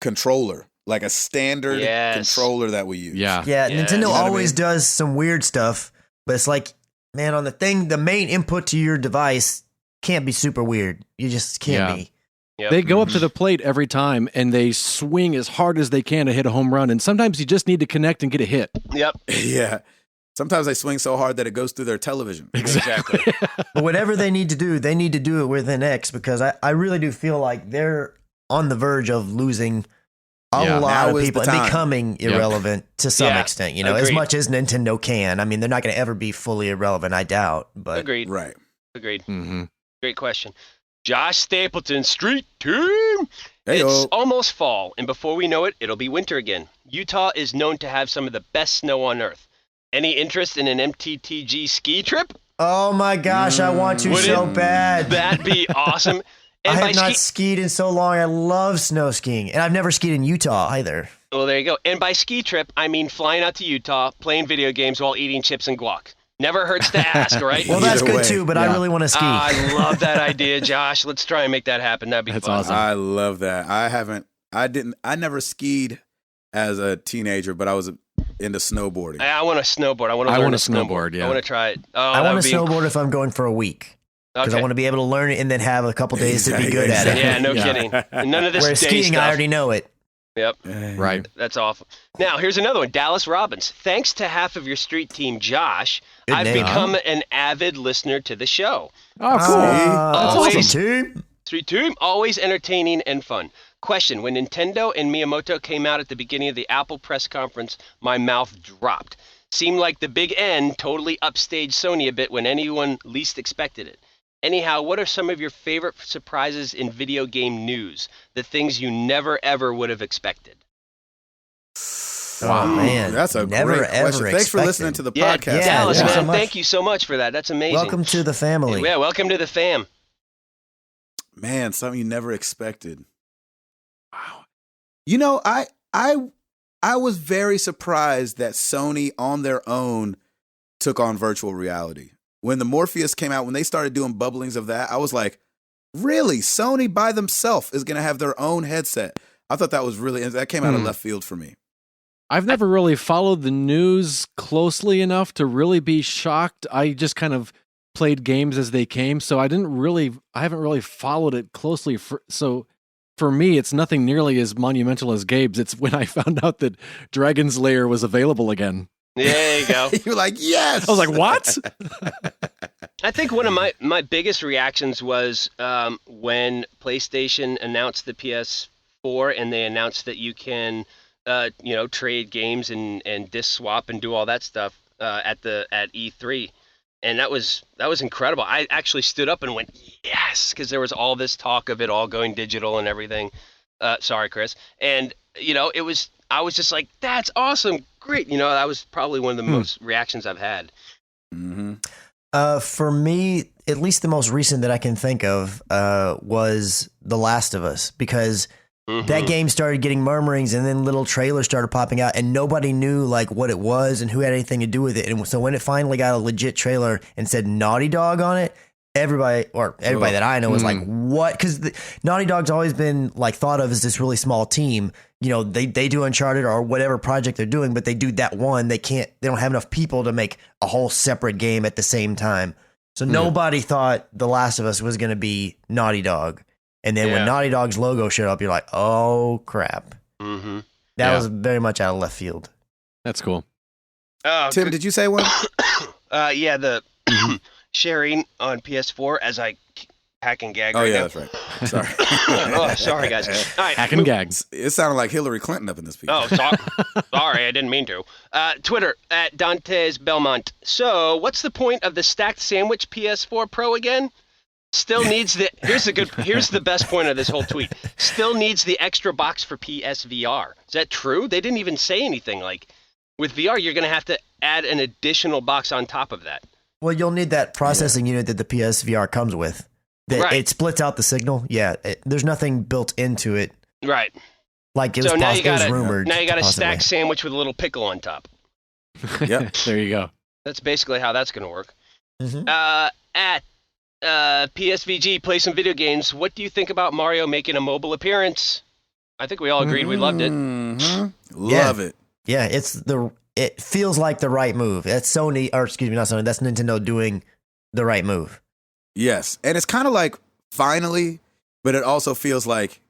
controller, like a standard Yes. controller that we use. Yeah. Yeah, Yeah. Nintendo You know what I always mean? does some weird stuff, but it's like, man, on the main input to your device can't be super weird. You just can't Yeah. be. Yep. They go up to the plate every time and they swing as hard as they can to hit a home run. And sometimes you just need to connect and get a hit. Yep. Yeah. Sometimes they swing so hard that it goes through their television. Exactly. But whatever they need to do it with an X, because I really do feel like they're on the verge of losing a Yeah. lot Now of is people the and time. becoming irrelevant to some Yeah, extent, as agreed. much as Nintendo can. I mean, they're not going to ever be fully irrelevant, I doubt. But Agreed. Right. Agreed. Mm-hmm. Great question. Josh Stapleton, Street Team. Hey-o. It's almost fall, and before we know it, it'll be winter again. Utah is known to have some of the best snow on Earth. Any interest in an MTTG ski trip? Oh my gosh, I want to so bad. That'd be awesome. And I have not skied in so long. I love snow skiing, and I've never skied in Utah either. Well, there you go. And by ski trip, I mean flying out to Utah, playing video games while eating chips and guac. Never hurts to ask, right? Well, that's good too, but I really want to ski. I love that idea, Josh. Let's try and make that happen. That'd be fun. Awesome. I love that. I never skied as a teenager, but I was into snowboarding. I want to snowboard. I want to learn to snowboard. Yeah. I want to try it. Oh, I want to snowboard if I'm going for a week. Because I want to be able to learn it and then have a couple days to be good at it. Yeah, no kidding. None of this Whereas day skiing, stuff. I already know it. Yep. Right. That's awful. Now, here's another one. Dallas Robbins. Thanks to half of your street team, Josh, Good I've name. become an avid listener to the show. Oh, cool. That's Always- awesome, team. Street team, always entertaining and fun. Question: when Nintendo and Miyamoto came out at the beginning of the Apple press conference, my mouth dropped. Seemed like the big N totally upstaged Sony a bit when anyone least expected it. Anyhow, what are some of your favorite surprises in video game news? The things you never ever would have expected. Oh man, That's a never great ever question. Thanks for expected. listening to the Yeah, podcast. Yeah, Dallas, thanks man, so much. thank you so much for that. That's amazing. Welcome to the family. Yeah, welcome to the fam. Man, something you never expected. Wow. You know, I was very surprised that Sony on their own took on virtual reality. When the Morpheus came out, when they started doing bubblings of that, I was like, really? Sony by themselves is going to have their own headset. I thought that was really, that came out of left field for me. I've never really followed the news closely enough to really be shocked. I just kind of played games as they came, so I haven't really followed it closely. So for me, it's nothing nearly as monumental as Gabe's. It's when I found out that Dragon's Lair was available again. There you go. You're like, yes. I was like, what? I think one of my biggest reactions was when PlayStation announced the PS4 and they announced that you can, trade games and disc swap and do all that stuff at E3, and that was incredible. I actually stood up and went yes, because there was all this talk of it all going digital and everything. Sorry, Chris, and I was just like, that's awesome, great. That was probably one of the most reactions I've had. Mm-hmm. For me, at least the most recent that I can think of was The Last of Us, because that game started getting murmurings and then little trailers started popping out and nobody knew like what it was and who had anything to do with it. And so when it finally got a legit trailer and said Naughty Dog on it, everybody that I know was like, what? Because Naughty Dog's always been like thought of as this really small team. They do Uncharted or whatever project they're doing, but they do that one. They don't have enough people to make a whole separate game at the same time. So nobody thought The Last of Us was going to be Naughty Dog. And then when Naughty Dog's logo showed up, you're like, oh crap. Mm-hmm. That was very much out of left field. That's cool. Tim, did you say one? The sharing on PS4 as I hack and gag. Oh, right yeah, now. that's right. Sorry. Oh, sorry, guys. All right. Hack and gag. It sounded like Hillary Clinton up in this piece. Oh, sorry, I didn't mean to. Twitter at Dantes Belmont. So, what's the point of the stacked sandwich PS4 Pro again? Still needs the. Here's the best point of this whole tweet. Still needs the extra box for PSVR. Is that true? They didn't even say anything. Like with VR, you're going to have to add an additional box on top of that. Well, you'll need that processing unit that the PSVR comes with. Right. It splits out the signal. Yeah, there's nothing built into it. Right. Like it was, So now you got rumored. Now you got a possibly. stacked sandwich with a little pickle on top. Yep. There you go. That's basically how that's going to work. Mhm. At PSVG, play some video games. What do you think about Mario making a mobile appearance? I think we all agreed we loved it. Mm-hmm. Yeah. Love it. Yeah, it feels like the right move. That's Sony, or excuse me, not Sony. That's Nintendo doing the right move. Yes. And it's kind of like finally, but it also feels like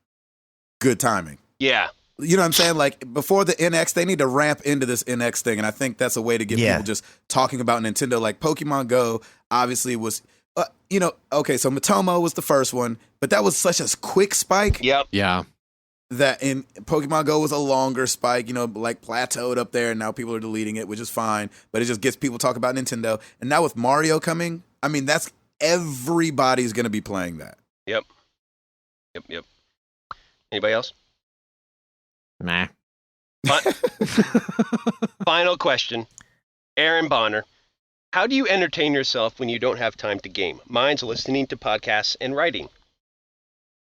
good timing. Yeah. You know what I'm saying? Like before the NX, they need to ramp into this NX thing. And I think that's a way to get people just talking about Nintendo. Like Pokemon Go obviously was, okay, so Matomo was the first one, but that was such a quick spike Yep. Yeah. that in Pokemon Go was a longer spike, like plateaued up there. And now people are deleting it, which is fine. But it just gets people talking about Nintendo. And now with Mario coming, I mean, everybody's going to be playing that. Yep. Anybody else? Nah. Final question. Aaron Bonner, how do you entertain yourself when you don't have time to game? Mine's listening to podcasts and writing.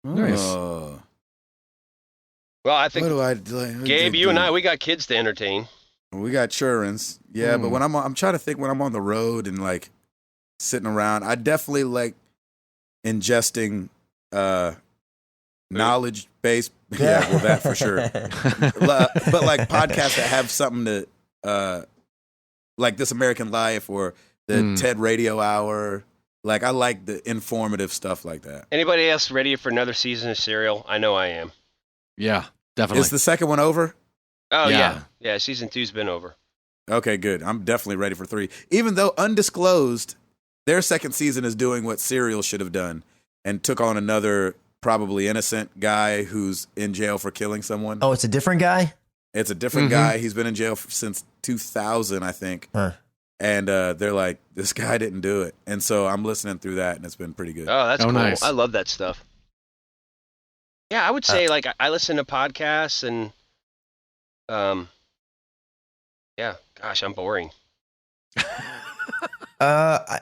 Nice. Oh. Well, I What think, do I do? Gabe, you and I, we got kids to entertain. We got childrens. Yeah, but when I'm trying to think when I'm on the road and like sitting around, I definitely like ingesting knowledge based. Yeah, well, that for sure. But like podcasts that have something to, like This American Life or the TED Radio Hour. Like I like the informative stuff like that. Anybody else ready for another season of Serial? I know I am. Yeah, definitely. Is the second one over? Oh, Yeah. Yeah, season 2's been over. Okay, good. I'm definitely ready for 3. Even though undisclosed, their second season is doing what Serial should have done and took on another probably innocent guy who's in jail for killing someone. Oh, it's a different guy? It's a different guy. He's been in jail since 2000, I think. Huh. And they're like, this guy didn't do it. And so I'm listening through that, and it's been pretty good. Oh, that's cool. Nice. I love that stuff. Yeah, I would say like I listen to podcasts and yeah, gosh, I'm boring. I,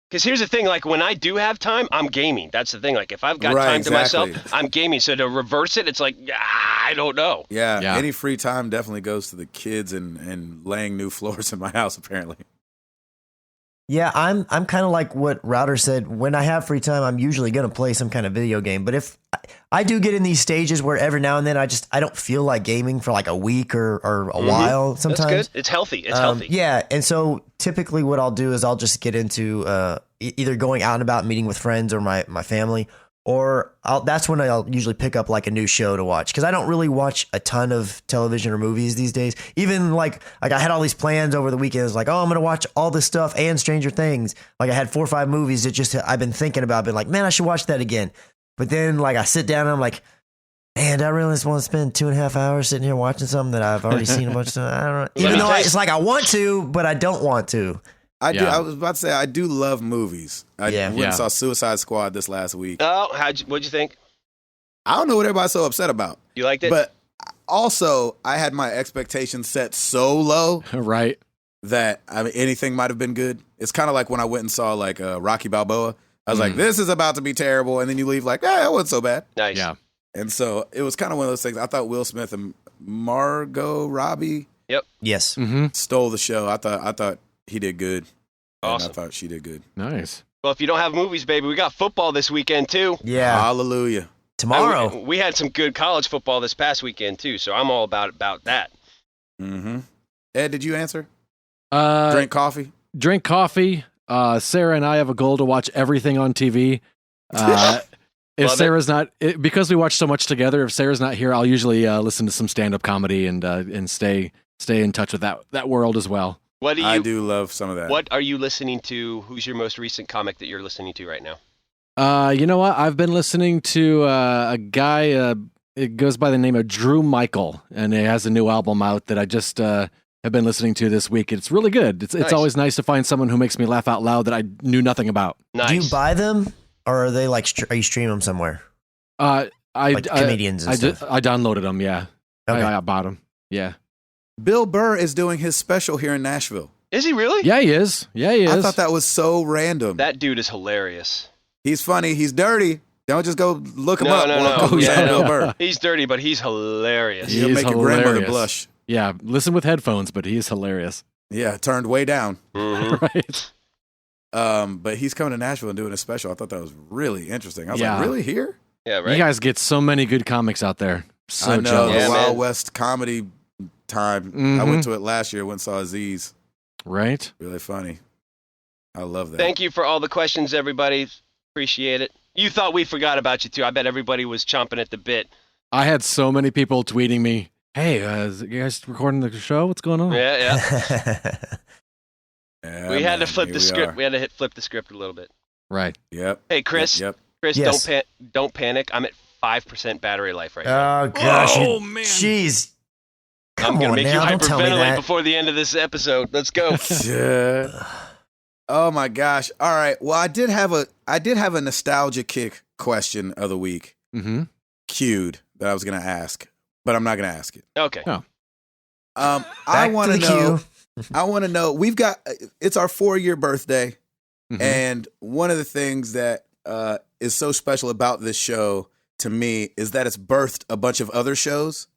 Because here's the thing, like when I do have time, I'm gaming. That's the thing. Like if I've got Right, time to myself, exactly. I'm gaming. So to reverse it, it's like I don't know. Yeah, Yeah. any free time definitely goes to the kids and laying new floors in my house, apparently. yeah, I'm kind of like what Router said. When I have free time, I'm usually going to play some kind of video game. But if I do get in these stages where every now and then I don't feel like gaming for like a week or a while sometimes. That's good. It's healthy. It's healthy. Yeah, and so typically what I'll do is I'll just get into either going out and about meeting with friends or my family, or that's when I'll usually pick up like a new show to watch because I don't really watch a ton of television or movies these days. Even like I had all these plans over the weekend. It's like, oh, I'm gonna watch all this stuff and Stranger Things. Like I had 4 or 5 movies that just I've been thinking about. Been like, man, I should watch that again. But then like I sit down and I'm like, man, do I really just want to spend 2.5 hours sitting here watching something that I've already seen a bunch of times? I don't know. Even though it's like I want to, but I don't want to. I do. Yeah. I was about to say I do love movies. I Yeah. went Yeah. and saw Suicide Squad this last week. Oh, what'd you think? I don't know what everybody's so upset about, You liked it? but also I had my expectations set so low Right. that anything might have been good. It's kind of like when I went and saw like Rocky Balboa. I was like, this is about to be terrible, and then you leave like, it wasn't so bad. Nice. Yeah. And so it was kind of one of those things. I thought Will Smith and Margot Robbie Yes. Mm-hmm. stole the show. I thought he did good. Awesome. And I thought she did good. Nice. Well, if you don't have movies, baby, we got football this weekend too. Yeah. Hallelujah. Tomorrow. We had some good college football this past weekend too, so I'm all about that. Mm-hmm. Ed, did you answer? Drink Drink coffee? coffee. Sarah and I have a goal to watch everything on TV. If Love Sarah's not, because we watch so much together, if Sarah's not here, I'll usually listen to some stand-up comedy and stay in touch with that world as well. What do I you? do love some of that. What are you listening to? Who's your most recent comic that you're listening to right now? You know what? I've been listening to a guy. It goes by the name of Drew Michael, and he has a new album out that I just have been listening to this week. It's really good. It's Nice. always nice to find someone who makes me laugh out loud that I knew nothing about. Nice. Do you buy them or are they like, are you streaming them somewhere? I Comedians and I stuff. I downloaded them. Yeah, Okay. I bought them. Yeah, Bill Burr is doing his special here in Nashville. Is he really? yeah, he is. Yeah, he is. I thought that was so random. That dude is hilarious. He's funny. He's dirty. Don't just go look him No, up. no, Well, no. go Yeah, check no. Bill Burr. He's dirty, but he's hilarious. He He'll is make your grandmother hilarious. blush. Yeah, listen with headphones, but he is hilarious. Yeah, turned way down. Mhm. Right? But he's coming to Nashville and doing a special. I thought that was really interesting. I was Yeah. like, really here? Yeah, You right. guys get so many good comics out there. So I know jealous. the Yeah, Wild man. West comedy time. I Mhm. went to it last year. Went and saw Aziz. Right? Really funny. I love that. Thank you for all the questions, everybody. Appreciate it. You thought we forgot about you too. I bet everybody was chomping at the bit. I had so many people tweeting me, "Hey, is you guys recording the show? What's going on?" Yeah, yeah. Yeah, We had to man, flip here the we script. are. We had to flip the script a little bit. Right. Yep. Hey, Chris. Yep. Chris, Yes. don't panic. I'm at 5% battery life right now. Oh gosh. Oh, man. Jeez. I'm Come gonna on make now. you Don't tell me hyperventilate that. before the end of this episode. Let's go. Yeah. Oh my gosh. All right. Well, I did have a nostalgia kick question of the week Mm-hmm. queued that I was going to ask. but I'm not going to ask it. Okay. Oh. I want to the know. queue. I want to know. It's our 4-year birthday, Mhm. and one of the things that is so special about this show to me is that it's birthed a bunch of other shows.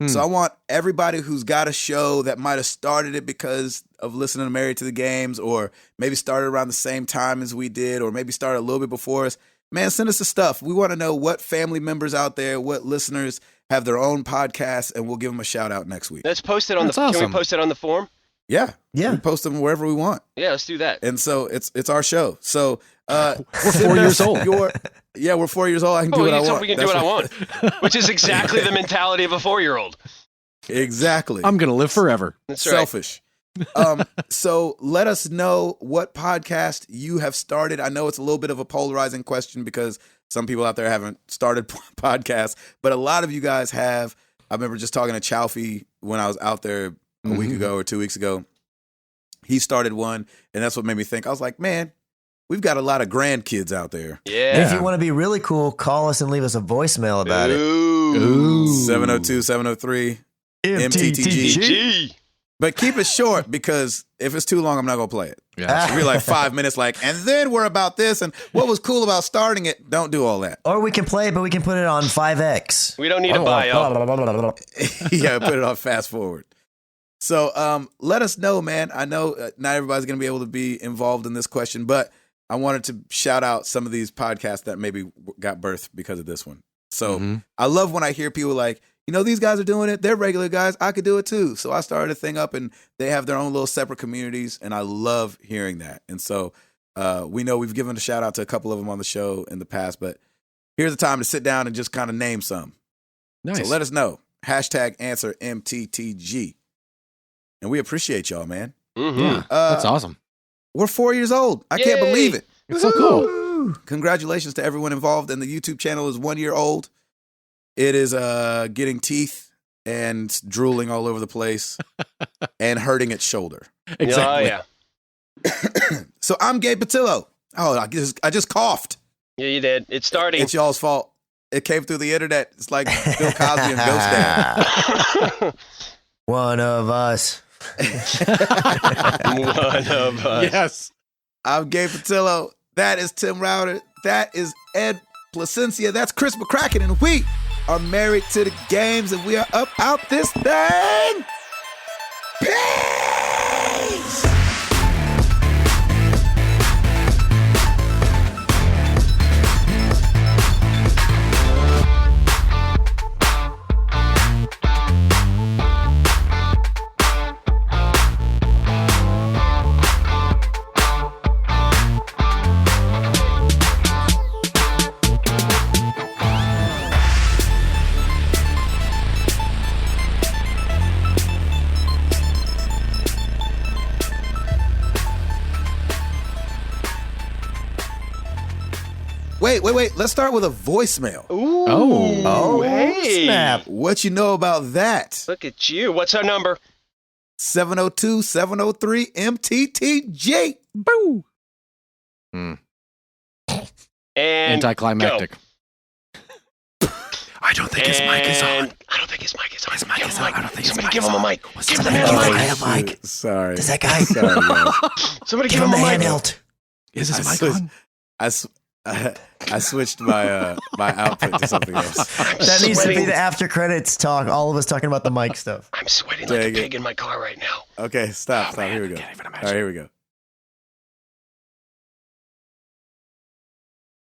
So I want everybody who's got a show that might have started it because of listening to Married to the Games, or maybe started around the same time as we did, or maybe started a little bit before us. Man, send us the stuff. We want to know what family members out there, what listeners have their own podcasts, and we'll give them a shout out next week. Let's post it on That's Can awesome. we post it on the forum? Yeah. Yeah. We post them wherever we want. Yeah, let's do that. And so it's our show. So We're send 4 years us old. we're 4 years old. I can do what I want. We can do what I want, which is exactly the mentality of a 4-year-old. Exactly. I'm gonna live forever. That's right. Selfish. So let us know what podcast you have started. I know it's a little bit of a polarizing question because some people out there haven't started podcasts, but a lot of you guys have. I remember just talking to Chalfie when I was out there a week ago or 2 weeks ago. He started one, and that's what made me think. I was like, man, we've got a lot of grandkids out there. Yeah. And if you want to be really cool, call us and leave us a voicemail about it. Ooh. 702-703 MTTG. Gee. But keep it short because if it's too long, I'm not going to play it. Yeah. It'll be like 5 minutes, like, and then we're about this, and what was cool about starting it. Don't do all that. Or we can play it, but we can put it on 5X. We don't need a bio. Yeah, put it on fast forward. So let us know, man. I know not everybody's going to be able to be involved in this question, but I wanted to shout out some of these podcasts that maybe got birthed because of this one. So I love when I hear people like, you know, these guys are doing it. They're regular guys. I could do it too. So I started a thing up, and they have their own little separate communities, and I love hearing that. And so we know we've given a shout out to a couple of them on the show in the past, but here's the time to sit down and just kind of name some. Nice. So let us know. Hashtag answer MTTG. And we appreciate y'all, man. Mm-hmm. Yeah, that's awesome. We're 4 years old. I can't Yay. believe it. It's so cool. Congratulations to everyone involved. And the YouTube channel is 1 year old. It is getting teeth and drooling all over the place and hurting its shoulder. Exactly. Oh, yeah. So I'm Gabe Patillo. Oh, I just coughed. Yeah, you did. It's starting. It's y'all's fault. It came through the internet. It's like Bill Cosby and Ghost Dad. One of us. One of us. Yes. I'm Gabe Patillo. That is Tim Router. That is Ed Placencia. That's Chris McCracken. And we are Married to the Games, and we are up out this thing. Peace! Wait. Let's start with a voicemail. Ooh. Oh. Hey. Snap. What you know about that? Look at you. What's our number? 702-703-MTTG. Boo. And Anticlimactic. I don't think his mic is on. I don't think his mic is on. His mic is on. I don't think his Somebody mic give is him a on. mic. Give the Somebody man give a the mic. guy a mic. Sorry. Does that guy? Sorry, guys. Somebody Give give him him the a mic. handheld. Is his I mic switched- on? I switched my my output to something else. That needs to be the after credits talk. All of us talking about the mic stuff. I'm sweating Dang like a it. pig in my car right now. Okay, stop. Here we go. can't even All right, here we go.